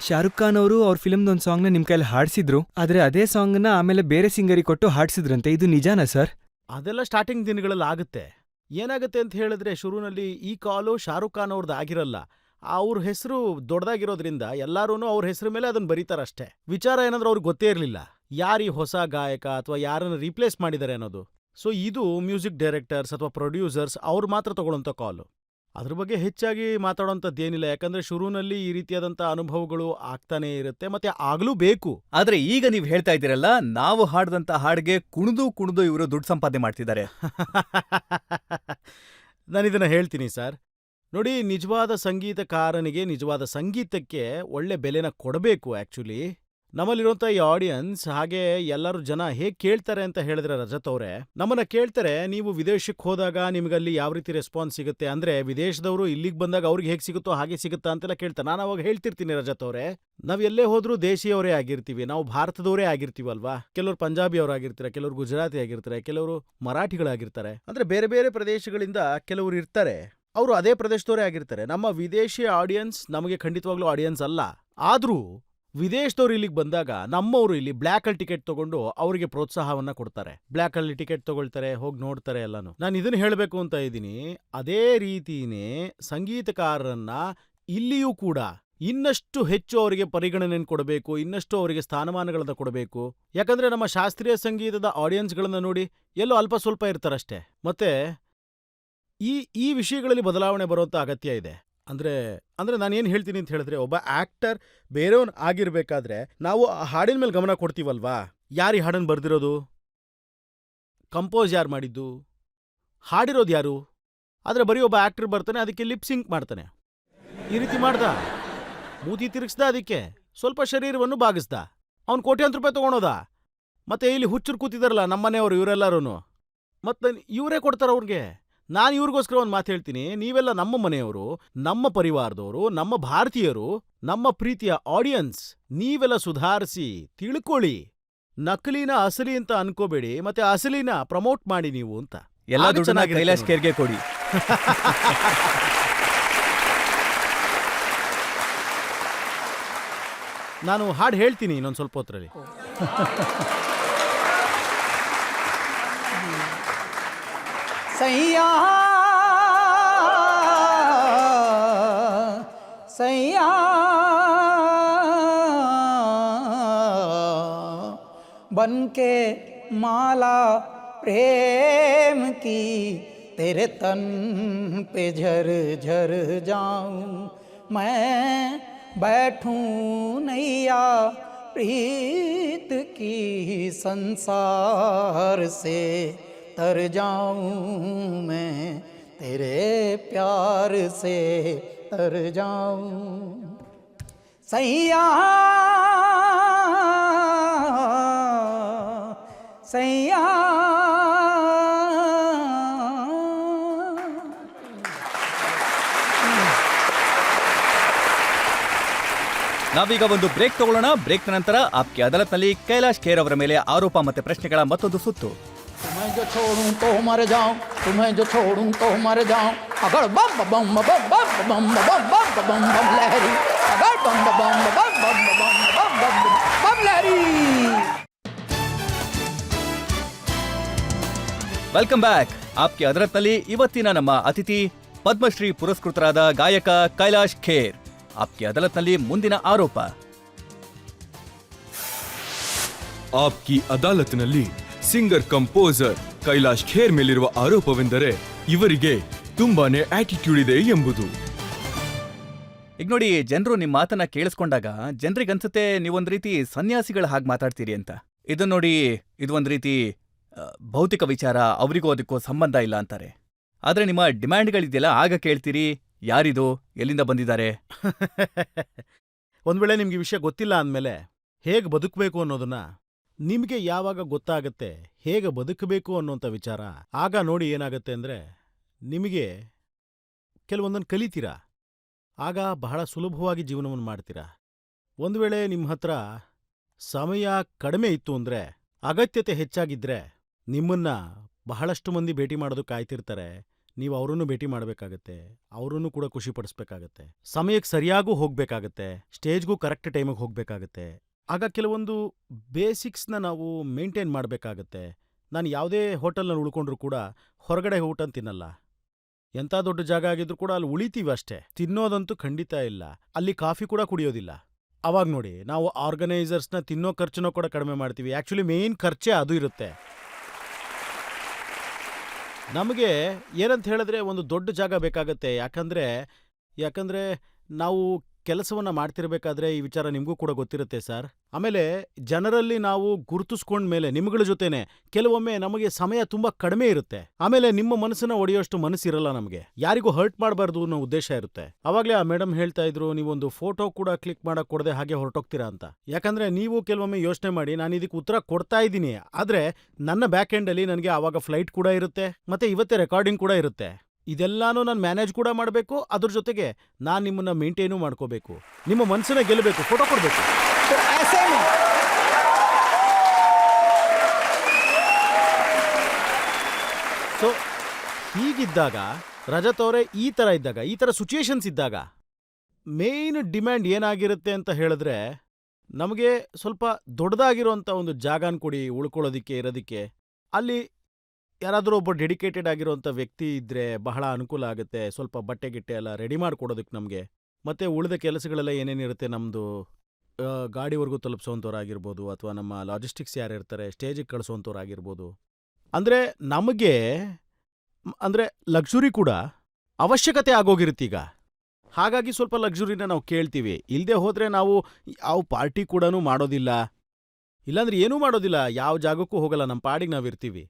ಶಾರುಖ್ ಖಾನ್ ಅವರು ಅವ್ರ ಫಿಲ್ಮ್ದೊಂದು ಸಾಂಗ್ನ ನಿಮ್ ಕೈಲಿ ಹಾಡ್ಸಿದ್ರು, ಆದ್ರೆ ಅದೇ ಸಾಂಗ್ನ ಆಮೇಲೆ ಬೇರೆ ಸಿಂಗರಿಗೆ ಕೊಟ್ಟು ಹಾಡ್ಸಿದ್ರಂತೆ, ಇದು ನಿಜಾನಾ ಸರ್? ಅದೆಲ್ಲ ಸ್ಟಾರ್ಟಿಂಗ್ ದಿನಗಳಲ್ಲಿ ಆಗುತ್ತೆ. ಏನಾಗುತ್ತೆ ಅಂತ ಹೇಳಿದ್ರೆ, ಶುರುನಲ್ಲಿ ಈ ಕಾಲು ಶಾರುಖ್ ಖಾನ್ ಅವ್ರದ್ದು ಆಗಿರಲ್ಲ. ಅವ್ರ ಹೆಸರು ದೊಡ್ಡದಾಗಿರೋದ್ರಿಂದ ಎಲ್ಲಾರೂ ಅವ್ರ ಹೆಸರು ಮೇಲೆ ಅದನ್ನ ಬರೀತಾರಷ್ಟೇ. ವಿಚಾರ ಏನಂದ್ರೆ ಅವ್ರಿಗೆ ಗೊತ್ತೇ ಇರಲಿಲ್ಲ ಯಾರೀ ಹೊಸ ಗಾಯಕ ಅಥವಾ ಯಾರನ್ನ ರೀಪ್ಲೇಸ್ ಮಾಡಿದ್ದಾರೆ ಅನ್ನೋದು. ಸೊ ಇದು ಮ್ಯೂಸಿಕ್ ಡೈರೆಕ್ಟರ್ಸ್ ಅಥವಾ ಪ್ರೊಡ್ಯೂಸರ್ಸ್ ಅವ್ರು ಮಾತ್ರ ತಗೊಳ್ಳೋಂಥ ಕಾಲು. ಅದ್ರ ಬಗ್ಗೆ ಹೆಚ್ಚಾಗಿ ಮಾತಾಡೋಂಥದ್ದೇನಿಲ್ಲ, ಯಾಕಂದ್ರೆ ಶುರುನಲ್ಲಿ ಈ ರೀತಿಯಾದಂಥ ಅನುಭವಗಳು ಆಗ್ತಾನೇ ಇರುತ್ತೆ, ಮತ್ತೆ ಆಗ್ಲೂ ಬೇಕು. ಆದ್ರೆ ಈಗ ನೀವು ಹೇಳ್ತಾ ಇದ್ದೀರಲ್ಲ, ನಾವು ಹಾಡ್ದಂತ ಹಾಡಿಗೆ ಕುಣಿದು ಇವರು ದುಡ್ಡು ಸಂಪಾದನೆ ಮಾಡ್ತಿದ್ದಾರೆ. ನಾನಿದನ್ನ ಹೇಳ್ತೀನಿ ಸರ್, ನೋಡಿ, ನಿಜವಾದ ಸಂಗೀತಕಾರನಿಗೆ ನಿಜವಾದ ಸಂಗೀತಕ್ಕೆ ಒಳ್ಳೆ ಬೆಲೆನ ಕೊಡಬೇಕು. ಆ್ಯಕ್ಚುಲಿ ನಮ್ಮಲ್ಲಿರುವಂಥ ಈ ಆಡಿಯನ್ಸ್ ಹಾಗೆ ಎಲ್ಲರೂ ಜನ ಹೇಗೆ ಕೇಳ್ತಾರೆ ಅಂತ ಹೇಳಿದ್ರೆ ರಜತ್ ಅವರೇ, ನಮ್ಮನ್ನ ಕೇಳ್ತಾರೆ ನೀವು ವಿದೇಶಕ್ಕೆ ಹೋದಾಗ ನಿಮ್ಗಲ್ಲಿ ಯಾವ ರೀತಿ ರೆಸ್ಪಾನ್ಸ್ ಸಿಗುತ್ತೆ, ಅಂದ್ರೆ ವಿದೇಶದವರು ಇಲ್ಲಿಗೆ ಬಂದಾಗ ಅವ್ರಿಗೆ ಹೇಗೆ ಸಿಗುತ್ತೋ ಹಾಗೆ ಸಿಗುತ್ತಾ ಅಂತೆಲ್ಲ ಕೇಳ್ತಾರೆ. ನಾನು ಅವಾಗ ಹೇಳ್ತಿರ್ತೀನಿ ರಜತ್ ಅವರೇ, ನಾವ್ ಎಲ್ಲೇ ಹೋದ್ರೂ ದೇಶೀಯವರೇ ಆಗಿರ್ತೀವಿ, ನಾವು ಭಾರತದವರೇ ಆಗಿರ್ತೀವಲ್ವಾ. ಕೆಲವರು ಪಂಜಾಬಿಯವರಾಗಿರ್ತಾರೆ, ಕೆಲವರು ಗುಜರಾತಿ ಆಗಿರ್ತಾರೆ, ಕೆಲವರು ಮರಾಠಿಗಳಾಗಿರ್ತಾರೆ. ಅಂದ್ರೆ ಬೇರೆ ಬೇರೆ ಪ್ರದೇಶಗಳಿಂದ ಕೆಲವರು ಇರ್ತಾರೆ, ಅವರು ಅದೇ ಪ್ರದೇಶದವರೇ ಆಗಿರ್ತಾರೆ. ನಮ್ಮ ವಿದೇಶಿ ಆಡಿಯನ್ಸ್ ನಮಗೆ ಖಂಡಿತವಾಗ್ಲೂ ಆಡಿಯನ್ಸ್ ಅಲ್ಲ. ಆದ್ರೂ ವಿದೇಶದವ್ರು ಇಲ್ಲಿಗೆ ಬಂದಾಗ ನಮ್ಮವರು ಇಲ್ಲಿ ಬ್ಲ್ಯಾಕ್ ಅಲ್ಲಿ ಟಿಕೆಟ್ ತಗೊಂಡು ಅವರಿಗೆ ಪ್ರೋತ್ಸಾಹವನ್ನ ಕೊಡ್ತಾರೆ. ಬ್ಲ್ಯಾಕ್ ಅಲ್ಲಿ ಟಿಕೆಟ್ ತಗೊಳ್ತಾರೆ, ಹೋಗಿ ನೋಡ್ತಾರೆ ಎಲ್ಲಾನು. ನಾನು ಇದನ್ನ ಹೇಳಬೇಕು ಅಂತ ಇದ್ದೀನಿ. ಅದೇ ರೀತಿನೇ ಸಂಗೀತಕಾರರನ್ನ ಇಲ್ಲಿಯೂ ಕೂಡ ಇನ್ನಷ್ಟು ಹೆಚ್ಚು ಅವರಿಗೆ ಪರಿಗಣನೆಯನ್ನು ಕೊಡಬೇಕು, ಇನ್ನಷ್ಟು ಅವರಿಗೆ ಸ್ಥಾನಮಾನಗಳನ್ನ ಕೊಡಬೇಕು. ಯಾಕಂದ್ರೆ ನಮ್ಮ ಶಾಸ್ತ್ರೀಯ ಸಂಗೀತದ ಆಡಿಯನ್ಸ್ಗಳನ್ನ ನೋಡಿ ಎಲ್ಲೋ ಅಲ್ಪ ಸ್ವಲ್ಪ ಇರ್ತಾರಷ್ಟೇ. ಮತ್ತೆ ಈ ವಿಷಯಗಳಲ್ಲಿ ಬದಲಾವಣೆ ಬರುವಂತ ಅಗತ್ಯ ಇದೆ. ಅಂದ್ರೆ ನಾನು ಏನ್ ಹೇಳ್ತೀನಿ ಅಂತ ಹೇಳಿದ್ರೆ, ಒಬ್ಬ ಆಕ್ಟರ್ ಬೇರೆಯವನ್ ಆಗಿರ್ಬೇಕಾದ್ರೆ ನಾವು ಆ ಹಾಡಿನ ಮೇಲೆ ಗಮನ ಕೊಡ್ತೀವಲ್ವಾ. ಯಾರು ಈ ಹಾಡನ್ನು ಬರ್ದಿರೋದು, ಕಂಪೋಸ್ ಯಾರು ಮಾಡಿದ್ದು, ಹಾಡಿರೋದು ಯಾರು. ಆದ್ರೆ ಬರೀ ಒಬ್ಬ ಆಕ್ಟರ್ ಬರ್ತಾನೆ, ಅದಕ್ಕೆ ಲಿಪ್ ಸಿಂಕ್ ಮಾಡ್ತಾನೆ. ಈ ರೀತಿ ಮಾಡ್ದ, ಮೂತಿ ತಿರುಗಿಸ್ದ, ಅದಕ್ಕೆ ಸ್ವಲ್ಪ ಶರೀರವನ್ನು ಬಾಗಿಸ್ದ, ಅವ್ನು ಕೋಟ್ಯಾಂತರ ರೂಪಾಯಿ ತಗೊಳೋದ. ಮತ್ತೆ ಇಲ್ಲಿ ಹುಚ್ಚರು ಕೂತಿದಾರಲ್ಲ ನಮ್ಮನೆಯವರು, ಇವರೆಲ್ಲರೂ ಮತ್ತೆ ಇವರೇ ಕೊಡ್ತಾರ ಅವ್ರಿಗೆ. ನಾನು ಇವ್ರಿಗೋಸ್ಕರ ಒಂದು ಮಾತು ಹೇಳ್ತೀನಿ, ನೀವೆಲ್ಲ ನಮ್ಮ ಮನೆಯವರು, ನಮ್ಮ ಪರಿವಾರದವರು, ನಮ್ಮ ಭಾರತೀಯರು, ನಮ್ಮ ಪ್ರೀತಿಯ ಆಡಿಯನ್ಸ್, ನೀವೆಲ್ಲ ಸುಧಾರಿಸಿ ತಿಳ್ಕೊಳ್ಳಿ. ನಕಲಿನ ಅಸಲಿ ಅಂತ ಅನ್ಕೋಬೇಡಿ, ಮತ್ತೆ ಅಸಲಿನ ಪ್ರಮೋಟ್ ಮಾಡಿ ನೀವು ಅಂತ. ಎಲ್ಲ ಆಗ ದುಡ್ಡನ್ನ ಚೆನ್ನಾಗಿರುತ್ತೆ ಕೈಲಾಶ್ ನೋಡಿ. ಖೇರ್ಗೆ ಕೊಡಿ. ನಾನು ಹಾಡು ಹೇಳ್ತೀನಿ ಇನ್ನೊಂದು ಸ್ವಲ್ಪ ಹೊತ್ತರಲ್ಲಿ. सैया सैया बन के माला प्रेम की तेरे तन पे झर झर जाऊं, मैं बैठूं नैया प्रीत की संसार से तर जाऊं, मैं तेरे प्यार से तर जाऊं. सैया सैया ನಾವೀಗ ಒಂದು ಬ್ರೇಕ್ ತಗೊಳ್ಳೋಣ. ಬ್ರೇಕ್ ನಂತರ ಆಪ್ಕೆ ಅದಾಲತ್ನಲ್ಲಿ ಕೈಲಾಶ್ ಖೇರ್ ಅವರ ಮೇಲೆ ಆರೋಪ ಮತ್ತೆ ಪ್ರಶ್ನೆಗಳ ಮತ್ತೊಂದು ಸುತ್ತು. तुम्हें जो छोड़ूं तो मर जाऊं, तुम्हें जो छोड़ूं तो मर जाऊं, अगर बम बम बम बम बम बम बम बम बम बम लहरी, अगर बम बम बम बम बम बम बम बम लहरी. Welcome back. ಆಪ್ಕೆ ಅದಾಲತ್ನಲ್ಲಿ ಇವತ್ತಿನ ನಮ್ಮ ಅತಿಥಿ ಪದ್ಮಶ್ರೀ ಪುರಸ್ಕೃತರಾದ ಗಾಯಕ ಕೈಲಾಶ್ ಖೇರ್. ಆಪ್ಕೆ ಅದಾಲತ್ನಲ್ಲಿ ಮುಂದಿನ ಆರೋಪ. ಆಪ್ಕಿ ಅದಾಲತ್ನಲ್ಲಿ ಸಿಂಗರ್ ಕಂಪೋಸರ್ ಕೈಲಾಶ್ ಖೇರ್ ಮೇಲಿರುವ ಆರೋಪವೆಂದರೆ ಇವರಿಗೆ ತುಂಬಾನೇ ಆಟಿಟ್ಯೂಡ್ ಇದೆ ಎಂಬುದು. ಈಗ ನೋಡಿ, ಜನರು ನಿಮ್ಮ ಮಾತನ್ನ ಕೇಳಿಸ್ಕೊಂಡಾಗ ಜನರಿಗನ್ಸುತ್ತೆ ನೀವೊಂದ್ ರೀತಿ ಸನ್ಯಾಸಿಗಳ ಹಾಗೆ ಮಾತಾಡ್ತೀರಿ ಅಂತ. ಇದನ್ನ ನೋಡಿ, ಇದು ಒಂದ್ ರೀತಿ ಭೌತಿಕ ವಿಚಾರ, ಅವರಿಗೂ ಅದಕ್ಕೂ ಸಂಬಂಧ ಇಲ್ಲ ಅಂತಾರೆ. ಆದ್ರೆ ನಿಮ್ಮ ಡಿಮ್ಯಾಂಡ್ಗಳಿದೆಯಲ್ಲ, ಆಗ ಕೇಳ್ತೀರಿ ಯಾರಿದು, ಎಲ್ಲಿಂದ ಬಂದಿದ್ದಾರೆ. ಒಂದ್ ವೇಳೆ ನಿಮ್ಗೆ ಈ ವಿಷಯ ಗೊತ್ತಿಲ್ಲ ಅಂದ್ಮೇಲೆ ಹೇಗೆ ಬದುಕಬೇಕು ಅನ್ನೋದನ್ನ ನಿಮ್ಗೆ ಯಾವಾಗ ಗೊತ್ತಾಗತ್ತೆ, ಹೇಗೆ ಬದುಕಬೇಕು ಅನ್ನೋಂಥ ವಿಚಾರ, ಆಗ ನೋಡಿ ಏನಾಗತ್ತೆ ಅಂದ್ರೆ ನಿಮಗೆ ಕೆಲವೊಂದನ್ನು ಕಲಿತೀರಾ. ಆಗ ಬಹಳ ಸುಲಭವಾಗಿ ಜೀವನವನ್ನು ಮಾಡ್ತೀರಾ. ಒಂದು ವೇಳೆ ನಿಮ್ಮ ಹತ್ರ ಸಮಯ ಕಡಿಮೆ ಇತ್ತು ಅಂದ್ರೆ, ಅಗತ್ಯತೆ ಹೆಚ್ಚಾಗಿದ್ರೆ, ನಿಮ್ಮನ್ನ ಬಹಳಷ್ಟು ಮಂದಿ ಭೇಟಿ ಮಾಡೋದಕ್ಕೆ ಕಾಯ್ತಿರ್ತಾರೆ. ನೀವು ಅವರನ್ನು ಭೇಟಿ ಮಾಡಬೇಕಾಗತ್ತೆ, ಅವರನ್ನು ಕೂಡ ಖುಷಿ ಪಡಿಸ್ಬೇಕಾಗತ್ತೆ, ಸಮಯಕ್ಕೆ ಸರಿಯಾಗೂ ಹೋಗ್ಬೇಕಾಗತ್ತೆ, ಸ್ಟೇಜ್ಗೂ ಕರೆಕ್ಟ್ ಟೈಮಿಗೆ ಹೋಗ್ಬೇಕಾಗತ್ತೆ. ಆಗ ಕೆಲವೊಂದು ಬೇಸಿಕ್ಸ್ನ ನಾವು ಮೇಂಟೈನ್ ಮಾಡಬೇಕಾಗತ್ತೆ. ನಾನು ಯಾವುದೇ ಹೋಟೆಲ್ನಲ್ಲಿ ಉಳ್ಕೊಂಡ್ರು ಕೂಡ ಹೊರಗಡೆ ಊಟ ತಿನ್ನಲ್ಲ. ಎಂಥ ದೊಡ್ಡ ಜಾಗ ಆಗಿದ್ರು ಕೂಡ ಅಲ್ಲಿ ಉಳಿತೀವಿ ಅಷ್ಟೇ, ತಿನ್ನೋದಂತೂ ಖಂಡಿತ ಇಲ್ಲ. ಅಲ್ಲಿ ಕಾಫಿ ಕೂಡ ಕುಡಿಯೋದಿಲ್ಲ. ಅವಾಗ ನೋಡಿ, ನಾವು ಆರ್ಗನೈಸರ್ಸ್ನ ತಿನ್ನೋ ಖರ್ಚುನೂ ಕೂಡ ಕಡಿಮೆ ಮಾಡ್ತೀವಿ. ಆ್ಯಕ್ಚುಲಿ ಮೇನ್ ಖರ್ಚೇ ಅದು ಇರುತ್ತೆ. ನಮಗೆ ಏನಂತ ಹೇಳಿದ್ರೆ ಒಂದು ದೊಡ್ಡ ಜಾಗ ಬೇಕಾಗತ್ತೆ. ಯಾಕಂದ್ರೆ ನಾವು ಕೆಲಸವನ್ನ ಮಾಡ್ತಿರ್ಬೇಕಾದ್ರೆ ಈ ವಿಚಾರ ನಿಮಗೂ ಕೂಡ ಗೊತ್ತಿರುತ್ತೆ ಸರ್. ಆಮೇಲೆ ಜನರಲ್ಲಿ ನಾವು ಗುರುತಿಸ್ಕೊಂಡ್ಮೇಲೆ ನಿಮ್ಗಳ ಜೊತೆನೆ ಕೆಲವೊಮ್ಮೆ ನಮಗೆ ಸಮಯ ತುಂಬಾ ಕಡಿಮೆ ಇರುತ್ತೆ. ಆಮೇಲೆ ನಿಮ್ಮ ಮನಸ್ಸನ್ನ ಒಡೆಯೋಷ್ಟು ಮನಸ್ಸಿರಲ್ಲ ನಮಗೆ, ಯಾರಿಗೂ ಹರ್ಟ್ ಮಾಡಬಾರ್ದು ಅನ್ನೋ ಉದ್ದೇಶ ಇರುತ್ತೆ. ಅವಾಗಲೇ ಆ ಮೇಡಮ್ ಹೇಳ್ತಾ ಇದ್ರು, ನೀವೊಂದು ಫೋಟೋ ಕೂಡ ಕ್ಲಿಕ್ ಮಾಡಕ್ ಕೊಡದೆ ಹಾಗೆ ಹೊರಟೋಗ್ತೀರಾ ಅಂತ. ಯಾಕಂದ್ರೆ ನೀವು ಕೆಲವೊಮ್ಮೆ ಯೋಚನೆ ಮಾಡಿ, ನಾನು ಇದಕ್ಕೆ ಉತ್ತರ ಕೊಡ್ತಾ ಇದ್ದೀನಿ, ಆದ್ರೆ ನನ್ನ ಬ್ಯಾಕ್ ಎಂಡ್ ಅಲ್ಲಿ ನನಗೆ ಆವಾಗ ಫ್ಲೈಟ್ ಕೂಡ ಇರುತ್ತೆ, ಮತ್ತೆ ಇವತ್ತೇ ರೆಕಾರ್ಡಿಂಗ್ ಕೂಡ ಇರುತ್ತೆ. ಇದೆಲ್ಲಾನು ನಾನು ಮ್ಯಾನೇಜ್ ಕೂಡ ಮಾಡಬೇಕು, ಅದ್ರ ಜೊತೆಗೆ ನಾನು ನಿಮ್ಮನ್ನ ಮೇಂಟೈನು ಮಾಡ್ಕೋಬೇಕು, ನಿಮ್ಮ ಮನಸ್ಸನ್ನ ಗೆಲ್ಲಬೇಕು, ಫೋಟೋ ಕೊಡಬೇಕು. तो ऐसे में ಸೊ ಹೀಗಿದ್ದಾಗ ರಜತ್ ಅವರೇ, ಈ ಥರ ಸಿಚುಯೇಷನ್ಸ್ ಇದ್ದಾಗ ಮೇನ್ ಡಿಮ್ಯಾಂಡ್ ಏನಾಗಿರುತ್ತೆ ಅಂತ ಹೇಳಿದ್ರೆ, ನಮಗೆ ಸ್ವಲ್ಪ ದೊಡ್ಡದಾಗಿರೋಂಥ ಒಂದು ಜಾಗನ ಕೊಡಿ ಉಳ್ಕೊಳ್ಳೋದಿಕ್ಕೆ, ಇರೋದಿಕ್ಕೆ. ಅಲ್ಲಿ ಯಾರಾದರೂ ಒಬ್ಬ ಡೆಡಿಕೇಟೆಡ್ ಆಗಿರೋಂಥ ವ್ಯಕ್ತಿ ಇದ್ದರೆ ಬಹಳ ಅನುಕೂಲ ಆಗುತ್ತೆ. ಸ್ವಲ್ಪ ಬಟ್ಟೆ ಗಿಟ್ಟೆ ಎಲ್ಲ ರೆಡಿ ಮಾಡಿಕೊಡೋದಕ್ಕೆ ನಮಗೆ, ಮತ್ತು ಉಳಿದ ಕೆಲಸಗಳೆಲ್ಲ ಏನೇನಿರುತ್ತೆ ನಮ್ಮದು, ಗಾಡಿವರೆಗೂ ತಲುಪಿಸೋವಂಥವ್ರಾಗಿರ್ಬೋದು, ಅಥವಾ ನಮ್ಮ ಲಾಜಿಸ್ಟಿಕ್ಸ್ ಯಾರಿರ್ತಾರೆ ಸ್ಟೇಜಿಗೆ ಕಳಿಸೋವಂಥವ್ರಾಗಿರ್ಬೋದು. ಅಂದರೆ ನಮಗೆ ಅಂದರೆ ಲಕ್ಸುರಿ ಕೂಡ ಅವಶ್ಯಕತೆ ಆಗೋಗಿರುತ್ತೀಗ. ಹಾಗಾಗಿ ಸ್ವಲ್ಪ ಲಕ್ಸುರಿನ ನಾವು ಕೇಳ್ತೀವಿ. ಇಲ್ಲದೆ ಹೋದರೆ ನಾವು ಯಾವ ಪಾರ್ಟಿ ಕೂಡ ಮಾಡೋದಿಲ್ಲ, ಇಲ್ಲಾಂದ್ರೆ ಏನೂ ಮಾಡೋದಿಲ್ಲ, ಯಾವ ಜಾಗಕ್ಕೂ ಹೋಗಲ್ಲ, ನಮ್ಮ ಪಾಡಿಗೆ ನಾವಿರ್ತೀವಿ.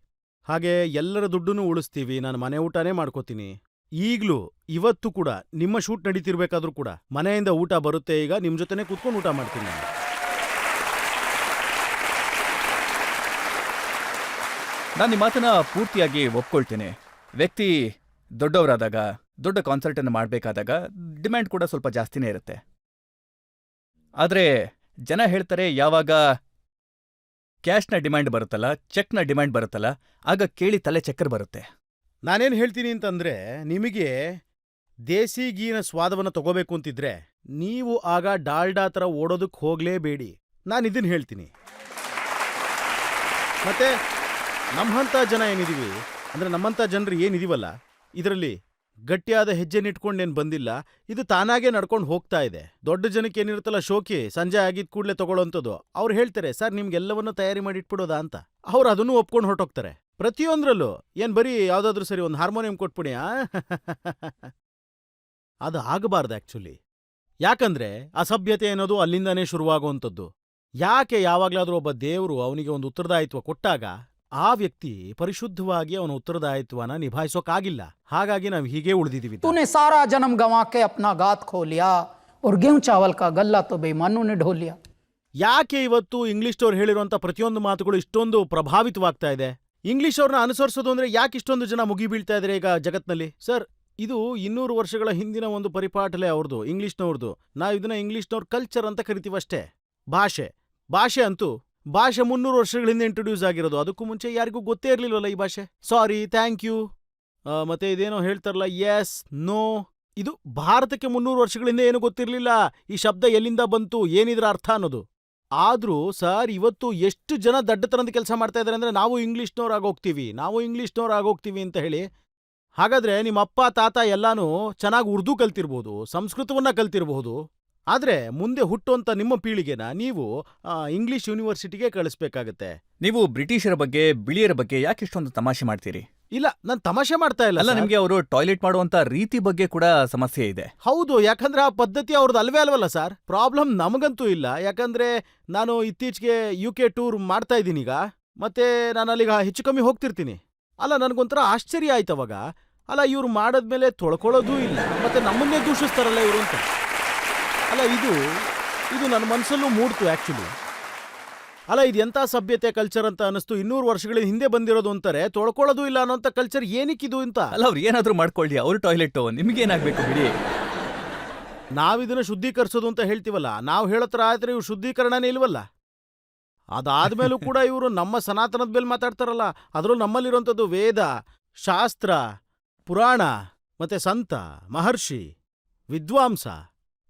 ಹಾಗೆ ಎಲ್ಲರ ದುಡ್ಡನ್ನು ಉಳಿಸ್ತೀವಿ. ನಾನು ಮನೆ ಊಟನೇ ಮಾಡ್ಕೋತೀನಿ. ಈಗಲೂ ಇವತ್ತು ಕೂಡ ನಿಮ್ಮ ಶೂಟ್ ನಡೀತಿರ್ಬೇಕಾದ್ರೂ ಕೂಡ ಮನೆಯಿಂದ ಊಟ ಬರುತ್ತೆ. ಈಗ ನಿಮ್ಮ ಜೊತೆನೇ ಕೂತ್ಕೊಂಡು ಊಟ ಮಾಡ್ತೀನಿ ನಾನು. ನಾನು ನಿಮ್ಮ ಮಾತನ್ನ ಪೂರ್ತಿಯಾಗಿ ಒಪ್ಕೊಳ್ತೇನೆ. ವ್ಯಕ್ತಿ ದೊಡ್ಡವರಾದಾಗ, ದೊಡ್ಡ ಕಾನ್ಸರ್ಟನ್ನು ಮಾಡಬೇಕಾದಾಗ ಡಿಮ್ಯಾಂಡ್ ಕೂಡ ಸ್ವಲ್ಪ ಜಾಸ್ತಿನೇ ಇರುತ್ತೆ. ಆದರೆ ಜನ ಹೇಳ್ತಾರೆ, ಯಾವಾಗ ಕ್ಯಾಶ್ನ ಡಿಮ್ಯಾಂಡ್ ಬರುತ್ತಲ್ಲ, ಚೆಕ್ನ ಡಿಮ್ಯಾಂಡ್ ಬರುತ್ತಲ್ಲ, ಆಗ ಕೇಳಿ ತಲೆ ಚಕ್ಕರ್ ಬರುತ್ತೆ. ನಾನೇನು ಹೇಳ್ತೀನಿ ಅಂತಂದ್ರೆ, ನಿಮಗೆ ದೇಸಿ ಗೀನ ಸ್ವಾದವನ್ನು ತಗೋಬೇಕು ಅಂತಿದ್ರೆ ನೀವು ಆಗ ಡಾಲ್ಡಾ ಥರ ಓಡೋದಕ್ಕೆ ಹೋಗಲೇಬೇಡಿ. ನಾನು ಇದನ್ನು ಹೇಳ್ತೀನಿ. ಮತ್ತೆ ನಮ್ಮಂಥ ಜನ ಏನಿದೀವಿ, ಅಂದರೆ ನಮ್ಮಂಥ ಜನರು ಏನಿದೀವಲ್ಲ, ಇದರಲ್ಲಿ ಗಟ್ಟಿಯಾದ ಹೆಜ್ಜೆನಿಟ್ಕೊಂಡೇನು ಬಂದಿಲ್ಲ. ಇದು ತಾನಾಗೇ ನಡ್ಕೊಂಡು ಹೋಗ್ತಾ ಇದೆ. ದೊಡ್ಡ ಜನಕ್ಕೆ ಏನಿರುತ್ತಲ್ಲ ಶೋಕಿ, ಸಂಜೆ ಆಗಿದ ಕೂಡಲೇ ತಗೊಳ್ಳೋಂಥದ್ದು, ಅವ್ರು ಹೇಳ್ತಾರೆ, ಸರ್ ನಿಮ್ಗೆಲ್ಲವನ್ನೂ ತಯಾರಿ ಮಾಡಿ ಇಟ್ಬಿಡೋದಾ ಅಂತ. ಅವ್ರು ಅದನ್ನು ಒಪ್ಕೊಂಡು ಹೊರಟೋಗ್ತಾರೆ. ಪ್ರತಿಯೊಂದರಲ್ಲೂ ಏನು ಬರೀ ಯಾವುದಾದ್ರೂ ಸರಿ ಒಂದು ಹಾರ್ಮೋನಿಯಂ ಕೊಟ್ಬಿಡಿ, ಅದು ಆಗಬಾರ್ದು ಆ್ಯಕ್ಚುಲಿ. ಯಾಕಂದ್ರೆ ಅಸಭ್ಯತೆ ಅನ್ನೋದು ಅಲ್ಲಿಂದಾನೇ ಶುರುವಾಗುವಂಥದ್ದು. ಯಾಕೆ ಯಾವಾಗಲಾದ್ರೂ ಒಬ್ಬ ದೇವರು ಅವನಿಗೆ ಒಂದು ಉತ್ತರದಾಯಿತ್ವ ಕೊಟ್ಟಾಗ ಆ ವ್ಯಕ್ತಿ ಪರಿಶುದ್ಧವಾಗಿ ಅವನ ಉತ್ತರದಾಯಿತ್ವನ ನಿಭಾಯಿಸೋಕ್ಕಾಗಿಲ್ಲ. ಹಾಗಾಗಿ ನಾವು ಹೀಗೆ ಉಳಿದಿದ್ದೀವಿ. तूने सारा जन्म गंवा के अपना गात खो लिया और गेहूं चावल का गल्ला तो बेईमानों ने ढो लिया. ಯಾಕೆ ಇವತ್ತು ಇಂಗ್ಲಿಷ್ ಅವ್ರು ಹೇಳಿರುವಂಥ ಪ್ರತಿಯೊಂದು ಮಾತುಗಳು ಇಷ್ಟೊಂದು ಪ್ರಭಾವಿತವಾಗ್ತಾ ಇದೆ? ಇಂಗ್ಲಿಷ್ ಅವ್ರನ್ನ ಅನುಸರಿಸೋದು ಅಂದ್ರೆ ಯಾಕೆ ಇಷ್ಟೊಂದು ಜನ ಮುಗಿ ಬೀಳ್ತಾ ಇದ್ದಾರೆ ಈಗ ಜಗತ್ನಲ್ಲಿ? ಸರ್, ಇದು 200 ವರ್ಷಗಳ ಹಿಂದಿನ ಒಂದು ಪರಿಪಾಠಲೆ ಅವ್ರದ್ದು, ಇಂಗ್ಲಿಷ್ನವ್ರದ್ದು. ನಾವು ಇದನ್ನ ಇಂಗ್ಲಿಷ್ನವ್ರ ಕಲ್ಚರ್ ಅಂತ ಕರಿತೀವಷ್ಟೇ. ಭಾಷೆ ಅಂತೂ 300 ವರ್ಷಗಳ ಹಿಂದೆ ಇಂಟ್ರೊಡ್ಯೂಸ್ ಆಗಿರೋದು. ಅದಕ್ಕೂ ಮುಂಚೆ ಯಾರಿಗೂ ಗೊತ್ತೇ ಇರಲಿಲ್ವಲ್ಲ ಈ ಭಾಷೆ. ಸಾರಿ, ಥ್ಯಾಂಕ್ ಯು, ಮತ್ತೆ ಇದೇನೋ ಹೇಳ್ತಾರಲ್ಲ, ಎಸ್, ನೋ, ಇದು ಭಾರತಕ್ಕೆ 300 ವರ್ಷಗಳಿಂದ ಏನು ಗೊತ್ತಿರಲಿಲ್ಲ. ಈ ಶಬ್ದ ಎಲ್ಲಿಂದ ಬಂತು, ಏನಿದ್ರ ಅರ್ಥ ಅನ್ನೋದು. ಆದ್ರೂ ಸರ್, ಇವತ್ತು ಎಷ್ಟು ಜನ ದಡ್ಡತನದ ಕೆಲಸ ಮಾಡ್ತಾ ಇದ್ದಾರೆ ಅಂದ್ರೆ, ನಾವು ಇಂಗ್ಲಿಷ್ನವ್ರಾಗೋಗ್ತೀವಿ ಅಂತ ಹೇಳಿ. ಹಾಗಾದ್ರೆ ನಿಮ್ಮ ಅಪ್ಪ ತಾತ ಎಲ್ಲಾನು ಚೆನ್ನಾಗಿ ಉರ್ದು ಕಲ್ತಿರ್ಬೋದು, ಸಂಸ್ಕೃತವನ್ನ ಕಲ್ತಿರಬಹುದು. ಆದ್ರೆ ಮುಂದೆ ಹುಟ್ಟುವಂತ ನಿಮ್ಮ ಪೀಳಿಗೆನ ನೀವು ಇಂಗ್ಲಿಷ್ ಯೂನಿವರ್ಸಿಟಿಗೆ ಕಳಿಸ್ಬೇಕಾಗತ್ತೆ. ನೀವು ಬ್ರಿಟಿಷರ ಬಗ್ಗೆ, ಬಿಳಿಯರ ಬಗ್ಗೆ ಯಾಕೆ ಇಷ್ಟೊಂದು ತಮಾಷೆ ಮಾಡ್ತೀರಿ? ಇಲ್ಲ, ನಾನು ತಮಾಷೆ ಮಾಡ್ತಾ ಇಲ್ಲ. ಅಲ್ಲ, ಸರ್. ನಿಮ್ಗೆ ಅವರು ಟಾಯ್ಲೆಟ್ ಮಾಡುವಂತ ರೀತಿ ಬಗ್ಗೆ ಕೂಡ ಸಮಸ್ಯೆ ಇದೆ. ಹೌದು, ಯಾಕಂದ್ರೆ ಆ ಪದ್ಧತಿ ಅವ್ರದ್ದು ಅಲ್ವಲ್ಲ ಸರ್. ಪ್ರಾಬ್ಲಮ್ ನಮಗಂತೂ ಇಲ್ಲ. ಯಾಕಂದ್ರೆ ನಾನು ಇತ್ತೀಚೆಗೆ UK ಟೂರ್ ಮಾಡ್ತಾ ಇದ್ದೀನಿ ಈಗ, ಮತ್ತೆ ನಾನು ಅಲ್ಲಿಗೆ ಹೆಚ್ಚು ಕಮ್ಮಿ ಹೋಗ್ತಿರ್ತೀನಿ. ಅಲ್ಲ, ನನಗೊಂಥರ ಆಶ್ಚರ್ಯ ಆಯ್ತು ಅವಾಗ. ಅಲ್ಲ, ಇವ್ರು ಮಾಡದ್ಮೇಲೆ ತೊಳ್ಕೊಳ್ಳೋದೂ ಇಲ್ಲ, ಮತ್ತೆ ನಮ್ಮನ್ನೇ ದೂಷಿಸ್ತಾರಲ್ಲ ಇವರು ಅಂತ. ಅಲ್ಲ, ಇದು ನನ್ನ ಮನಸ್ಸಲ್ಲೂ ಮೂಡ್ತು ಆ್ಯಕ್ಚುಲಿ. ಅಲ್ಲ, ಇದು ಎಂಥ ಸಭ್ಯತೆ ಕಲ್ಚರ್ ಅಂತ ಅನಿಸ್ತು. 200 ವರ್ಷಗಳ ಹಿಂದೆ ಬಂದಿರೋದು ಅಂತಾರೆ, ತೊಳ್ಕೊಳ್ಳೋದು ಇಲ್ಲ ಅನ್ನೋಂಥ ಕಲ್ಚರ್ ಏನಕ್ಕಿದು ಅಂತ. ಅಲ್ಲ, ಅವ್ರು ಏನಾದ್ರೂ ಮಾಡ್ಕೊಳ್ಳಿ, ಅವ್ರ ಟಾಯ್ಲೆಟ್ ನಿಮ್ಗೇನಾಗ್ಬೇಕು ಬಿಡಿ. ನಾವಿದನ್ನ ಶುದ್ಧೀಕರಿಸೋದು ಅಂತ ಹೇಳ್ತೀವಲ್ಲ, ನಾವು ಹೇಳತ್ರ ಆದ್ರೆ ಇವ್ರು ಶುದ್ಧೀಕರಣನೇ ಇಲ್ವಲ್ಲ. ಅದಾದ್ಮೇಲೂ ಕೂಡ ಇವರು ನಮ್ಮ ಸನಾತನದ ಮೇಲೆ ಮಾತಾಡ್ತಾರಲ್ಲ. ಅದರಲ್ಲೂ ನಮ್ಮಲ್ಲಿರುವಂಥದ್ದು ವೇದ, ಶಾಸ್ತ್ರ, ಪುರಾಣ, ಮತ್ತೆ ಸಂತ, ಮಹರ್ಷಿ, ವಿದ್ವಾಂಸ,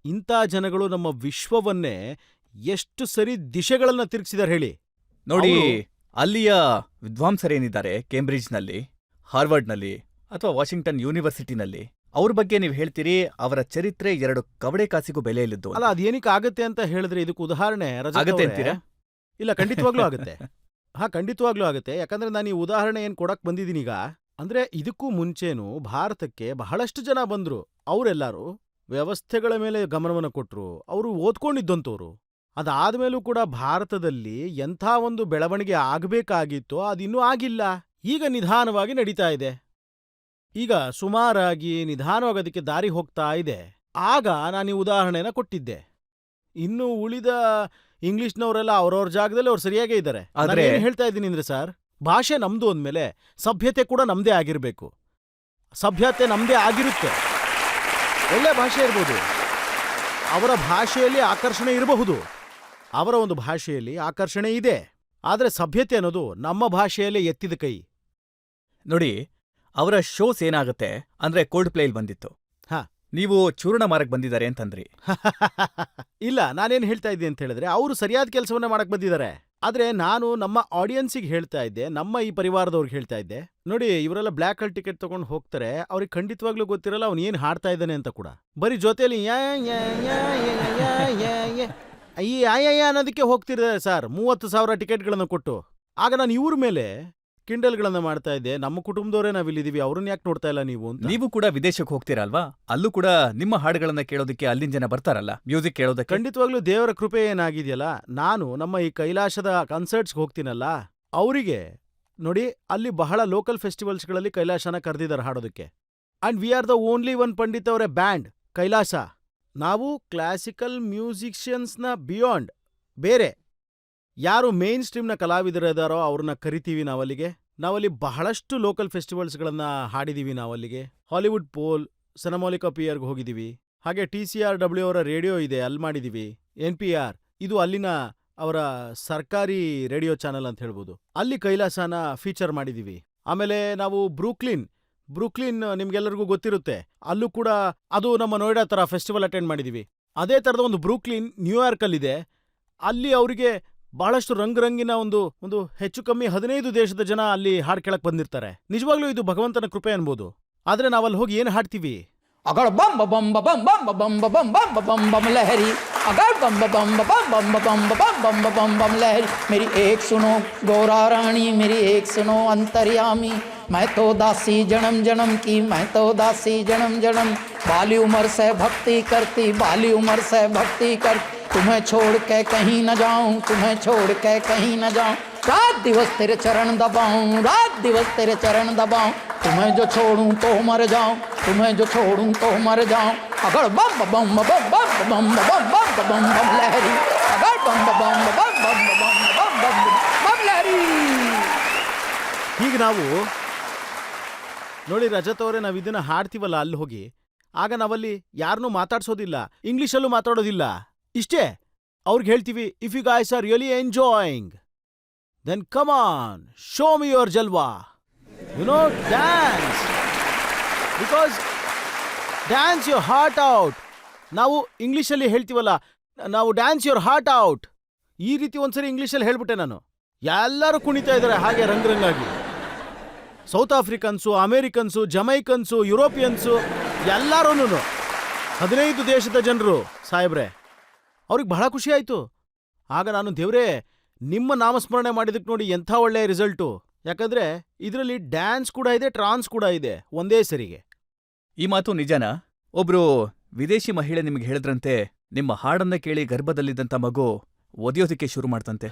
ಇಂಥ ಜನಗಳು ನಮ್ಮ ವಿಶ್ವವನ್ನೇ ಎಷ್ಟು ಸರಿ ದಿಶೆಗಳನ್ನ ತಿರುಗಿಸಿದಾರೆ ಹೇಳಿ. ನೋಡಿ, ಅಲ್ಲಿಯ ವಿದ್ವಾಂಸರೇನಿದ್ದಾರೆ, ಕೇಂಬ್ರಿಡ್ಜ್ನಲ್ಲಿ, ಹಾರ್ವರ್ಡ್ನಲ್ಲಿ ಅಥವಾ ವಾಷಿಂಗ್ಟನ್ ಯೂನಿವರ್ಸಿಟಿನಲ್ಲಿ, ಅವ್ರ ಬಗ್ಗೆ ನೀವು ಹೇಳ್ತೀರಿ ಅವರ ಚರಿತ್ರೆ 2 ಕವಡೆ ಕಾಸಿಗೂ ಬೆಲೆ ಇಲ್ಲದ್ದು. ಅಲ್ಲ, ಅದೇನಕ್ಕೆ ಆಗತ್ತೆ ಅಂತ ಹೇಳಿದ್ರೆ ಇದಕ್ಕೆ ಉದಾಹರಣೆ ಆಗತ್ತೆ ಅಂತೀರಾ? ಇಲ್ಲ, ಖಂಡಿತವಾಗ್ಲೂ ಆಗುತ್ತೆ. ಖಂಡಿತವಾಗ್ಲೂ ಆಗುತ್ತೆ. ಯಾಕಂದ್ರೆ ನಾನು ಈ ಉದಾಹರಣೆ ಏನ್ ಕೊಡಕ್ ಬಂದಿದ್ದೀನಿ ಈಗ ಅಂದ್ರೆ, ಇದಕ್ಕೂ ಮುಂಚೆನೂ ಭಾರತಕ್ಕೆ ಬಹಳಷ್ಟು ಜನ ಬಂದ್ರು. ಅವರೆಲ್ಲರೂ ವ್ಯವಸ್ಥೆಗಳ ಮೇಲೆ ಗಮನವನ್ನು ಕೊಟ್ಟರು. ಅವರು ಓದ್ಕೊಂಡಿದ್ದಂಥವ್ರು. ಅದಾದ್ಮೇಲೂ ಕೂಡ ಭಾರತದಲ್ಲಿ ಎಂಥ ಒಂದು ಬೆಳವಣಿಗೆ ಆಗಬೇಕಾಗಿತ್ತೋ ಅದಿನ್ನೂ ಆಗಿಲ್ಲ. ಈಗ ನಿಧಾನವಾಗಿ ನಡೀತಾ ಇದೆ. ಈಗ ಸುಮಾರಾಗಿ ನಿಧಾನವಾಗಿ ಅದಕ್ಕೆ ದಾರಿ ಹೋಗ್ತಾ ಇದೆ. ಆಗ ನಾನು ಈ ಉದಾಹರಣೆನ ಕೊಟ್ಟಿದ್ದೆ. ಇನ್ನು ಉಳಿದ ಇಂಗ್ಲಿಷ್ನವರೆಲ್ಲ ಅವ್ರವ್ರ ಜಾಗದಲ್ಲಿ ಅವ್ರು ಸರಿಯಾಗೇ ಇದ್ದಾರೆ. ಆದ್ರೆ- ಏನ್ ಹೇಳ್ತಾ ಇದ್ದೀನಿ ಅಂದ್ರೆ ಸರ್, ಭಾಷೆ ನಮ್ದು ಅಂದ್ಮೇಲೆ ಸಭ್ಯತೆ ಕೂಡ ನಮ್ದೇ ಆಗಿರ್ಬೇಕು. ಸಭ್ಯತೆ ನಮ್ದೇ ಆಗಿರುತ್ತೆ. ಒಳ್ಳೆ ಭಾಷೆ ಇರ್ಬೋದು, ಅವರ ಭಾಷೆಯಲ್ಲಿ ಆಕರ್ಷಣೆ ಇರಬಹುದು, ಅವರ ಒಂದು ಭಾಷೆಯಲ್ಲಿ ಆಕರ್ಷಣೆ ಇದೆ. ಆದ್ರೆ ಸಭ್ಯತೆ ಅನ್ನೋದು ನಮ್ಮ ಭಾಷೆಯಲ್ಲೇ ಎತ್ತಿದ ಕೈ. ನೋಡಿ, ಅವರ ಶೋಸ್ ಏನಾಗುತ್ತೆ ಅಂದ್ರೆ ಕೋಲ್ಡ್ ಪ್ಲೇಲ್ ಬಂದಿತ್ತು. ಹಾ. ನೀವು ಚೂರ್ಣ ಮಾರಕ್ ಬಂದಿದ್ದಾರೆ ಅಂತಂದ್ರಿ. ಇಲ್ಲ, ನಾನೇನ್ ಹೇಳ್ತಾ ಇದ್ದೆ ಅಂತ ಹೇಳಿದ್ರೆ, ಅವರು ಸರಿಯಾದ ಕೆಲಸವನ್ನ ಮಾಡಕ್ ಬಂದಿದ್ದಾರೆ. ಆದ್ರೆ ನಾನು ನಮ್ಮ ಆಡಿಯನ್ಸಿಗೆ ಹೇಳ್ತಾ ಇದ್ದೆ, ನಮ್ಮ ಈ ಪರಿವಾರದವ್ರಿಗೆ ಹೇಳ್ತಾ ಇದ್ದೆ, ನೋಡಿ ಇವರೆಲ್ಲ ಬ್ಲ್ಯಾಕ್ ಅಲ್ಲಿ ಟಿಕೆಟ್ ತಗೊಂಡು ಹೋಗ್ತಾರೆ, ಅವ್ರಿಗೆ ಖಂಡಿತವಾಗ್ಲೂ ಗೊತ್ತಿರಲ್ಲ ಅವ್ನು ಏನ್ ಹಾಡ್ತಾ ಇದ್ದಾನೆ ಅಂತ ಕೂಡ. ಬರೀ ಜೊತೆಲಿ ಈ ಅನ್ನೋದಕ್ಕೆ ಹೋಗ್ತಿರ್ತಾರೆ ಸರ್, 30,000 ಟಿಕೆಟ್ಗಳನ್ನು ಕೊಟ್ಟು. ಆಗ ನಾನು ಇವ್ರ ಮೇಲೆ ಕಿಂಡಲ್ಗಳನ್ನ ಮಾಡ್ತಾ ಇದ್ದೆ, ನಮ್ಮ ಕುಟುಂಬದವರೇ ನಾವಿಲ್ಲಿದೀವಿ, ಅವ್ರನ್ನ ಯಾಕೆ ನೋಡ್ತಾ ಇಲ್ಲ ನೀವು ಅಂತ. ನೀವು ಕೂಡ ವಿದೇಶಕ್ಕೆ ಹೋಗ್ತೀರಲ್ವಾ, ಅಲ್ಲೂ ಕೂಡ ನಿಮ್ಮ ಹಾಡುಗಳನ್ನ ಕೇಳೋದಕ್ಕೆ ಅಲ್ಲಿನ ಜನ ಬರ್ತಾರಲ್ಲ ಮ್ಯೂಸಿಕ್ ಕೇಳೋದಕ್ಕೆ. ಖಂಡಿತವಾಗ್ಲೂ ದೇವರ ಕೃಪೆ ಏನಾಗಿದೆಯಲ್ಲ, ನಾನು ನಮ್ಮ ಈ ಕೈಲಾಸದ ಕನ್ಸರ್ಟ್ಸ್ಗೆ ಹೋಗ್ತೀನಲ್ಲ, ಅವರಿಗೆ ನೋಡಿ ಅಲ್ಲಿ ಬಹಳ ಲೋಕಲ್ ಫೆಸ್ಟಿವಲ್ಸ್ಗಳಲ್ಲಿ ಕೈಲಾಸನ ಕರೆದಿದ್ದಾರೆ ಹಾಡೋದಕ್ಕೆ. And we are the only one Pandit ಅವರೇ ಬ್ಯಾಂಡ್ ಕೈಲಾಸ. ನಾವು ಕ್ಲಾಸಿಕಲ್ ಮ್ಯೂಸಿಷಿಯನ್ಸ್ನ ಬಿಯಾಂಡ್ ಬೇರೆ ಯಾರು ಮೇನ್ ಸ್ಟ್ರೀಮ್ನ ಕಲಾವಿದರಿದಾರೋ ಅವ್ರನ್ನ ಕರಿತೀವಿ ನಾವಲ್ಲಿಗೆ. ನಾವಲ್ಲಿ ಬಹಳಷ್ಟು ಲೋಕಲ್ ಫೆಸ್ಟಿವಲ್ಸ್ಗಳನ್ನ ಹಾಡಿದೀವಿ. ನಾವಲ್ಲಿಗೆ ಹಾಲಿವುಡ್ ಪೋಲ್, ಸನಮೌಲಿಕ ಪಿಯರ್ಗೆ ಹೋಗಿದ್ದೀವಿ. ಹಾಗೆ TCRW ಅವರ ರೇಡಿಯೋ ಇದೆ, ಅಲ್ಲಿ ಮಾಡಿದೀವಿ. NPR ಇದು ಅಲ್ಲಿನ ಅವರ ಸರ್ಕಾರಿ ರೇಡಿಯೋ ಚಾನಲ್ ಅಂತ ಹೇಳ್ಬೋದು, ಅಲ್ಲಿ ಕೈಲಾಸನ ಫೀಚರ್ ಮಾಡಿದೀವಿ. ಆಮೇಲೆ ನಾವು ಬ್ರೂಕ್ಲಿನ್ ನಿಮ್ಗೆಲ್ಲರಿಗೂ ಗೊತ್ತಿರುತ್ತೆ, ಅಲ್ಲೂ ಕೂಡ ಅದು ನಮ್ಮ ನೋಯ್ಡಾ ತರ ಫೆಸ್ಟಿವಲ್ ಅಟೆಂಡ್ ಮಾಡಿದೀವಿ. ಅದೇ ತರದ ಒಂದು ಬ್ರೂಕ್ಲಿನ್ ನ್ಯೂಯಾರ್ಕಲ್ಲಿದೆ. ಅಲ್ಲಿ ಅವರಿಗೆ ಬಹಳಷ್ಟು ರಂಗಿನ ಒಂದು ಹೆಚ್ಚು ಕಮ್ಮಿ 15 ದೇಶದ ಜನ ಅಲ್ಲಿ ಹಾಡ್ ಕೇಳಕ್ ಬಂದಿರ್ತಾರೆ. ನಿಜವಾಗ್ಲೂ ಇದು ಭಗವಂತನ ಕೃಪೆ ಅನ್ಬೋದು. ಆದ್ರೆ ನಾವಲ್ಲಿ ಹೋಗಿ ಏನ್ ಹಾಡ್ತೀವಿ? अगर बम बम बम बम बम बम बम बम बम बम लहरी, अगर बम बम बम बम बम बम बम बम बम लहरी, मेरी एक सुनो गौरा रानी, मेरी एक सुनो अंतर्यामी, मैं तो दासी जन्म जन्म की, मैं तो दासी जन्म जन्म, बाली उम्र से भक्ति करती, बाली उम्र से भक्ति कर, तुम्हें छोड़ के कहीं न जाऊं, तुम्हें छोड़ के कहीं न जाऊं, रात दिवस तेरे चरण दबाऊं, रात दिवस तेरे चरण दबाऊं, तुम्हें जो छोड़ूं तो मर जाऊं, तुम्हें जो छोड़ूं तो मर जाऊं, अगर बम बम बम बम बम बम बम बम लहरी, अगर बम बम बम बम बम बम लहरी. ಈಗ ನಾವು ನೋಡಿ ರಜತ್ ಅವರೇ, ನಾವು ಇದನ್ನ ಹಾಡ್ತೀವಲ್ಲ ಅಲ್ಲಿ ಹೋಗಿ, ಆಗ ನಾವಲ್ಲಿ ಯಾರನ್ನೂ ಮಾತಾಡ್ಸೋದಿಲ್ಲ, ಇಂಗ್ಲಿಷಲ್ಲೂ ಮಾತಾಡೋದಿಲ್ಲ. ಇಷ್ಟೇ ಅವ್ರಿಗೆ ಹೇಳ್ತೀವಿ, if you guys are really enjoying then come on show me your ಜಲ್ವಾ, you know, dance, because dance your heart out. ನಾವು ಇಂಗ್ಲಿಷಲ್ಲಿ ಹೇಳ್ತೀವಲ್ಲ, ನಾವು ಡ್ಯಾನ್ಸ್ ಯುವರ್ ಹಾರ್ಟ್ ಔಟ್, ಈ ರೀತಿ ಒಂದ್ಸರಿ ಇಂಗ್ಲಿಷಲ್ಲಿ ಹೇಳ್ಬಿಟ್ಟೆ ನಾನು. ಎಲ್ಲರೂ ಕುಣಿತಾ ಇದ್ದಾರೆ ಹಾಗೆ ರಂಗಾಗಿ. ಸೌತ್ ಆಫ್ರಿಕನ್ಸು, ಅಮೇರಿಕನ್ಸು, ಜಮೈಕನ್ಸು, ಯುರೋಪಿಯನ್ಸು ಎಲ್ಲರೂ 15 ದೇಶದ ಜನರು ಸಾಹೇಬ್ರೆ. ಅವ್ರಿಗೆ ಬಹಳ ಖುಷಿ ಆಯ್ತು. ಆಗ ನಾನು, ದೇವ್ರೇ ನಿಮ್ಮ ನಾಮಸ್ಮರಣೆ ಮಾಡಿದಕ್ಕೆ ನೋಡಿ ಎಂಥ ಒಳ್ಳೆಯ ರಿಸಲ್ಟು. ಯಾಕಂದ್ರೆ ಇದರಲ್ಲಿ ಡ್ಯಾನ್ಸ್ ಕೂಡ ಇದೆ, ಟ್ರಾನ್ಸ್ ಕೂಡ ಇದೆ ಒಂದೇ ಸರಿಗೆ. ಈ ಮಾತು ನಿಜನಾ? ಒಬ್ರು ವಿದೇಶಿ ಮಹಿಳೆ ನಿಮ್ಗೆ ಹೇಳಿದ್ರಂತೆ, ನಿಮ್ಮ ಹಾಡನ್ನ ಕೇಳಿ ಗರ್ಭದಲ್ಲಿದ್ದಂಥ ಮಗು ಒದಿಯೋದಕ್ಕೆ ಶುರು ಮಾಡ್ತಂತೆ.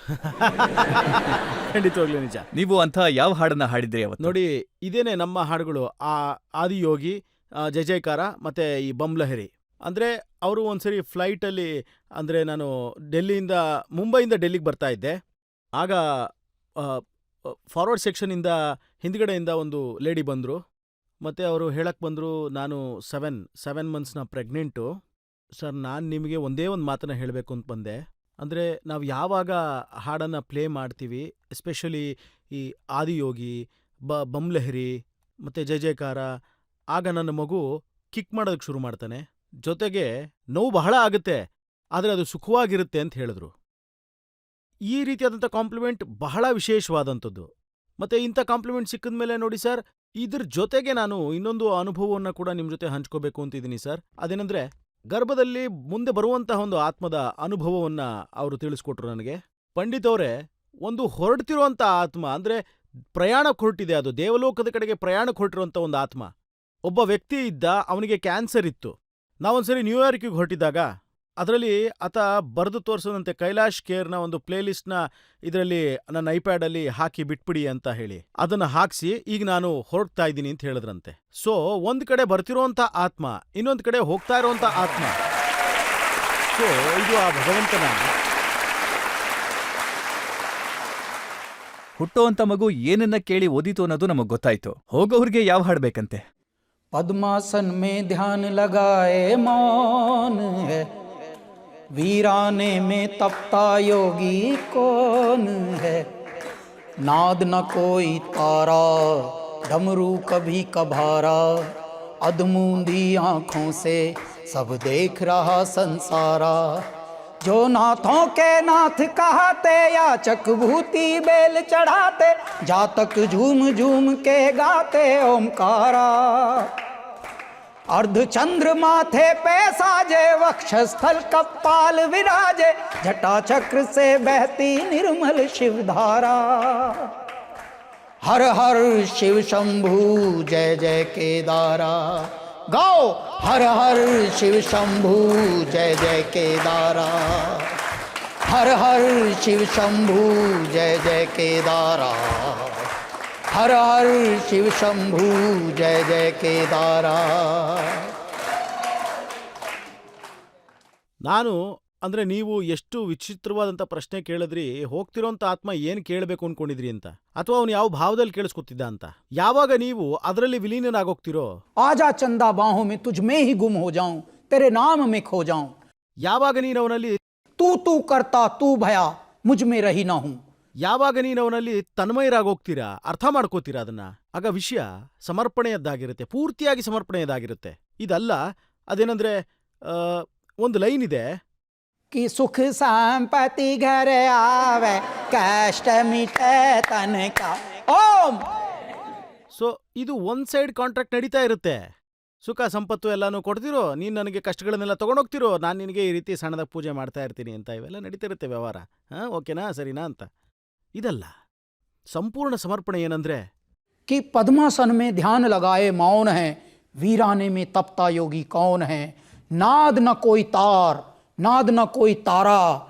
ಖಂಡಿತವಾಗ್ಲೂ ನಿಜ. ನೀವು ಅಂಥ ಯಾವ ಹಾಡನ್ನ ಹಾಡಿದ್ರಿ ಅವತ್ತು? ನೋಡಿ, ಇದೇನೆ ನಮ್ಮ ಹಾಡುಗಳು. ಆದಿಯೋಗಿ, ಜಯ ಜಯಕಾರ ಮತ್ತೆ ಈ ಬಂಬ್ಲಹರಿ. ಅಂದ್ರೆ ಅವರು ಒಂದ್ಸರಿ ಫ್ಲೈಟಲ್ಲಿ, ಅಂದ್ರೆ ನಾನು ಮುಂಬೈಯಿಂದ ಡೆಲ್ಲಿಗೆ ಬರ್ತಾ ಇದ್ದೆ. ಆಗ ಫಾರ್ವರ್ಡ್ ಸೆಕ್ಷನಿಂದ ಹಿಂದ್ಗಡೆಯಿಂದ ಒಂದು ಲೇಡಿ ಬಂದರು. ಮತ್ತೆ ಅವರು ಹೇಳಕ್ ಬಂದರು, ನಾನು 7 ಮಂತ್ಸ್ನ ಪ್ರೆಗ್ನೆಂಟು ಸರ್, ನಾನು ನಿಮಗೆ ಒಂದೇ ಒಂದು ಮಾತನ್ನ ಹೇಳಬೇಕು ಅಂತ ಬಂದೆ. ಅಂದರೆ ನಾವು ಯಾವಾಗ ಹಾಡನ್ನು ಪ್ಲೇ ಮಾಡ್ತೀವಿ, ಎಸ್ಪೆಷಲಿ ಈ ಆದಿಯೋಗಿ, ಬಂಬ್ಲಹರಿ ಮತ್ತು ಜಯ ಜಯಕಾರ, ಆಗ ನನ್ನ ಮಗು ಕಿಕ್ ಮಾಡೋದಕ್ಕೆ ಶುರು ಮಾಡ್ತಾನೆ. ಜೊತೆಗೆ ನೋವು ಬಹಳ ಆಗುತ್ತೆ, ಆದರೆ ಅದು ಸುಖವಾಗಿರುತ್ತೆ ಅಂತ ಹೇಳಿದ್ರು. ಈ ರೀತಿಯಾದಂಥ ಕಾಂಪ್ಲಿಮೆಂಟ್ ಬಹಳ ವಿಶೇಷವಾದಂಥದ್ದು. ಮತ್ತು ಇಂಥ ಕಾಂಪ್ಲಿಮೆಂಟ್ ಸಿಕ್ಕಿದ ಮೇಲೆ ನೋಡಿ ಸರ್, ಇದ್ರ ಜೊತೆಗೆ ನಾನು ಇನ್ನೊಂದು ಅನುಭವವನ್ನು ಕೂಡ ನಿಮ್ಮ ಜೊತೆ ಹಂಚ್ಕೋಬೇಕು ಅಂತಿದ್ದೀನಿ ಸರ್. ಅದೇನೆಂದರೆ, ಗರ್ಭದಲ್ಲಿ ಮುಂದೆ ಬರುವಂತಹ ಒಂದು ಆತ್ಮದ ಅನುಭವವನ್ನು ಅವರು ತಿಳಿಸ್ಕೊಟ್ರು ನನಗೆ. ಪಂಡಿತ್ ಅವರೇ, ಒಂದು ಹೊರಡ್ತಿರುವಂಥ ಆತ್ಮ, ಅಂದರೆ ಪ್ರಯಾಣಕ್ಕೆ ಹೊರಟಿದೆ, ಅದು ದೇವಲೋಕದ ಕಡೆಗೆ ಪ್ರಯಾಣಕ್ಕೆ ಹೊರಟಿರುವಂಥ ಒಂದು ಆತ್ಮ. ಒಬ್ಬ ವ್ಯಕ್ತಿ ಇದ್ದ, ಅವನಿಗೆ ಕ್ಯಾನ್ಸರ್ ಇತ್ತು. ನಾವೊಂದ್ಸರಿ ನ್ಯೂಯಾರ್ಕಿಗೆ ಹೊರಟಿದ್ದಾಗ ಅದರಲ್ಲಿ ಆತ ಬರೆದು ತೋರಿಸೋದಂತೆ ಕೈಲಾಶ್ ಖೇರ್ನ ಒಂದು ಪ್ಲೇಲಿಸ್ಟ್ನ ಇದರಲ್ಲಿ ನನ್ನ ಐಪ್ಯಾಡಲ್ಲಿ ಹಾಕಿ ಬಿಟ್ಬಿಡಿ ಅಂತ ಹೇಳಿ ಅದನ್ನು ಹಾಕಿಸಿ ಈಗ ನಾನು ಹೊರಡ್ತಾ ಇದ್ದೀನಿ ಅಂತ ಹೇಳಿದ್ರಂತೆ. ಸೊ ಒಂದು ಕಡೆ ಬರ್ತಿರೋಂಥ ಆತ್ಮ, ಇನ್ನೊಂದು ಕಡೆ ಹೋಗ್ತಾ ಇರೋಂಥ ಆತ್ಮ. ಸೊ ಇದು ಆ ಭಗವಂತನ. ಹುಟ್ಟೋಂಥ ಮಗು ಏನನ್ನ ಕೇಳಿ ಓದಿತು ಅನ್ನೋದು ನಮಗ್ ಗೊತ್ತಾಯ್ತು. ಹೋಗೋರ್ಗೆ ಯಾವ ಹಾಡ್ಬೇಕಂತೆ? पद्मासन में ध्यान लगाए मौन है, वीराने में तपता योगी कौन है, नाद न कोई तारा, डमरू कभी कभारा, अधमूंदी आँखों से सब देख रहा संसारा, जो नाथों के नाथ कहते याचक भूति बेल चढ़ाते, जातक झूम झूम के गाते ओमकारा, अर्ध चंद्र माथे पे साजे, वक्षस्थल कपाल विराजे, जटा चक्र से बहती निर्मल शिवधारा, हर हर शिव शंभू जय जय केदारा, गाओ हर हर शिव शंभू जय जय केदारा, हर हर शिव शंभू जय जय केदारा, हर हर शिव शंभू जय जय केदारा. ನಾನು ಅಂದರೆ ನೀವು ಎಷ್ಟು ವಿಚಿತ್ರವಾದಂಥ ಪ್ರಶ್ನೆ ಕೇಳಿದ್ರಿ. ಹೋಗ್ತಿರೋಂಥ ಆತ್ಮ ಏನು ಕೇಳಬೇಕು ಅಂದ್ಕೊಂಡಿದ್ರಿ ಅಂತ, ಅಥವಾ ಅವನು ಯಾವ ಭಾವದಲ್ಲಿ ಕೇಳಿಸ್ಕೊತಿದ್ದ ಅಂತ. ಯಾವಾಗ ನೀವು ಅದರಲ್ಲಿ ವಿಲೀನನಾಗೋಗ್ತಿರೋ, आजा चंदा बाहों में तुझ में ही गुम हो जाऊं, तेरे नाम में खो जाऊं, ಯಾವಾಗ ನೀನು ಅವನಲ್ಲಿ तू तू करता तू भया मुझ में रही ना हूं, ಯಾವಾಗ ನೀನು ಅವನಲ್ಲಿ ತನ್ಮಯರಾಗೋಗ್ತೀರಾ, ಅರ್ಥ ಮಾಡ್ಕೋತೀರಾ ಅದನ್ನ, ಆಗ ವಿಷಯ ಸಮರ್ಪಣೆಯದ್ದಾಗಿರುತ್ತೆ, ಪೂರ್ತಿಯಾಗಿ ಸಮರ್ಪಣೆಯದ್ದಾಗಿರುತ್ತೆ. ಇದಲ್ಲ ಅದೇನಂದ್ರೆ ಒಂದು ಲೈನ್ ಇದೆ, कि सुख संपत्ति घर आवे कष्ट मिटे तन का ओम. ಸೊ ಇದು ಒನ್ ಸೈಡ್ ಕಾಂಟ್ರಾಕ್ಟ್ ನಡೀತಾ ಇರುತ್ತೆ. ಸುಖ ಸಂಪತ್ತು ಎಲ್ಲಾನು ಕೊಡ್ತಿರೋ, ನೀನು ನನಗೆ ಕಷ್ಟಗಳನ್ನೆಲ್ಲ ತೊಗೊಂಡೋಗ್ತಿರೋ, ನಾನು ನಿನಗೆ ಈ ರೀತಿ ಸಣ್ಣದಾಗಿ ಪೂಜೆ ಮಾಡ್ತಾ ಇರ್ತೀನಿ ಅಂತ, ಇವೆಲ್ಲ ನಡೀತಾ ಇರುತ್ತೆ ವ್ಯವಹಾರ. ಹಾಂ, ಓಕೆನಾ, ಸರಿನಾ ಅಂತ. ಇದಲ್ಲ ಸಂಪೂರ್ಣ ಸಮರ್ಪಣೆ. ಏನಂದ್ರೆ कि पद्मासन में ध्यान लगाए मौन है, वीराने में तपता योगी कौन है, नाद न कोई तार, नाद न कोई तारा,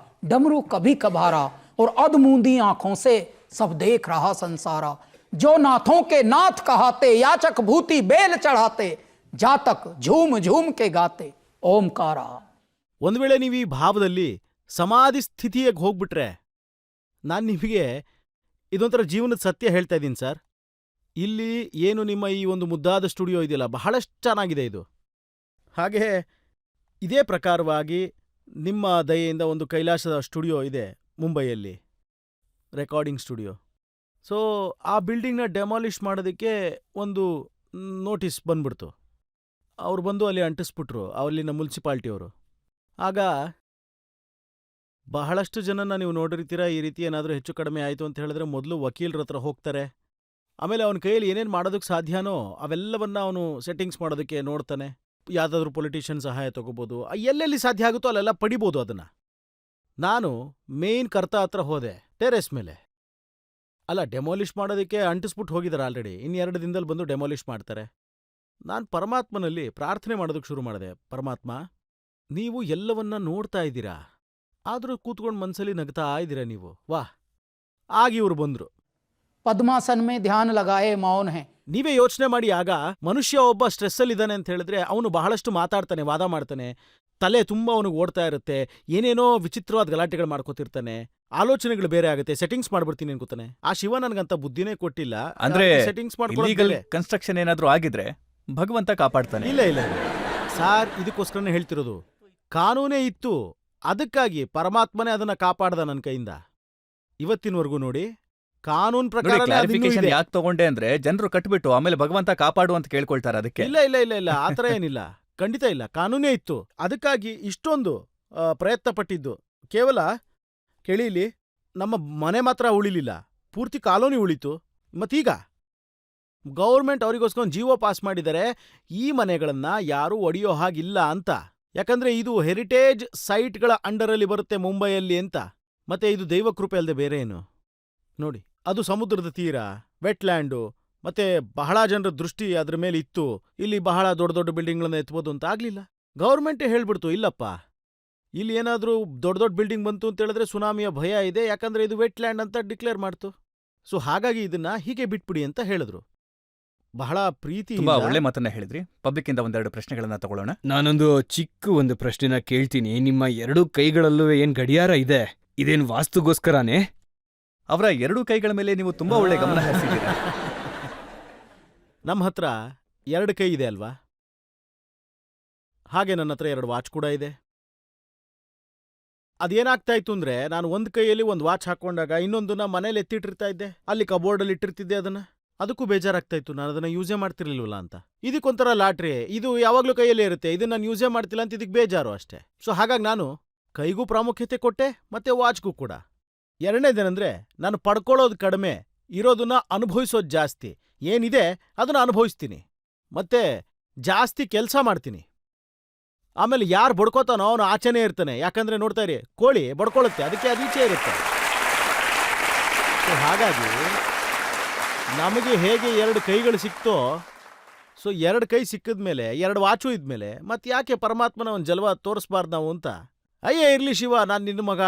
डमरू कभी कभारा, और अधमूंदी आंखों से सब देख रहा संसारा, जो नाथों के नाथ कहाते, याचक भूति बेल चढ़ाते, जातक झूम झूम के गाते ओमकारा. ಒಂದು ವೇಳೆ ನೀವು ಈ ಭಾವದಲ್ಲಿ ಸಮಾಧಿ ಸ್ಥಿತಿಯಾಗಿ ಹೋಗ್ಬಿಟ್ರೆ, ನಾನು ನಿಮಗೆ ಇದೊಂಥರ ಜೀವನದ ಸತ್ಯ ಹೇಳ್ತಾ ಇದ್ದೀನಿ ಸರ್. ಇಲ್ಲಿ ಏನು ನಿಮ್ಮ ಈ ಒಂದು ಮುದ್ದಾದ ಸ್ಟುಡಿಯೋ ಇದೆಯಲ್ಲ, ಬಹಳಷ್ಟು ಚೆನ್ನಾಗಿದೆ ಇದು. ಹಾಗೆ ಇದೇ ಪ್ರಕಾರವಾಗಿ ನಿಮ್ಮ ದಯೆಯಿಂದ ಒಂದು ಕೈಲಾಸದ ಸ್ಟುಡಿಯೋ ಇದೆ ಮುಂಬೈಯಲ್ಲಿ, ರೆಕಾರ್ಡಿಂಗ್ ಸ್ಟುಡಿಯೋ. ಸೊ ಆ ಬಿಲ್ಡಿಂಗ್ನ ಡೆಮಾಲಿಷ್ ಮಾಡೋದಕ್ಕೆ ಒಂದು ನೋಟಿಸ್ ಬಂದ್ಬಿಡ್ತು. ಅವ್ರು ಬಂದು ಅಲ್ಲಿ ಅಂಟಿಸ್ಬಿಟ್ರು, ಅಲ್ಲಿನ ಮುನ್ಸಿಪಾಲ್ಟಿಯವರು. ಆಗ ಬಹಳಷ್ಟು ಜನನ ನೀವು ನೋಡಿರ್ತೀರ, ಈ ರೀತಿ ಏನಾದರೂ ಹೆಚ್ಚು ಕಡಿಮೆ ಆಯಿತು ಅಂತ ಹೇಳಿದ್ರೆ ಮೊದಲು ವಕೀಲರ ಹತ್ರ ಹೋಗ್ತಾರೆ. ಆಮೇಲೆ ಅವನ ಕೈಯಲ್ಲಿ ಏನೇನು ಮಾಡೋದಕ್ಕೆ ಸಾಧ್ಯನೋ ಅವೆಲ್ಲವನ್ನ ಅವನು ಸೆಟ್ಟಿಂಗ್ಸ್ ಮಾಡೋದಕ್ಕೆ ನೋಡ್ತಾನೆ. ಯಾವುದಾದ್ರೂ ಪೊಲಿಟಿಷಿಯನ್ ಸಹಾಯ ತಗೋಬೋದು, ಎಲ್ಲೆಲ್ಲಿ ಸಾಧ್ಯ ಆಗುತ್ತೋ ಅಲ್ಲೆಲ್ಲ ಪಡಿಬೋದು ಅದನ್ನು. ನಾನು ಮೇಯ್ನ್ ಕರ್ತ ಹತ್ರ ಹೋದೆ, ಟೆರೆಸ್ ಮೇಲೆ. ಅಲ್ಲ, ಡೆಮಾಲಿಷ್ ಮಾಡೋದಕ್ಕೆ ಅಂಟಿಸ್ಬಿಟ್ಟು ಹೋಗಿದ್ದಾರೆ ಆಲ್ರೆಡಿ, ಇನ್ನು 2 ದಿನದಲ್ಲಿ ಬಂದು ಡೆಮಾಲಿಷ್ ಮಾಡ್ತಾರೆ. ನಾನು ಪರಮಾತ್ಮನಲ್ಲಿ ಪ್ರಾರ್ಥನೆ ಮಾಡೋದಕ್ಕೆ ಶುರು ಮಾಡಿದೆ. ಪರಮಾತ್ಮ, ನೀವು ಎಲ್ಲವನ್ನ ನೋಡ್ತಾ ಇದ್ದೀರಾ, ಆದರೂ ಕೂತ್ಕೊಂಡು ಮನಸ್ಸಲ್ಲಿ ನಗ್ತಾ ಇದ್ದೀರಾ ನೀವು, ವಾಹ್. ಆಗ ಇವ್ರು ಬಂದರು. पद्मासन में ध्यान लगाए मौन है. ನೀವೇ ಯೋಚನೆ ಮಾಡಿ, ಆಗ ಮನುಷ್ಯ ಒಬ್ಬ ಸ್ಟ್ರೆಸ್ಸಲ್ಲಿದ್ದಾನೆ ಅಂತ ಹೇಳಿದ್ರೆ ಅವನು ಬಹಳಷ್ಟು ಮಾತಾಡ್ತಾನೆ, ವಾದ ಮಾಡ್ತಾನೆ, ತಲೆ ತುಂಬ ಅವನಿಗೆ ಓಡ್ತಾ ಇರುತ್ತೆ, ಏನೇನೋ ವಿಚಿತ್ರವಾದ ಗಲಾಟೆಗಳು ಮಾಡ್ಕೋತಿರ್ತಾನೆ, ಆಲೋಚನೆಗಳು ಬೇರೆ ಆಗುತ್ತೆ, ಸೆಟ್ಟಿಂಗ್ಸ್ ಮಾಡ್ಬಿಡ್ತೀನಿ ಅನ್ಕೋತಾನೆ. ಆ ಶಿವ ನನಗಂತ ಬುದ್ಧಿನೇ ಕೊಟ್ಟಿಲ್ಲ. ಅಂದ್ರೆ ಸೆಟ್ಟಿಂಗ್ಸ್ ಇಲ್ಲೀಗಲ್ ಕನ್ಸ್ಟ್ರಕ್ಷನ್ ಏನಾದ್ರೂ ಆಗಿದ್ರೆ ಭಗವಂತ ಕಾಪಾಡ್ತಾನೆ. ಇಲ್ಲ ಇಲ್ಲ ಸಾರ್, ಇದಕ್ಕೋಸ್ಕರನೇ ಹೇಳ್ತಿರೋದು. ಕಾನೂನೇ ಇತ್ತು, ಅದಕ್ಕಾಗಿ ಪರಮಾತ್ಮನೇ ಅದನ್ನ ಕಾಪಾಡ್ದ ನನ್ನ ಕೈಯಿಂದ. ಇವತ್ತಿನವರೆಗೂ ನೋಡಿ, ಕಾನೂನು ಪ್ರಕಾರ ಕ್ಲಾರಿಫಿಕೇಶನ್ ಯಾಕೆ ತಗೊಂಡೆ ಅಂದ್ರೆ ಜನರು ಕಟ್ಬಿಟ್ಟು ಆಮೇಲೆ ಭಗವಂತ ಕಾಪಾಡು ಅಂತ ಕೇಳ್ಕೊಳ್ತಾರೆ, ಅದಕ್ಕೆ. ಇಲ್ಲ ಇಲ್ಲ ಇಲ್ಲ ಇಲ್ಲ ಆತರ ಏನಿಲ್ಲ, ಖಂಡಿತ ಇಲ್ಲ, ಕಾನೂನೇ ಇತ್ತು. ಅದಕ್ಕಾಗಿ ಇಷ್ಟೊಂದು ಪ್ರಯತ್ನ ಪಟ್ಟಿದ್ದು. ಕೇವಲ ಕೇಳಿಲಿ, ನಮ್ಮ ಮನೆ ಮಾತ್ರ ಉಳಿಲಿಲ್ಲ, ಪೂರ್ತಿ ಕಾಲೋನಿ ಉಳಿತು. ಮತ್ತೀಗ ಗೌರ್ಮೆಂಟ್ ಅವರಿಗೋಸ್ಕರ ಜೀವೋ ಪಾಸ್ ಮಾಡಿದರೆ ಈ ಮನೆಗಳನ್ನ ಯಾರೂ ಒಡೆಯೋ ಹಾಗಿಲ್ಲ ಅಂತ. ಯಾಕಂದ್ರೆ ಇದು ಹೆರಿಟೇಜ್ ಸೈಟ್ಗಳ ಅಂಡರಲ್ಲಿ ಬರುತ್ತೆ ಮುಂಬೈಯಲ್ಲಿ ಅಂತ. ಮತ್ತೆ ಇದು ದೈವ ಕೃಪೆ ಅಲ್ಲದೆ ಬೇರೆ ಏನು ನೋಡಿ. ಅದು ಸಮುದ್ರದ ತೀರ, ವೆಟ್ಲ್ಯಾಂಡು, ಮತ್ತೆ ಬಹಳ ಜನರ ದೃಷ್ಟಿ ಅದ್ರ ಮೇಲೆ ಇತ್ತು. ಇಲ್ಲಿ ಬಹಳ ದೊಡ್ಡ ದೊಡ್ಡ ಬಿಲ್ಡಿಂಗ್ಗಳನ್ನ ಎತ್ಬೋದು ಅಂತ ಆಗ್ಲಿಲ್ಲ. ಗೌರ್ಮೆಂಟೇ ಹೇಳ್ಬಿಡ್ತು ಇಲ್ಲಪ್ಪ, ಇಲ್ಲಿ ಏನಾದರೂ ದೊಡ್ಡ ದೊಡ್ಡ ಬಿಲ್ಡಿಂಗ್ ಬಂತು ಅಂತ ಹೇಳಿದ್ರೆ ಸುನಾಮಿಯ ಭಯ ಇದೆ, ಯಾಕಂದ್ರೆ ಇದು ವೆಟ್ ಲ್ಯಾಂಡ್ ಅಂತ ಡಿಕ್ಲೇರ್ ಮಾಡ್ತು. ಸೊ ಹಾಗಾಗಿ ಇದನ್ನ ಹೀಗೆ ಬಿಟ್ಬಿಡಿ ಅಂತ ಹೇಳಿದ್ರು. ಬಹಳ ಪ್ರೀತಿ. ತುಂಬಾ ಒಳ್ಳೆ ಮಾತನ್ನ ಹೇಳಿದ್ರಿ. ಪಬ್ಲಿಕ್ ಇಂದ ಒಂದೆರಡು ಪ್ರಶ್ನೆಗಳನ್ನ ತಗೊಳ್ಳೋಣ. ನಾನೊಂದು ಒಂದು ಪ್ರಶ್ನೆನ ಕೇಳ್ತೀನಿ. ನಿಮ್ಮ ಎರಡೂ ಕೈಗಳಲ್ಲೂ ಏನ್ ಗಡಿಯಾರ ಇದೆ, ಇದೇನ್ ವಾಸ್ತುಗೋಸ್ಕರನೇ? ಅವರ ಎರಡೂ ಕೈಗಳ ಮೇಲೆ ನೀವು ತುಂಬಾ ಒಳ್ಳೆ ಗಮನ ಹರಿಸಿದ್ದೀರಾ. ನಮ್ಮ ಹತ್ರ 2 ಕೈ ಇದೆ ಅಲ್ವಾ, ಹಾಗೆ ನನ್ನ ಹತ್ರ 2 ವಾಚ್ ಕೂಡ ಇದೆ. ಅದೇನಾಗ್ತಾ ಇತ್ತು ಅಂದ್ರೆ, ನಾನು ಒಂದು ಕೈಯಲ್ಲಿ ಒಂದು ವಾಚ್ ಹಾಕೊಂಡಾಗ ಇನ್ನೊಂದನ್ನ ಮನೇಲಿ ಎತ್ತಿಟ್ಟಿರ್ತಾ ಇದ್ದೆ, ಅಲ್ಲಿ ಕಬೋರ್ಡಲ್ಲಿ ಇಟ್ಟಿರ್ತಿದ್ದೆ. ಅದಕ್ಕೂ ಬೇಜಾರಾಗ್ತಾ ಇತ್ತು, ನಾನು ಅದನ್ನ ಯೂಸೇ ಮಾಡ್ತಿರ್ಲಿಲ್ವಲ್ಲ ಅಂತ. ಇದಕ್ಕೊಂಥರ ಲಾಟ್ರಿ, ಇದು ಯಾವಾಗ್ಲೂ ಕೈಯಲ್ಲೇ ಇರುತ್ತೆ, ಇದನ್ನ ನಾನು ಯೂಸೇ ಮಾಡ್ತಿಲ್ಲ ಅಂತ ಇದಕ್ಕೆ ಬೇಜಾರು ಅಷ್ಟೇ. ಸೊ ಹಾಗಾಗಿ ನಾನು ಕೈಗೂ ಪ್ರಾಮುಖ್ಯತೆ ಕೊಟ್ಟೆ, ಮತ್ತೆ ವಾಚ್ಗೂ ಕೂಡ. ಎರಡನೇದೇನೆಂದ್ರೆ, ನಾನು ಪಡ್ಕೊಳ್ಳೋದು ಕಡಿಮೆ, ಇರೋದನ್ನ ಅನುಭವಿಸೋದು ಜಾಸ್ತಿ. ಏನಿದೆ ಅದನ್ನ ಅನುಭವಿಸ್ತೀನಿ, ಮತ್ತೆ ಜಾಸ್ತಿ ಕೆಲಸ ಮಾಡ್ತೀನಿ. ಆಮೇಲೆ ಯಾರು ಬಡ್ಕೋತಾನೋ ಅವನು ಆಚೆನೇ ಇರ್ತಾನೆ. ಯಾಕಂದ್ರೆ ನೋಡ್ತಾ ಇರಿ, ಕೋಳಿ ಬಡ್ಕೊಳ್ಳುತ್ತೆ, ಅದಕ್ಕೆ ಅದು ಈಚೆ ಇರುತ್ತೆ. ಸೊ ಹಾಗಾಗಿ ನಮಗೆ ಹೇಗೆ 2 ಕೈಗಳು ಸಿಕ್ತೋ, ಸೊ 2 ಕೈ ಸಿಕ್ಕಿದ್ಮೇಲೆ 2 ವಾಚು ಇದ್ಮೇಲೆ ಮತ್ತೆ ಯಾಕೆ ಪರಮಾತ್ಮನ ಒಂದು ಜಲ್ವ ತೋರಿಸ್ಬಾರ್ದು ನಾವು ಅಂತ. ಅಯ್ಯೇ ಇರ್ಲಿ ಶಿವ, ನಾನು ನಿನ್ನ ಮಗ,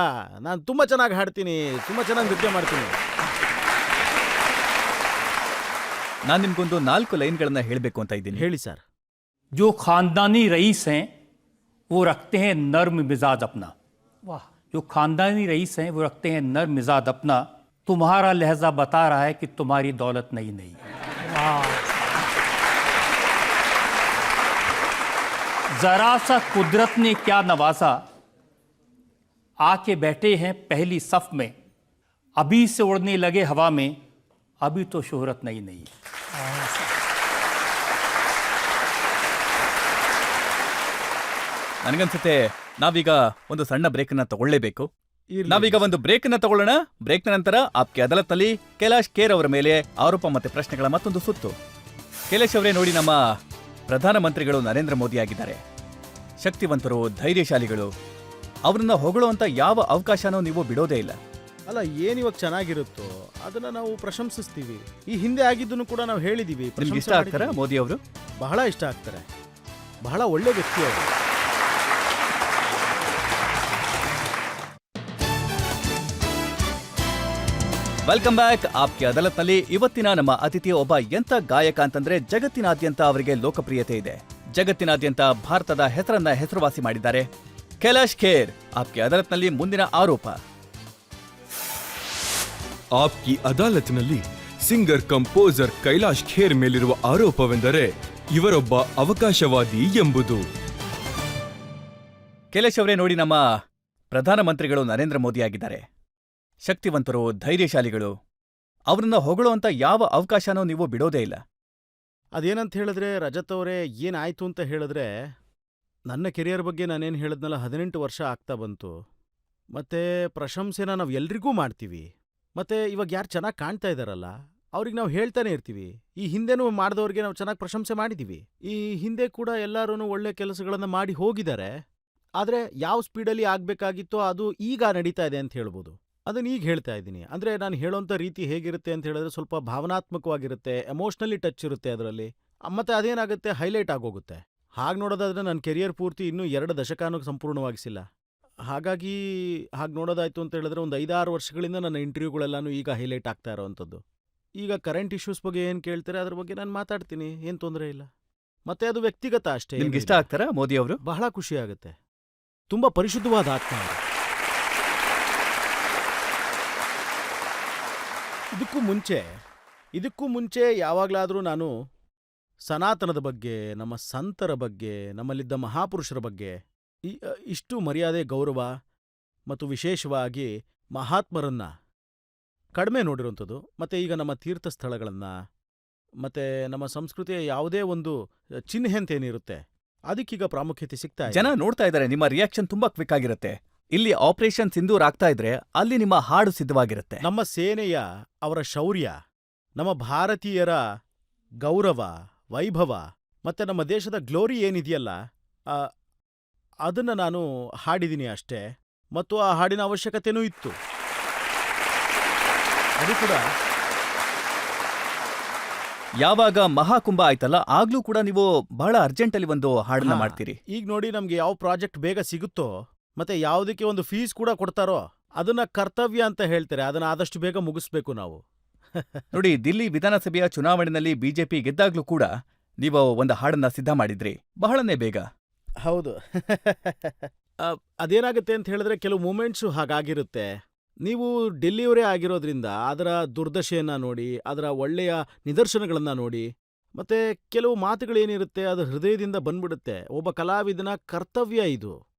ನಾನು ತುಂಬ ಚೆನ್ನಾಗಿ ಹಾಡ್ತೀನಿ, ತುಂಬ ಚೆನ್ನಾಗಿ ನೃತ್ಯ ಮಾಡ್ತೀನಿ. ನಾನು ನಿಮ್ಗೊಂದು 4 ಲೈನ್ಗಳನ್ನ ಹೇಳಬೇಕು ಅಂತ ಇದ್ದೀನಿ. ಹೇಳಿ ಸರ್. जो खानदानी रईस हैं वो रखते हैं नर्म मिजाज अपना। वाह। जो खानदानी रईस हैं वो रखते हैं नर्म मिजाज अपना। तुम्हारा लहजा बता रहा है कि तुम्हारी दौलत नई नहीं है। जरा सा कुदरत ने क्या नवाजा, आके बैठे हैं पहली सफ में, अभी से उड़ने लगे हवा में, अभी तो शोहरत नई नहीं है। ನನಗನ್ಸುತ್ತೆ ನಾವೀಗ ಒಂದು ಸಣ್ಣ ಬ್ರೇಕನ್ನ ತಗೊಳ್ಳೇಬೇಕು. ಇರ್ಲಿ. ನಾವೀಗ ಒಂದು ಬ್ರೇಕನ್ನ ತಗೊಳ್ಳೋಣ. ಬ್ರೇಕ್ನ ನಂತರ ಆಪ್ಕೆ ಅದಾಲತ್ನಲ್ಲಿ ಕೈಲಾಶ್ ಖೇರ್ ಅವರ ಮೇಲೆ ಆರೋಪ ಮತ್ತೆ ಪ್ರಶ್ನೆಗಳ ಮತ್ತೊಂದು ಸುತ್ತು. ಕೈಲಾಶ್ ಅವರೇ, ನೋಡಿ, ನಮ್ಮ ಪ್ರಧಾನಮಂತ್ರಿಗಳು ನರೇಂದ್ರ ಮೋದಿ ಆಗಿದ್ದಾರೆ. ಶಕ್ತಿವಂತರು, ಧೈರ್ಯಶಾಲಿಗಳು. ಅವರನ್ನ ಹೊಗಳುವಂತ ಯಾವ ಅವಕಾಶನೂ ನೀವು ಬಿಡೋದೇ ಇಲ್ಲ. ಅಲ್ಲ, ಏನಿವಾಗ ಚೆನ್ನಾಗಿರುತ್ತೋ ಅದನ್ನ ನಾವು ಪ್ರಶಂಸಿಸ್ತೀವಿ. ಈ ಹಿಂದೆ ಆಗಿದ್ದನ್ನು ಕೂಡ ನಾವು ಹೇಳಿದೀವಿ. ನಿಮ್ಗೆ ಇಷ್ಟ ಆಗ್ತಾರಾ ಮೋದಿ ಅವರು? ಬಹಳ ಇಷ್ಟ ಆಗ್ತಾರೆ. ಬಹಳ ಒಳ್ಳೆ ವ್ಯಕ್ತಿ ಅವರು. Welcome back. ಆಪ್ಕೆ ಅದಾಲತ್ನಲ್ಲಿ ಇವತ್ತಿನ ನಮ್ಮ ಅತಿಥಿ ಒಬ್ಬ ಎಂಥ ಗಾಯಕ ಅಂತಂದ್ರೆ ಜಗತ್ತಿನಾದ್ಯಂತ ಅವರಿಗೆ ಲೋಕಪ್ರಿಯತೆ ಇದೆ. ಜಗತ್ತಿನಾದ್ಯಂತ ಭಾರತದ ಹೆಸರನ್ನ ಹೆಸರುವಾಸಿ ಮಾಡಿದ್ದಾರೆ. ಕೈಲಾಶ್ ಖೇರ್. ಆಪ್ಕೆ ಅದಾಲತ್ನಲ್ಲಿ ಮುಂದಿನ ಆರೋಪ. ಆಪ್ಕಿ ಅದಾಲತ್ನಲ್ಲಿ ಸಿಂಗರ್ ಕಂಪೋಸರ್ ಕೈಲಾಶ್ ಖೇರ್ ಮೇಲಿರುವ ಆರೋಪವೆಂದರೆ ಇವರೊಬ್ಬ ಅವಕಾಶವಾದಿ ಎಂಬುದು. ಕೈಲಾಶ್ ಅವರೇ, ನೋಡಿ, ನಮ್ಮ ಪ್ರಧಾನಮಂತ್ರಿಗಳು ನರೇಂದ್ರ ಮೋದಿ ಆಗಿದ್ದಾರೆ. ಶಕ್ತಿವಂತರು, ಧೈರ್ಯಶಾಲಿಗಳು. ಅವರನ್ನ ಹೊಗಳುವಂತ ಯಾವ ಅವಕಾಶನೂ ನೀವು ಬಿಡೋದೇ ಇಲ್ಲ. ಅದೇನಂತ ಹೇಳಿದ್ರೆ, ರಜತ್ ಅವರೇ, ಏನಾಯ್ತು ಅಂತ ಹೇಳಿದ್ರೆ, ನನ್ನ ಕೆರಿಯರ್ ಬಗ್ಗೆ ನಾನೇನು ಹೇಳಿದ್ನಲ್ಲ, 18 ವರ್ಷ ಆಗ್ತಾ ಬಂತು. ಮತ್ತೆ ಪ್ರಶಂಸೆನ ನಾವು ಎಲ್ರಿಗೂ ಮಾಡ್ತೀವಿ. ಮತ್ತೆ ಇವಾಗ ಯಾರು ಚೆನ್ನಾಗಿ ಕಾಣ್ತಾ ಇದ್ದಾರಲ್ಲ ಅವ್ರಿಗೆ ನಾವು ಹೇಳ್ತಾನೆ ಇರ್ತೀವಿ. ಈ ಹಿಂದೆನೂ ಮಾಡಿದವ್ರಿಗೆ ನಾವು ಚೆನ್ನಾಗಿ ಪ್ರಶಂಸೆ ಮಾಡಿದ್ದೀವಿ. ಈ ಹಿಂದೆ ಕೂಡ ಎಲ್ಲರೂ ಒಳ್ಳೆ ಕೆಲಸಗಳನ್ನು ಮಾಡಿ ಹೋಗಿದ್ದಾರೆ. ಆದರೆ ಯಾವ ಸ್ಪೀಡಲ್ಲಿ ಆಗಬೇಕಾಗಿತ್ತೋ ಅದು ಈಗ ನಡೀತಾ ಇದೆ ಅಂತ ಹೇಳ್ಬೋದು. ಅದನ್ನ ಈಗ ಹೇಳ್ತಾ ಇದ್ದೀನಿ. ಅಂದರೆ ನಾನು ಹೇಳೋಂಥ ರೀತಿ ಹೇಗಿರುತ್ತೆ ಅಂತ ಹೇಳಿದ್ರೆ ಸ್ವಲ್ಪ ಭಾವನಾತ್ಮಕವಾಗಿರುತ್ತೆ, ಎಮೋಷ್ನಲಿ ಟಚ್ ಇರುತ್ತೆ ಅದರಲ್ಲಿ. ಮತ್ತೆ ಅದೇನಾಗುತ್ತೆ, ಹೈಲೈಟ್ ಆಗೋಗುತ್ತೆ. ಹಾಗೆ ನೋಡೋದಾದ್ರೆ ನನ್ನ ಕೆರಿಯರ್ ಪೂರ್ತಿ ಇನ್ನೂ 2 ದಶಕನೂ ಸಂಪೂರ್ಣವಾಗಿಸಿಲ್ಲ. ಹಾಗಾಗಿ ಹಾಗೆ ನೋಡೋದಾಯ್ತು ಅಂತ ಹೇಳಿದ್ರೆ ಒಂದು 5-6 ವರ್ಷಗಳಿಂದ ನನ್ನ ಇಂಟರ್ವ್ಯೂಗಳೆಲ್ಲನೂ ಈಗ ಹೈಲೈಟ್ ಆಗ್ತಾ ಇರೋವಂಥದ್ದು. ಈಗ ಕರೆಂಟ್ ಇಶ್ಯೂಸ್ ಬಗ್ಗೆ ಏನು ಕೇಳ್ತಾರೆ ಅದ್ರ ಬಗ್ಗೆ ನಾನು ಮಾತಾಡ್ತೀನಿ, ಏನು ತೊಂದರೆ ಇಲ್ಲ. ಮತ್ತೆ ಅದು ವ್ಯಕ್ತಿಗತ ಅಷ್ಟೇ. ನಿಮ್ಗೆ ಇಷ್ಟ ಆಗ್ತಾರಾ ಮೋದಿ ಅವರು? ಬಹಳ ಖುಷಿ ಆಗುತ್ತೆ. ತುಂಬ ಪರಿಶುದ್ಧವಾದ ಆತ್ಮ ಅವರು. ಇದಕ್ಕೂ ಮುಂಚೆ ಯಾವಾಗಲಾದರೂ ನಾನು ಸನಾತನದ ಬಗ್ಗೆ, ನಮ್ಮ ಸಂತರ ಬಗ್ಗೆ, ನಮ್ಮಲ್ಲಿದ್ದ ಮಹಾಪುರುಷರ ಬಗ್ಗೆ ಇಷ್ಟು ಮರ್ಯಾದೆ, ಗೌರವ ಮತ್ತು ವಿಶೇಷವಾಗಿ ಮಹಾತ್ಮರನ್ನ ಕಡಿಮೆ ನೋಡಿರೋಂಥದ್ದು. ಮತ್ತು ಈಗ ನಮ್ಮ ತೀರ್ಥ ಸ್ಥಳಗಳನ್ನು ಮತ್ತು ನಮ್ಮ ಸಂಸ್ಕೃತಿಯ ಯಾವುದೇ ಒಂದು ಚಿಹ್ನೆ ಅಂತ ಏನಿರುತ್ತೆ ಅದಕ್ಕೀಗ ಪ್ರಾಮುಖ್ಯತೆ ಸಿಗ್ತಾ ಇದೆ. ಜನ ನೋಡ್ತಾ ಇದ್ದಾರೆ. ನಿಮ್ಮ ರಿಯಾಕ್ಷನ್ ತುಂಬಾ ಕ್ವಿಕ್ ಆಗಿರುತ್ತೆ. ಇಲ್ಲಿ ಆಪರೇಷನ್ ಸಿಂಧೂರ್ ಆಗ್ತಾ ಇದ್ರೆ ಅಲ್ಲಿ ನಿಮ್ಮ ಹಾಡು ಸಿದ್ಧವಾಗಿರುತ್ತೆ. ನಮ್ಮ ಸೇನೆಯ ಅವರ ಶೌರ್ಯ, ನಮ್ಮ ಭಾರತೀಯರ ಗೌರವ, ವೈಭವ ಮತ್ತೆ ನಮ್ಮ ದೇಶದ ಗ್ಲೋರಿ ಏನಿದೆಯಲ್ಲ ಅದನ್ನ ನಾನು ಹಾಡಿದ್ದೀನಿ ಅಷ್ಟೇ. ಮತ್ತು ಆ ಹಾಡಿನ ಅವಶ್ಯಕತೆನೂ ಇತ್ತು. ಅದು ಕೂಡ ಯಾವಾಗ ಮಹಾಕುಂಭ ಆಯ್ತಲ್ಲ ಆಗ್ಲೂ ಕೂಡ ನೀವು ಬಹಳ ಅರ್ಜೆಂಟಲ್ಲಿ ಒಂದು ಹಾಡನ್ನ ಹಾ. ಮಾಡ್ತೀರಿ. ಈಗ ನೋಡಿ ನಮ್ಗೆ ಯಾವ ಪ್ರಾಜೆಕ್ಟ್ ಬೇಗ ಸಿಗುತ್ತೋ ಮತ್ತೆ ಯಾವುದಕ್ಕೆ ಒಂದು ಫೀಸ್ ಕೂಡ ಕೊಡ್ತಾರೋ ಅದನ್ನ ಕರ್ತವ್ಯ ಅಂತ ಹೇಳ್ತಾರೆ. ಅದನ್ನ ಆದಷ್ಟು ಬೇಗ ಮುಗಿಸ್ಬೇಕು ನಾವು. ನೋಡಿ, ದಿಲ್ಲಿ ವಿಧಾನಸಭೆಯ ಚುನಾವಣೆಯಲ್ಲಿ ಬಿಜೆಪಿ ಗೆದ್ದಾಗ್ಲೂ ಕೂಡ ನೀವು ಒಂದು ಹಾಡನ್ನ ಸಿದ್ಧ ಮಾಡಿದ್ರಿ ಬಹಳನೇ ಬೇಗ. ಹೌದು. ಅದೇನಾಗುತ್ತೆ ಅಂತ ಹೇಳಿದ್ರೆ ಕೆಲವು ಮೂಮೆಂಟ್ಸು ಹಾಗಾಗಿರುತ್ತೆ. ನೀವು ಡೆಲ್ಲಿಯವರೇ ಆಗಿರೋದ್ರಿಂದ ಅದರ ದುರ್ದಶೆಯನ್ನ ನೋಡಿ, ಅದರ ಒಳ್ಳೆಯ ನಿದರ್ಶನಗಳನ್ನ ನೋಡಿ, ಮತ್ತೆ ಕೆಲವು ಮಾತುಗಳೇನಿರುತ್ತೆ ಅದು ಹೃದಯದಿಂದ ಬಂದ್ಬಿಡುತ್ತೆ. ಒಬ್ಬ ಕಲಾವಿದನ ಕರ್ತವ್ಯ ಇದು.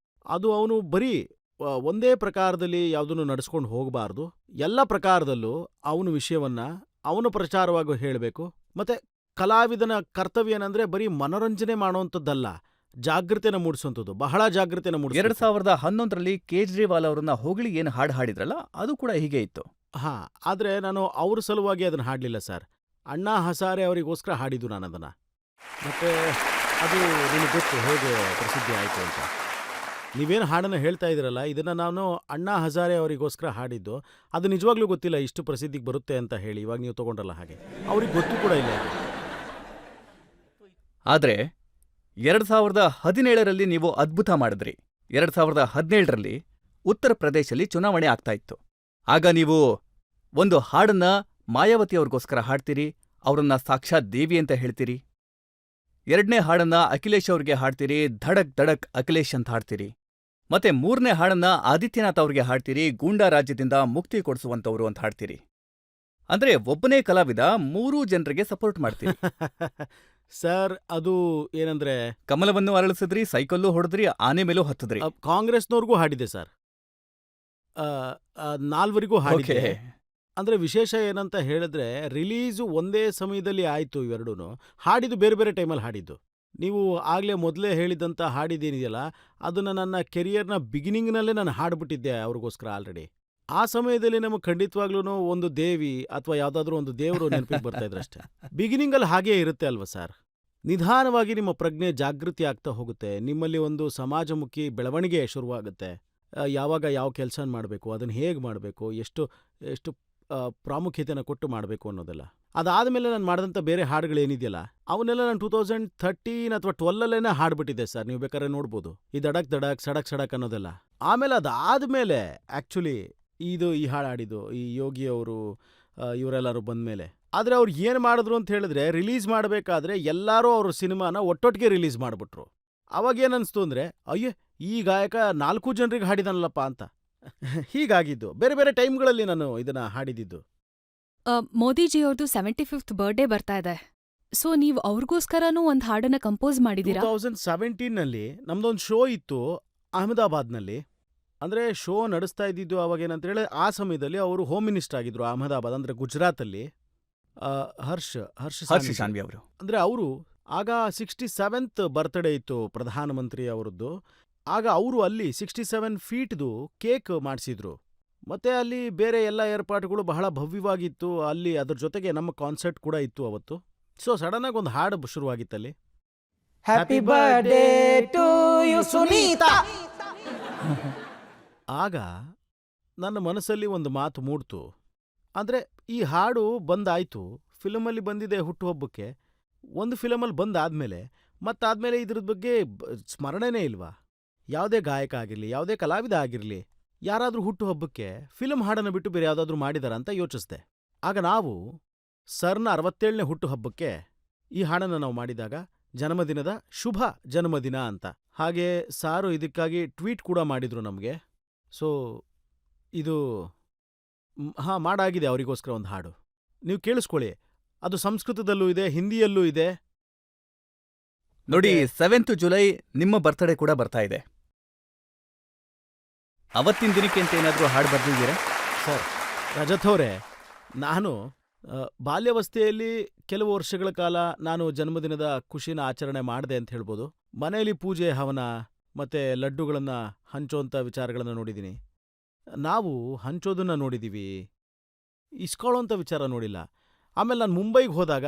ಅದು ಅವನು ಬರೀ ಒಂದೇ ಪ್ರಕಾರದಲ್ಲಿ ಯಾವುದನ್ನು ನಡೆಸ್ಕೊಂಡು ಹೋಗಬಾರ್ದು. ಎಲ್ಲ ಪ್ರಕಾರದಲ್ಲೂ ಅವನ ವಿಷಯವನ್ನ ಅವನು ಪ್ರಚಾರವಾಗಿ ಹೇಳಬೇಕು. ಮತ್ತೆ ಕಲಾವಿದನ ಕರ್ತವ್ಯ ಏನಂದ್ರೆ ಬರೀ ಮನೋರಂಜನೆ ಮಾಡುವಂಥದ್ದಲ್ಲ, ಜಾಗೃತಿನ ಮೂಡಿಸುವಂಥದ್ದು, ಬಹಳ ಜಾಗೃತಿನ ಮೂಡಿಸ. 2011ರಲ್ಲಿ ಕೇಜ್ರಿವಾಲ್ ಅವರನ್ನ ಹೊಗಳಿ ಏನು ಹಾಡು ಹಾಡಿದ್ರಲ್ಲ ಅದು ಕೂಡ ಹೀಗೆ ಇತ್ತು. ಹಾ, ಆದ್ರೆ ನಾನು ಅವ್ರ ಸಲುವಾಗಿ ಅದನ್ನ ಹಾಡಲಿಲ್ಲ ಸರ್. ಅಣ್ಣಾ ಹಜಾರೆ ಅವರಿಗೋಸ್ಕರ ಹಾಡಿದ್ದು ನಾನು ಅದನ್ನ. ಮತ್ತೆ ಅದು ನಿಮಗೆ ಗೊತ್ತು ಹೇಗೆ ಪ್ರಸಿದ್ಧಿ ಆಯಿತು ಅಂತ. ನೀವೇನು ಹಾಡನ್ನು ಹೇಳ್ತಾ ಇದ್ದೀರಲ್ಲ, ಇದನ್ನ ನಾನು ಅಣ್ಣಾ ಹಜಾರೆ ಅವರಿಗೋಸ್ಕರ ಹಾಡಿದ್ದು. ಅದು ನಿಜವಾಗ್ಲೂ ಗೊತ್ತಿಲ್ಲ ಇಷ್ಟು ಪ್ರಸಿದ್ಧಿಗೆ ಬರುತ್ತೆ ಅಂತ ಹೇಳಿ. ಇವಾಗ ನೀವು ತಗೊಂಡ್ರಲ್ಲ ಹಾಗೆ, ಅವ್ರಿಗೆ ಗೊತ್ತು ಕೂಡ ಇಲ್ಲ ಇದು. ಆದ್ರೆ 2017ರಲ್ಲಿ ನೀವು ಅದ್ಭುತ ಮಾಡಿದ್ರಿ. 2017ರಲ್ಲಿ ಉತ್ತರ ಪ್ರದೇಶದಲ್ಲಿ ಚುನಾವಣೆ ಆಗ್ತಾ ಇತ್ತು. ಆಗ ನೀವು ಒಂದು ಹಾಡನ್ನ ಮಾಯಾವತಿ ಅವ್ರಿಗೋಸ್ಕರ ಹಾಡ್ತೀರಿ, ಅವರನ್ನ ಸಾಕ್ಷಾತ್ ದೇವಿ ಅಂತ ಹೇಳ್ತೀರಿ. 2ನೇ ಹಾಡನ್ನ ಅಖಿಲೇಶ್ ಅವ್ರಿಗೆ ಹಾಡ್ತೀರಿ, ಧಡಕ್ ಧಡಕ್ ಅಖಿಲೇಶ್ ಅಂತ ಹಾಡ್ತೀರಿ. ಮತ್ತೆ 3ನೇ ಹಾಡನ್ನ ಆದಿತ್ಯನಾಥ್ ಅವ್ರಿಗೆ ಹಾಡ್ತೀರಿ, ಗೂಂಡಾ ರಾಜ್ಯದಿಂದ ಮುಕ್ತಿ ಕೊಡಿಸುವಂತವ್ರು ಅಂತ ಹಾಡ್ತೀರಿ. ಅಂದ್ರೆ ಒಬ್ಬನೇ ಕಲಾವಿದ 3 ಜನರಿಗೆ ಸಪೋರ್ಟ್ ಮಾಡ್ತೀರಿ. ಸರ್, ಅದು ಏನಂದ್ರೆ ಕಮಲವನ್ನು ಅರಳಿಸಿದ್ರಿ, ಸೈಕಲ್ಲು ಹೊಡೆದ್ರಿ, ಆನೆ ಮೇಲೂ ಹತ್ತಿದ್ರಿ. ಕಾಂಗ್ರೆಸ್ನವ್ರಿಗೂ ಹಾಡಿದೆ ಸರ್. 4ವರಿಗೂ ಹಾಡಿದೆ. ಓಕೆ. ಅಂದ್ರೆ ವಿಶೇಷ ಏನಂತ ಹೇಳಿದ್ರೆ ರಿಲೀಸು ಒಂದೇ ಸಮಯದಲ್ಲಿ ಆಯ್ತು ಇವೆರಡೂನು. ಹಾಡಿದ್ದು ಬೇರೆ ಬೇರೆ ಟೈಮಲ್ಲಿ ಹಾಡಿದ್ದು. ನೀವು ಆಗ್ಲೇ ಮೊದಲೇ ಹೇಳಿದಂಥ ಹಾಡಿದ್ದೇನಿದೆಯಲ್ಲ, ಅದನ್ನ ನನ್ನ ಕೆರಿಯರ್ನ ಬಿಗಿನಿಂಗ್ನಲ್ಲೇ ನಾನು ಹಾಡ್ಬಿಟ್ಟಿದ್ದೆ ಅವ್ರಿಗೋಸ್ಕರ ಆಲ್ರೆಡಿ. ಆ ಸಮಯದಲ್ಲಿ ನಮಗೆ ಖಂಡಿತವಾಗ್ಲೂ ಒಂದು ದೇವಿ ಅಥವಾ ಯಾವುದಾದ್ರೂ ಒಂದು ದೇವರು ನೆನಪಿಗೆ ಬರ್ತಾ ಇದ್ರಷ್ಟೇ. ಬಿಗಿನಿಂಗಲ್ಲಿ ಹಾಗೇ ಇರುತ್ತೆ ಅಲ್ವಾ ಸರ್. ನಿಧಾನವಾಗಿ ನಿಮ್ಮ ಪ್ರಜ್ಞೆ ಜಾಗೃತಿ ಆಗ್ತಾ ಹೋಗುತ್ತೆ. ನಿಮ್ಮಲ್ಲಿ ಒಂದು ಸಮಾಜಮುಖಿ ಬೆಳವಣಿಗೆ ಶುರುವಾಗುತ್ತೆ. ಯಾವಾಗ ಯಾವ ಕೆಲಸ ಮಾಡಬೇಕು, ಅದನ್ನು ಹೇಗೆ ಮಾಡಬೇಕು, ಎಷ್ಟು ಎಷ್ಟು ಪ್ರಾಮುಖ್ಯತೆಯನ್ನು ಕೊಟ್ಟು ಮಾಡಬೇಕು ಅನ್ನೋದೆಲ್ಲ. ಅದಾದಮೇಲೆ ನಾನು ಮಾಡಿದಂಥ ಬೇರೆ ಹಾಡುಗಳೇನಿದೆಯಲ್ಲ ಅವನ್ನೆಲ್ಲ ನಾನು 2013 ಅಥವಾ 12 ಹಾಡ್ಬಿಟ್ಟಿದ್ದೆ ಸರ್. ನೀವು ಬೇಕಾದ್ರೆ ನೋಡ್ಬೋದು. ಈ ದಡಕ್ ದಡಕ್ ಸಡಕ್ ಸಡಕ್ ಅನ್ನೋದೆಲ್ಲ. ಆಮೇಲೆ ಅದಾದಮೇಲೆ ಆ್ಯಕ್ಚುಲಿ ಈ ಹಾಡು ಹಾಡಿದ್ದು ಈ ಯೋಗಿ ಅವರು ಇವರೆಲ್ಲರೂ ಬಂದಮೇಲೆ. ಆದರೆ ಅವ್ರು ಏನು ಮಾಡಿದ್ರು ಅಂತ ಹೇಳಿದ್ರೆ ರಿಲೀಸ್ ಮಾಡಬೇಕಾದ್ರೆ ಎಲ್ಲರೂ ಅವ್ರ ಸಿನಿಮಾನ ಒಟ್ಟೊಟ್ಟಿಗೆ ರಿಲೀಸ್ ಮಾಡಿಬಿಟ್ರು. ಅವಾಗೇನನ್ನಿಸ್ತು ಅಂದರೆ, ಅಯ್ಯೇ ಈ ಗಾಯಕ 4 ಜನರಿಗೆ ಹಾಡಿದನಲ್ಲಪ್ಪ ಅಂತ. ಹೀಗಾಗಿದ್ದು ಬೇರೆ ಬೇರೆ ಟೈಮ್ಗಳಲ್ಲಿ ನಾನು ಇದನ್ನ ಹಾಡಿದ್ದು. ಮೋದಿಜಿಯವ್ರದ್ದು 75th ಬರ್ಡೇ ಬರ್ತಾ ಇದೆ. ಸೊ ನೀವು ಅವ್ರಿಗೋಸ್ಕರನೂ ಒಂದ್ ಹಾಡನ್ನ ಕಂಪೋಸ್ ಮಾಡಿದೀರಾ? 2017ನಲ್ಲಿ ನಮ್ದೊಂದು ಶೋ ಇತ್ತು ಅಹಮದಾಬಾದ್ನಲ್ಲಿ. ಅಂದ್ರೆ ಶೋ ನಡೆಸ್ತಾ ಇದ್ದಿದ್ದು ಅವಾಗೇನಂತ ಹೇಳಿ ಆ ಸಮಯದಲ್ಲಿ ಅವರು ಹೋಮ್ ಮಿನಿಸ್ಟರ್ ಆಗಿದ್ರು ಅಹಮದಾಬಾದ್, ಅಂದ್ರೆ ಗುಜರಾತಲ್ಲಿ. ಹರ್ಷ ಶಾನ್ವಿ ಅವರು. ಅಂದ್ರೆ ಅವರು ಆಗ 67th ಬರ್ತ್ಡೇ ಇತ್ತು ಪ್ರಧಾನಮಂತ್ರಿ ಅವರದ್ದು. ಆಗ ಅವರು ಅಲ್ಲಿ 67 ಫೀಟ್ದು ಕೇಕ್ ಮಾಡಿಸಿದ್ರು. ಮತ್ತೆ ಅಲ್ಲಿ ಬೇರೆ ಎಲ್ಲ ಏರ್ಪಾಡುಗಳು ಬಹಳ ಭವ್ಯವಾಗಿತ್ತು. ಅಲ್ಲಿ ಅದ್ರ ಜೊತೆಗೆ ನಮ್ಮ ಕಾನ್ಸರ್ಟ್ ಕೂಡ ಇತ್ತು ಅವತ್ತು. ಸೊ ಸಡನ್ ಆಗಿ ಒಂದು ಹಾಡು ಶುರುವಾಗಿತ್ತಲ್ಲಿ. Happy birthday to you Sunita. ಆಗ ನನ್ನ ಮನಸ್ಸಲ್ಲಿ ಒಂದು ಮಾತು ಮೂಡ್ತು. ಅಂದರೆ ಈ ಹಾಡು ಬಂದಾಯ್ತು, ಫಿಲಮಲ್ಲಿ ಬಂದಿದೆ ಹುಟ್ಟುಹಬ್ಬಕ್ಕೆ. ಒಂದು ಫಿಲಮಲ್ಲಿ ಬಂದಾದ್ಮೇಲೆ ಮತ್ತಾದ್ಮೇಲೆ ಇದ್ರ ಬಗ್ಗೆ ಸ್ಮರಣೆನೇ ಇಲ್ವಾ? ಯಾವುದೇ ಗಾಯಕ ಆಗಿರಲಿ, ಯಾವುದೇ ಕಲಾವಿದ ಆಗಿರಲಿ, ಯಾರಾದರೂ ಹುಟ್ಟುಹಬ್ಬಕ್ಕೆ ಫಿಲಮ್ ಹಾಡನ್ನು ಬಿಟ್ಟು ಬೇರೆ ಯಾವುದಾದ್ರೂ ಮಾಡಿದಾರ ಅಂತ ಯೋಚಿಸ್ದೆ. ಆಗ ನಾವು ಸರ್ನ 67ನೇ ಹುಟ್ಟುಹಬ್ಬಕ್ಕೆ ಈ ಹಾಡನ್ನು ನಾವು ಮಾಡಿದಾಗ ಜನ್ಮದಿನದ ಶುಭ ಜನ್ಮದಿನ ಅಂತ. ಹಾಗೆ ಸಾರು ಇದಕ್ಕಾಗಿ ಟ್ವೀಟ್ ಕೂಡ ಮಾಡಿದ್ರು ನಮಗೆ. ಸೊ ಇದು ಮಾಡಾಗಿದೆ ಅವರಿಗೋಸ್ಕರ ಒಂದು ಹಾಡು. ನೀವು ಕೇಳಿಸ್ಕೊಳ್ಳಿ. ಅದು ಸಂಸ್ಕೃತದಲ್ಲೂ ಇದೆ, ಹಿಂದಿಯಲ್ಲೂ ಇದೆ. ನೋಡಿ, 7th ಜುಲೈ ನಿಮ್ಮ ಬರ್ತ್ಡೇ ಕೂಡ ಬರ್ತಾ ಇದೆ. ಅವತ್ತಿನ ದಿನಕ್ಕೆ ಅಂತ ಏನಾದರೂ ಹಾಡು ಬರ್ದಿದ್ದೀರಾ ಸರ್? ರಜತ್ ಅವರೇ, ನಾನು ಬಾಲ್ಯಾವಸ್ಥೆಯಲ್ಲಿ ಕೆಲವು ವರ್ಷಗಳ ಕಾಲ ನಾನು ಜನ್ಮದಿನದ ಖುಷಿನ ಆಚರಣೆ ಮಾಡಿದೆ ಅಂತ ಹೇಳ್ಬೋದು. ಮನೆಯಲ್ಲಿ ಪೂಜೆ ಹವನ ಮತ್ತೆ ಲಡ್ಡುಗಳನ್ನು ಹಂಚೋಂಥ ವಿಚಾರಗಳನ್ನು ನೋಡಿದ್ದೀನಿ. ನಾವು ಹಂಚೋದನ್ನ ನೋಡಿದ್ದೀವಿ, ಇಸ್ಕೊಳ್ಳೋಂಥ ವಿಚಾರ ನೋಡಿಲ್ಲ. ಆಮೇಲೆ ನಾನು ಮುಂಬೈಗೆ ಹೋದಾಗ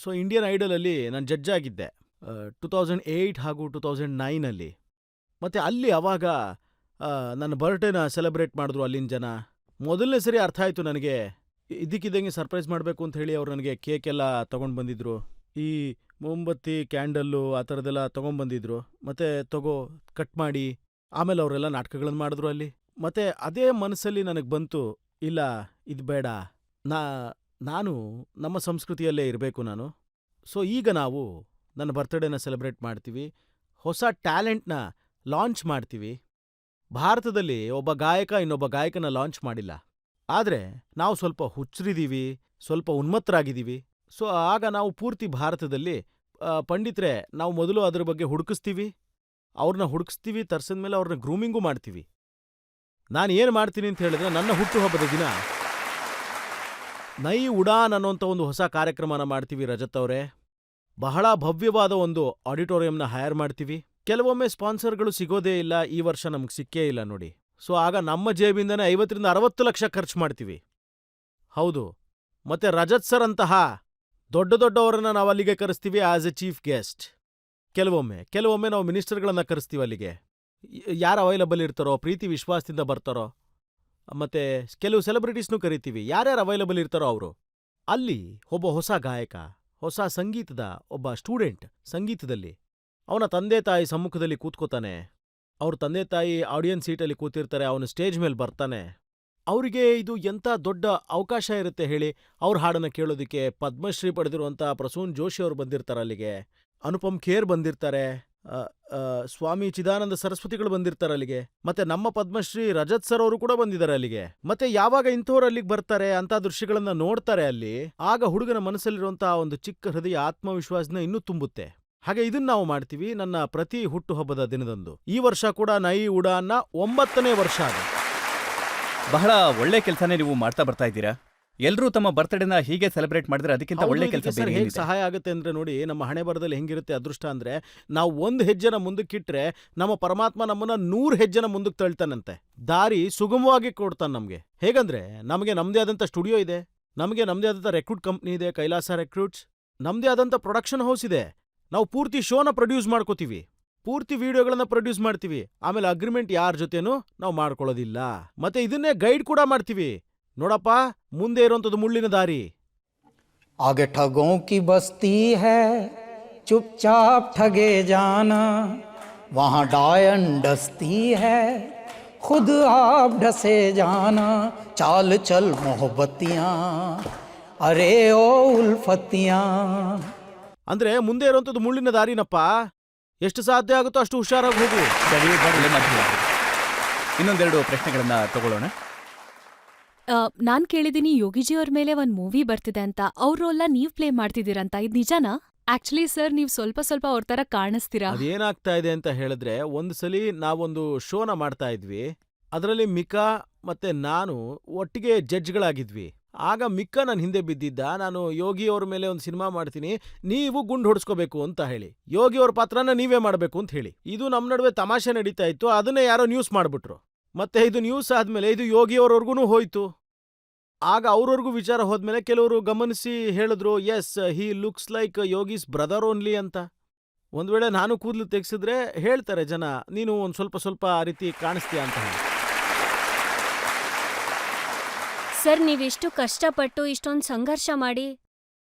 ಸೊ ಇಂಡಿಯನ್ ಐಡಲಲ್ಲಿ ನಾನು ಜಡ್ಜ್ ಆಗಿದ್ದೆ 2008 ಹಾಗೂ 2009ಅಲ್ಲಿ. ಮತ್ತು ಅಲ್ಲಿ ಅವಾಗ ನನ್ನ ಬರ್ಡೇನ ಸೆಲೆಬ್ರೇಟ್ ಮಾಡಿದ್ರು ಅಲ್ಲಿನ ಜನ. ಮೊದಲನೇ ಸರಿ ಅರ್ಥ ಆಯಿತು ನನಗೆ ಇದ್ದಕ್ಕಿದ್ದಂಗೆ ಸರ್ಪ್ರೈಸ್ ಮಾಡಬೇಕು ಅಂತ ಹೇಳಿ ಅವ್ರು ನನಗೆ ಕೇಕ್ ಎಲ್ಲ ತೊಗೊಂಡು ಬಂದಿದ್ರು. ಈ ಮೊಂಬತ್ತಿ, ಕ್ಯಾಂಡಲ್ಲು ಆ ಥರದ್ದೆಲ್ಲ ತೊಗೊಂಬಂದಿದ್ರು. ಮತ್ತೆ ಕಟ್ ಮಾಡಿ ಆಮೇಲೆ ಅವರೆಲ್ಲ ನಾಟಕಗಳನ್ನು ಮಾಡಿದ್ರು ಅಲ್ಲಿ. ಮತ್ತೆ ಅದೇ ಮನಸ್ಸಲ್ಲಿ ನನಗೆ ಬಂತು, ಇಲ್ಲ ಇದು ಬೇಡ, ನಾನು ನಮ್ಮ ಸಂಸ್ಕೃತಿಯಲ್ಲೇ ಇರಬೇಕು ನಾನು. ಸೊ ಈಗ ನಾವು ನನ್ನ ಬರ್ತ್ಡೇನ ಸೆಲೆಬ್ರೇಟ್ ಮಾಡ್ತೀವಿ, ಹೊಸ ಟ್ಯಾಲೆಂಟ್ನ ಲಾಂಚ್ ಮಾಡ್ತೀವಿ. ಭಾರತದಲ್ಲಿ ಒಬ್ಬ ಗಾಯಕ ಇನ್ನೊಬ್ಬ ಗಾಯಕನ ಲಾಂಚ್ ಮಾಡಿಲ್ಲ. ಆದರೆ ನಾವು ಸ್ವಲ್ಪ ಹುಚ್ಚರಿದ್ದೀವಿ, ಸ್ವಲ್ಪ ಉನ್ಮತ್ತರಾಗಿದ್ದೀವಿ. ಸೊ ಆಗ ನಾವು ಪೂರ್ತಿ ಭಾರತದಲ್ಲಿ ಪಂಡಿತ್ರೆ ನಾವು ಮೊದಲು ಅದ್ರ ಬಗ್ಗೆ ಹುಡುಕಿಸ್ತೀವಿ, ಅವ್ರನ್ನ ಹುಡುಕಿಸ್ತೀವಿ, ತರ್ಸಿದ್ಮೇಲೆ ಅವ್ರನ್ನ ಗ್ರೂಮಿಂಗೂ ಮಾಡ್ತೀವಿ. ನಾನು ಏನು ಮಾಡ್ತೀನಿ ಅಂತ ಹೇಳಿದ್ರೆ, ನನ್ನ ಹುಟ್ಟುಹಬ್ಬದ ದಿನ ನೈ ಉಡಾನ್ ಅನ್ನೋಂಥ ಒಂದು ಹೊಸ ಕಾರ್ಯಕ್ರಮನ ಮಾಡ್ತೀವಿ ರಜತ್ ಅವರೇ. ಬಹಳ ಭವ್ಯವಾದ ಒಂದು ಆಡಿಟೋರಿಯಂನ ಹೈರ್ ಮಾಡ್ತೀವಿ. ಕೆಲವೊಮ್ಮೆ ಸ್ಪಾನ್ಸರ್ಗಳು ಸಿಗೋದೇ ಇಲ್ಲ, ಈ ವರ್ಷ ನಮ್ಗೆ ಸಿಕ್ಕೇ ಇಲ್ಲ ನೋಡಿ. ಸೊ ಆಗ ನಮ್ಮ ಜೇಬಿಂದನೇ 50-60 ಲಕ್ಷ ಖರ್ಚು ಮಾಡ್ತೀವಿ. ಹೌದು, ಮತ್ತೆ ರಜತ್ ಸರ್ ಅಂತಹ ದೊಡ್ಡವರನ್ನ ನಾವು ಅಲ್ಲಿಗೆ ಕರೆಸ್ತೀವಿ ಆಸ್ ಎ ಚೀಫ್ ಗೆಸ್ಟ್. ಕೆಲವೊಮ್ಮೆ ನಾವು ಮಿನಿಸ್ಟರ್ಗಳನ್ನ ಕರೆಸ್ತೀವಿ ಅಲ್ಲಿಗೆ. ಯಾರು ಅವೈಲಬಲ್ ಇರ್ತಾರೋ, ಪ್ರೀತಿ ವಿಶ್ವಾಸದಿಂದ ಬರ್ತಾರೋ. ಮತ್ತೆ ಕೆಲವು ಸೆಲೆಬ್ರಿಟೀಸ್ನೂ ಕರಿತೀವಿ, ಯಾರ್ಯಾರು ಅವೈಲಬಲ್ ಇರ್ತಾರೋ ಅವರು. ಅಲ್ಲಿ ಒಬ್ಬ ಹೊಸ ಗಾಯಕ, ಹೊಸ ಸಂಗೀತದ ಒಬ್ಬ ಸ್ಟೂಡೆಂಟ್ ಸಂಗೀತದಲ್ಲಿ ಅವನ ತಂದೆ ತಾಯಿ ಸಮ್ಮುಖದಲ್ಲಿ ಕೂತ್ಕೋತಾನೆ. ಅವ್ರ ತಂದೆ ತಾಯಿ ಆಡಿಯನ್ಸ್ ಸೀಟಲ್ಲಿ ಕೂತಿರ್ತಾರೆ, ಅವನು ಸ್ಟೇಜ್ ಮೇಲೆ ಬರ್ತಾನೆ. ಅವರಿಗೆ ಇದು ಎಂಥ ದೊಡ್ಡ ಅವಕಾಶ ಇರುತ್ತೆ ಹೇಳಿ. ಅವ್ರ ಹಾಡನ್ನು ಕೇಳೋದಕ್ಕೆ ಪದ್ಮಶ್ರೀ ಪಡೆದಿರುವಂಥ ಪ್ರಸೂನ್ ಜೋಶಿ ಅವರು ಬಂದಿರ್ತಾರೆ ಅಲ್ಲಿಗೆ, ಅನುಪಮ್ ಖೇರ್ ಬಂದಿರ್ತಾರೆ, ಸ್ವಾಮಿ ಚಿದಾನಂದ ಸರಸ್ವತಿಗಳು ಬಂದಿರ್ತಾರೆ ಅಲ್ಲಿಗೆ, ಮತ್ತೆ ನಮ್ಮ ಪದ್ಮಶ್ರೀ ರಜತ್ ಸರ್ ಅವರು ಕೂಡ ಬಂದಿದ್ದಾರೆ ಅಲ್ಲಿಗೆ. ಮತ್ತೆ ಯಾವಾಗ ಇಂಥವ್ರು ಅಲ್ಲಿಗೆ ಬರ್ತಾರೆ, ಅಂತ ದೃಶ್ಯಗಳನ್ನ ನೋಡ್ತಾರೆ ಅಲ್ಲಿ, ಆಗ ಹುಡುಗನ ಮನಸ್ಸಲ್ಲಿರುವಂತಹ ಒಂದು ಚಿಕ್ಕ ಹೃದಯ ಆತ್ಮವಿಶ್ವಾಸನ ಇನ್ನೂ ತುಂಬುತ್ತೆ. ಹಾಗೆ ಇದನ್ನ ನಾವು ಮಾಡ್ತೀವಿ ನನ್ನ ಪ್ರತಿ ಹುಟ್ಟುಹಬ್ಬದ ದಿನದಂದು. ಈ ವರ್ಷ ಕೂಡ ನೈ ಉಡಾನ್ನ 9ನೇ ವರ್ಷ ಅದು. ಬಹಳ ಒಳ್ಳೆ ಕೆಲಸನೇ ನೀವು ಮಾಡ್ತಾ ಬರ್ತಾ ಇದ್ದೀರಾ. ಎಲ್ಲರೂ ತಮ್ಮ ಬರ್ತ್ಡೇನ ಹೀಗೆ ಸೆಲೆಬ್ರೇಟ್ ಮಾಡಿದ್ರೆ ಅದಕ್ಕಿಂತ ಒಳ್ಳೆ ಕೆಲಸ ಬೇರೆ ಹೇಗೆ ಏನಿದೆ? ಸಹಾಯ ಆಗುತ್ತೆ ಅಂದ್ರೆ ನೋಡಿ, ನಮ್ಮ ಹಣೆ ಬರದಲ್ಲಿ ಹೆಂಗಿರುತ್ತೆ ಅದೃಷ್ಟ ಅಂದ್ರೆ, ನಾವು 1 ಹೆಜ್ಜೆನ ಮುಂದಕ್ಕಿಟ್ರೆ ನಮ್ಮ ಪರಮಾತ್ಮ ನಮ್ಮನ್ನ 100 ಹೆಜ್ಜೆನ ಮುಂದಕ್ಕೆ ತಳ್ತಾನಂತೆ. ದಾರಿ ಸುಗಮವಾಗಿ ಕೊಡ್ತಾನೆ ನಮ್ಗೆ. ಹೇಗಂದ್ರೆ ನಮಗೆ ನಮ್ದೇ ಆದಂಥ ಸ್ಟುಡಿಯೋ ಇದೆ, ನಮಗೆ ನಮ್ದೇ ಆದಂಥ ರೆಕ್ರೂಟ್ ಕಂಪ್ನಿ ಇದೆ, ಕೈಲಾಸ ರೆಕ್ರೂಟ್ಸ್. ನಮ್ದೇ ಆದಂಥ ಪ್ರೊಡಕ್ಷನ್ ಹೌಸ್ ಇದೆ. ನಾವು ಪೂರ್ತಿ ಶೋನ ಪ್ರೊಡ್ಯೂಸ್ ಮಾಡ್ಕೋತೀವಿ, ಪೂರ್ತಿ ವಿಡಿಯೋಗಳನ್ನ ಪ್ರೊಡ್ಯೂಸ್ ಮಾಡ್ತೀವಿ. ಆಮೇಲೆ ಅಗ್ರಿಮೆಂಟ್ ಯಾರ ಜೊತೆನೂ ನಾವು ಮಾಡ್ಕೊಳ್ಳೋದಿಲ್ಲ. ಮತ್ತೆ ಇದನ್ನೇ ಗೈಡ್ ಕೂಡ ಮಾಡ್ತೀವಿ. ನೋಡಪ್ಪ, ಮುಂದೆ ಇರುವಂಥದ್ದು ಮುಳ್ಳಿನ ದಾರಿ. आगे ठगों की बस्ती है, चुपचाप ठगे जाना, वहाँ डायन डसती है, खुद आप ढसे जाना, चाल चल मोहब्बतियाँ, अरे ओ उल्फतियाँ. ಅಂದ್ರೆ ಮುಂದೆ ಇರುವಂಥದ್ದು ಮುಳ್ಳಿನ ದಾರಿನಪ್ಪ. ಎಷ್ಟು ಸಾಧ್ಯ ಆಗುತ್ತೋ ಅಷ್ಟು ಹುಷಾರಾಗಿ ಹೋಗು. ಸರಿ, ಒಳ್ಳೆ ಮಾತು. ಇನ್ನೊಂದೆರಡು ಪ್ರಶ್ನೆಗಳನ್ನ ತಗೊಳ್ಳೋಣ. ನಾನ್ ಕೇಳಿದೀನಿ ಯೋಗಿಜಿ ಅವ್ರ ಮೇಲೆ ಒಂದ್ ಮೂವಿ ಬರ್ತಿದೆ ಅಂತ. ಅವ್ರಲ್ಲ ನೀವ್ ಪ್ಲೇ ಮಾಡ್ತಿದ್ದೀರಂತ, ಇದ್ ನಿಜಾನಾ? ಆಕ್ಚುಲಿ ಸರ್, ನೀವ್ ಸ್ವಲ್ಪ ಅವ್ರ ತರ ಕಾಣಿಸ್ತೀರಾ. ಅದೇನಾಗ್ತಾ ಇದೆ ಅಂತ ಹೇಳಿದ್ರೆ, ಒಂದು ಸಲಿ ನಾವೊಂದು ಶೋನ ಮಾಡ್ತಾ ಇದ್ವಿ. ಅದರಲ್ಲಿ ಮಿಕಾ ಮತ್ತೆ ನಾನು ಒಟ್ಟಿಗೆ ಜಡ್ಜ್ಗಳಾಗಿದ್ವಿ. ಆಗ ಮಿಕ್ಕಾ ನನ್ನ ಹಿಂದೆ ಬಿದ್ದಿದ್ದ. ನಾನು ಯೋಗಿ ಅವ್ರ ಮೇಲೆ ಒಂದು ಸಿನಿಮಾ ಮಾಡ್ತೀನಿ, ನೀವು ಗುಂಡು ಹೊಡ್ಸ್ಕೋಬೇಕು ಅಂತ ಹೇಳಿ, ಯೋಗಿ ಅವ್ರ ಪಾತ್ರನ ನೀವೇ ಮಾಡಬೇಕು ಅಂತ ಹೇಳಿ. ಇದು ನಮ್ಮ ನಡುವೆ ತಮಾಷೆ ನಡೀತಾ ಇತ್ತು. ಅದನ್ನೇ ಯಾರೋ ನ್ಯೂಸ್ ಮಾಡ್ಬಿಟ್ರು. ಮತ್ತೆ ಇದು ನ್ಯೂಸ್ ಆದ್ಮೇಲೆ ಇದು ಯೋಗಿ ಅವ್ರವರ್ಗೂ ಹೋಯ್ತು. ಆಗ ಅವ್ರವ್ರಿಗೂ ವಿಚಾರ ಹೋದ್ಮೇಲೆ ಕೆಲವರು ಗಮನಿಸಿ ಹೇಳಿದ್ರು, yes, he looks like Yogi's brother only ಅಂತ. ಒಂದ್ ವೇಳೆ ನಾನು ಕೂದಲು ತೆಗ್ಸಿದ್ರೆ ಹೇಳ್ತಾರೆ ಜನ, ನೀನು ಒಂದು ಸ್ವಲ್ಪ ಆ ರೀತಿ ಕಾಣಿಸ್ತೀಯ ಅಂತ ಹೇಳಿ. ಸರ್, ನೀವಿಷ್ಟು ಕಷ್ಟಪಟ್ಟು ಇಷ್ಟೊಂದು ಸಂಘರ್ಷ ಮಾಡಿ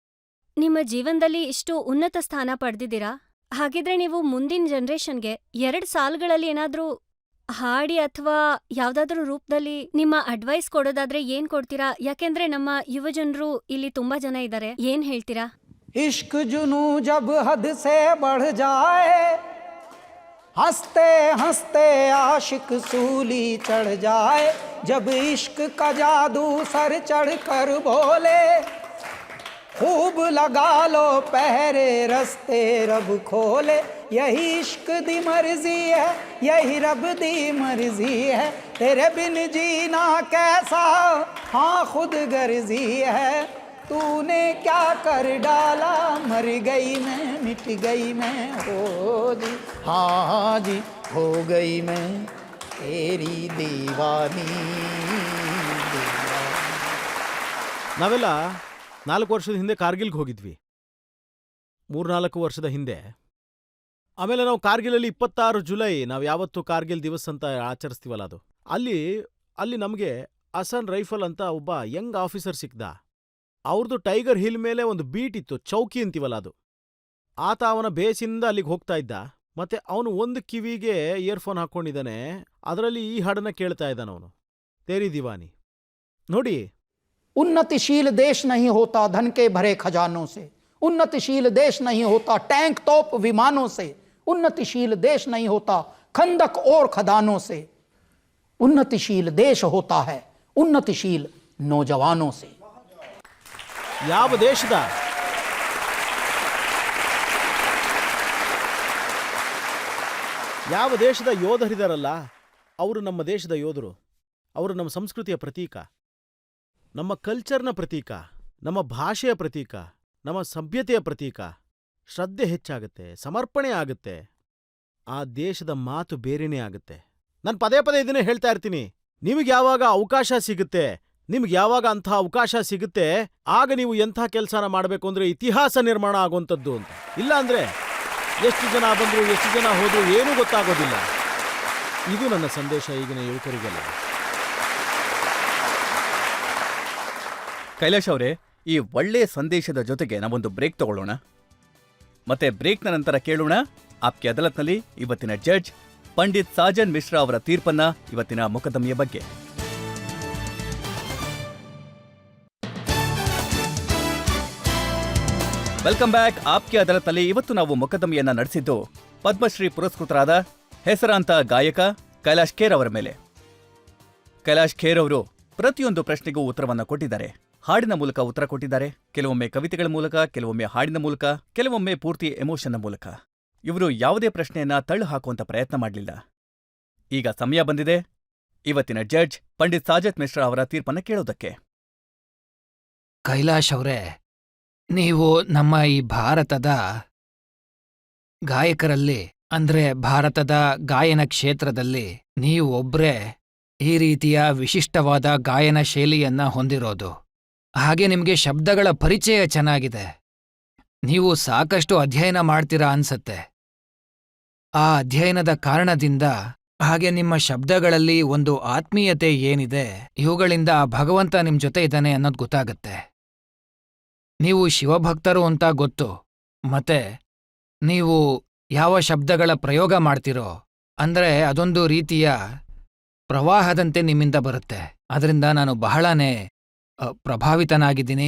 ನಿಮ್ಮ ಜೀವನದಲ್ಲಿ ಇಷ್ಟು ಉನ್ನತ ಸ್ಥಾನ ಪಡೆದಿದ್ದೀರಾ. ಹಾಗಿದ್ರೆ ನೀವು ಮುಂದಿನ ಜನರೇಷನ್ಗೆ 2 ಸಾಲುಗಳಲ್ಲಿ ಏನಾದ್ರೂ ಹಾಡಿ ಅಥವಾ ಯಾವ್ದಾದ್ರೂ ರೂಪದಲ್ಲಿ ನಿಮ್ಮ ಅಡ್ವೈಸ್ ಕೊಡೋದಾದ್ರೆ ಏನ್ ಕೊಡ್ತೀರಾ? ಯಾಕೆಂದ್ರೆ ನಮ್ಮ ಯುವಜನರು ಇಲ್ಲಿ ತುಂಬಾ ಜನ ಇದ್ದಾರೆ. ಏನ್ ಹೇಳ್ತೀರಾ? इश्क जुनू जब हद से बढ़ जाए, हंसते हंसते आशिक सूली चढ़ जाए, जब इश्क का जादू सर चढ़ कर बोले, खूब लगा लो पहरे रस्ते रब खोले, यही इश्क दी मर्जी है, यही रब दी मर्जी है, तेरे बिन जीना कैसा हाँ खुद गर्जी है, तूने क्या कर डाला, मर गई मैं, मिट गई मैं, हो जी हाँ जी, हो गई मैं तेरी दीवानी. ನಾವೆಲ್ಲ 4 ವರ್ಷದ ಹಿಂದೆ ಕಾರ್ಗಿಲ್ಗೆ ಹೋಗಿದ್ವಿ, 3-4 ವರ್ಷದ ಹಿಂದೆ. ಆಮೇಲೆ ನಾವು ಕಾರ್ಗಿಲಲ್ಲಿ 26 ಜುಲೈ ನಾವು ಯಾವತ್ತು ಕಾರ್ಗಿಲ್ ದಿವಸ್ ಅಂತ ಆಚರಿಸ್ತೀವಲ್ಲ, ಅದು ಅಲ್ಲಿ ನಮಗೆ ಅಸನ್ ರೈಫಲ್ ಅಂತ ಒಬ್ಬ ಯಂಗ್ ಆಫೀಸರ್ ಸಿಕ್ದ. ಅವ್ರದ್ದು ಟೈಗರ್ ಹಿಲ್ ಮೇಲೆ ಒಂದು ಬೀಟ್ ಇತ್ತು, ಚೌಕಿ ಅಂತೀವಲ್ಲ ಅದು. ಆತ ಅವನ ಬೇಸಿಂದ ಅಲ್ಲಿಗೆ ಹೋಗ್ತಾ ಇದ್ದ. ಮತ್ತೆ ಅವನು ಒಂದು ಕಿವಿಗೆ ಇಯರ್ಫೋನ್ ಹಾಕೊಂಡಿದ್ದಾನೆ, ಅದರಲ್ಲಿ ಈ ಹಾಡನ್ನ ಕೇಳ್ತಾ ಇದ್ದಾನ ಅವನು, ತೇರಿ ದಿವಾನಿ. ನೋಡಿ, उन्नतिशील देश नहीं होता धन के भरे खजानों से, उन्नतिशील देश नहीं होता टैंक तोप विमानों से, उन्नतिशील देश नहीं होता खंदक और खदानों से, उन्नतिशील देश होता है उन्नतिशील नौजवानों से. ಯಾವ ದೇಶದ ಯೋಧರಿದಾರಲ್ಲ, ಅವರು ನಮ್ಮ ದೇಶದ ಯೋಧರು. ಅವರು ನಮ್ಮ ಸಂಸ್ಕೃತಿಯ ಪ್ರತೀಕ, ನಮ್ಮ ಕಲ್ಚರ್ನ ಪ್ರತೀಕ, ನಮ್ಮ ಭಾಷೆಯ ಪ್ರತೀಕ, ನಮ್ಮ ಸಭ್ಯತೆಯ ಪ್ರತೀಕ. ಶ್ರದ್ಧೆ ಹೆಚ್ಚಾಗುತ್ತೆ, ಸಮರ್ಪಣೆ ಆಗುತ್ತೆ, ಆ ದೇಶದ ಮಾತು ಬೇರೆನೇ ಆಗುತ್ತೆ. ನಾನು ಪದೇ ಪದೇ ಇದನ್ನೇ ಹೇಳ್ತಾ ಇರ್ತೀನಿ. ನಿಮಗೆ ಯಾವಾಗ ಅವಕಾಶ ಸಿಗುತ್ತೆ, ನಿಮ್ಗೆ ಯಾವಾಗ ಅಂಥ ಅವಕಾಶ ಸಿಗುತ್ತೆ, ಆಗ ನೀವು ಎಂಥ ಕೆಲಸನ ಮಾಡಬೇಕು ಅಂದ್ರೆ ಇತಿಹಾಸ ನಿರ್ಮಾಣ ಆಗುವಂಥದ್ದು ಅಂತ. ಇಲ್ಲ ಅಂದ್ರೆ ಎಷ್ಟು ಜನ ಬಂದ್ರು, ಎಷ್ಟು ಜನ ಹೋದ್ರು ಏನೂ ಗೊತ್ತಾಗೋದಿಲ್ಲ. ಇದು ನನ್ನ ಸಂದೇಶ ಈಗಿನ ಯುವಕರಿಗೆಲ್ಲ. ಕೈಲಾಶ್ ಅವರೇ, ಈ ಒಳ್ಳೆ ಸಂದೇಶದ ಜೊತೆಗೆ ನಾವೊಂದು ಬ್ರೇಕ್ ತಗೊಳ್ಳೋಣ. ಮತ್ತೆ ಬ್ರೇಕ್ನ ನಂತರ ಕೇಳೋಣ ಆಪ್ಕೆ ಅದಾಲತ್ನಲ್ಲಿ ಇವತ್ತಿನ ಜಡ್ಜ್ ಪಂಡಿತ್ ಸಾಜನ್ ಮಿಶ್ರಾ ಅವರ ತೀರ್ಪನ್ನ, ಇವತ್ತಿನ ಮೊಕದ್ದಮೆಯ ಬಗ್ಗೆ. Welcome back. ಆಪ್ಕೆ ಅದಾಲತ್ನಲ್ಲಿ ಇವತ್ತು ನಾವು ಮೊಕದ್ದಮೆಯನ್ನ ನಡೆಸಿದ್ದು ಪದ್ಮಶ್ರೀ ಪುರಸ್ಕೃತರಾದ ಹೆಸರಾಂತ ಗಾಯಕ ಕೈಲಾಶ್ ಖೇರ್ ಅವರ ಮೇಲೆ. ಕೈಲಾಶ್ ಖೇರ್ ಅವರು ಪ್ರತಿಯೊಂದು ಪ್ರಶ್ನೆಗೂ ಉತ್ತರವನ್ನ ಕೊಟ್ಟಿದ್ದಾರೆ. ಹಾಡಿನ ಮೂಲಕ ಉತ್ತರ ಕೊಟ್ಟಿದ್ದಾರೆ. ಕೆಲವೊಮ್ಮೆ ಕವಿತೆಗಳ ಮೂಲಕ, ಕೆಲವೊಮ್ಮೆ ಹಾಡಿನ ಮೂಲಕ, ಕೆಲವೊಮ್ಮೆ ಪೂರ್ತಿ ಎಮೋಷನ್ನ ಮೂಲಕ. ಇವರು ಯಾವುದೇ ಪ್ರಶ್ನೆಯನ್ನ ತಳ್ಳು ಹಾಕುವಂತ ಪ್ರಯತ್ನ ಮಾಡಲಿಲ್ಲ. ಈಗ ಸಮಯ ಬಂದಿದೆ ಇವತ್ತಿನ ಜಡ್ಜ್ ಪಂಡಿತ್ ಸಾಜತ್ ಮಿಶ್ರಾ ಅವರ ತೀರ್ಪನ್ನ ಕೇಳೋದಕ್ಕೆ. ಕೈಲಾಶ್ ಅವರೇ, ನೀವು ನಮ್ಮ ಈ ಭಾರತದ ಗಾಯಕರಲ್ಲಿ, ಅಂದ್ರೆ ಭಾರತದ ಗಾಯನ ಕ್ಷೇತ್ರದಲ್ಲಿ ನೀವು ಒಬ್ರೇ ಈ ರೀತಿಯ ವಿಶಿಷ್ಟವಾದ ಗಾಯನ ಶೈಲಿಯನ್ನ ಹೊಂದಿರೋದು. ಹಾಗೆ ನಿಮಗೆ ಶಬ್ದಗಳ ಪರಿಚಯ ಚೆನ್ನಾಗಿದೆ. ನೀವು ಸಾಕಷ್ಟು ಅಧ್ಯಯನ ಮಾಡ್ತೀರಾ ಅನ್ಸತ್ತೆ. ಆ ಅಧ್ಯಯನದ ಕಾರಣದಿಂದ, ಹಾಗೆ ನಿಮ್ಮ ಶಬ್ದಗಳಲ್ಲಿ ಒಂದು ಆತ್ಮೀಯತೆ ಏನಿದೆ, ಇವುಗಳಿಂದ ಭಗವಂತ ನಿಮ್ ಜೊತೆ ಇದ್ದಾನೆ ಅನ್ನೋದು ಗೊತ್ತಾಗತ್ತೆ. ನೀವು ಶಿವಭಕ್ತರು ಅಂತ ಗೊತ್ತು. ಮತ್ತೆ ನೀವು ಯಾವ ಶಬ್ದಗಳ ಪ್ರಯೋಗ ಮಾಡ್ತಿರೋ, ಅಂದ್ರೆ ಅದೊಂದು ರೀತಿಯ ಪ್ರವಾಹದಂತೆ ನಿಮ್ಮಿಂದ ಬರುತ್ತೆ. ಅದರಿಂದ ನಾನು ಬಹಳನೇ ಪ್ರಭಾವಿತನಾಗಿದ್ದೀನಿ.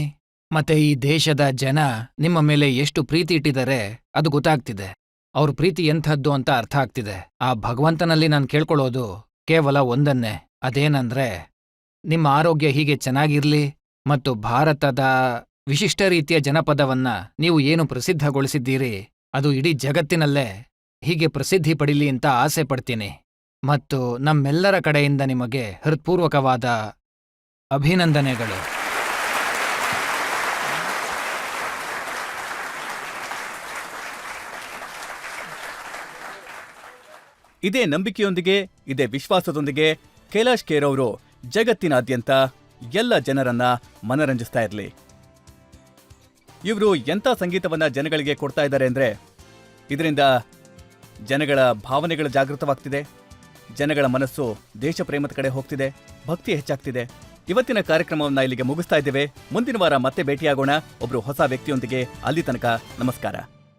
ಮತ್ತೆ ಈ ದೇಶದ ಜನ ನಿಮ್ಮ ಮೇಲೆ ಎಷ್ಟು ಪ್ರೀತಿ ಇಟ್ಟಿದ್ದಾರೆ ಅದು ಗೊತ್ತಾಗ್ತಿದೆ. ಅವ್ರ ಪ್ರೀತಿ ಎಂಥದ್ದು ಅಂತ ಅರ್ಥ ಆಗ್ತಿದೆ. ಆ ಭಗವಂತನಲ್ಲಿ ನಾನು ಕೇಳ್ಕೊಳ್ಳೋದು ಕೇವಲ ಒಂದನ್ನೇ, ಅದೇನಂದ್ರೆ ನಿಮ್ಮ ಆರೋಗ್ಯ ಹೀಗೆ ಚೆನ್ನಾಗಿರ್ಲಿ ಮತ್ತು ಭಾರತದ ವಿಶಿಷ್ಟ ರೀತಿಯ ಜನಪದವನ್ನ ನೀವು ಏನು ಪ್ರಸಿದ್ಧಗೊಳಿಸಿದ್ದೀರಿ ಅದು ಇಡೀ ಜಗತ್ತಿನಲ್ಲೇ ಹೀಗೆ ಪ್ರಸಿದ್ಧಿ ಪಡೀಲಿ ಅಂತ ಆಸೆ ಪಡ್ತೀನಿ. ಮತ್ತು ನಮ್ಮೆಲ್ಲರ ಕಡೆಯಿಂದ ನಿಮಗೆ ಹೃತ್ಪೂರ್ವಕವಾದ ಅಭಿನಂದನೆಗಳು. ಇದೇ ನಂಬಿಕೆಯೊಂದಿಗೆ, ಇದೇ ವಿಶ್ವಾಸದೊಂದಿಗೆ ಕೈಲಾಶ್ ಖೇರ್ ಅವರು ಜಗತ್ತಿನಾದ್ಯಂತ ಎಲ್ಲ ಜನರನ್ನ ಮನರಂಜಿಸ್ತಾ ಇರಲಿ. ಇವರು ಎಂಥ ಸಂಗೀತವನ್ನ ಜನಗಳಿಗೆ ಕೊಡ್ತಾ ಇದ್ದಾರೆ ಅಂದ್ರೆ, ಇದರಿಂದ ಜನಗಳ ಭಾವನೆಗಳು ಜಾಗೃತವಾಗ್ತಿದೆ, ಜನಗಳ ಮನಸ್ಸು ದೇಶ ಪ್ರೇಮದ ಕಡೆ ಹೋಗ್ತಿದೆ, ಭಕ್ತಿ ಹೆಚ್ಚಾಗ್ತಿದೆ. ಇವತ್ತಿನ ಕಾರ್ಯಕ್ರಮವನ್ನ ಇಲ್ಲಿಗೆ ಮುಗಿಸ್ತಾ ಇದ್ದೇವೆ. ಮುಂದಿನ ವಾರ ಮತ್ತೆ ಭೇಟಿಯಾಗೋಣ ಒಬ್ರು ಹೊಸ ವ್ಯಕ್ತಿಯೊಂದಿಗೆ. ಅಲ್ಲಿ ತನಕ ನಮಸ್ಕಾರ.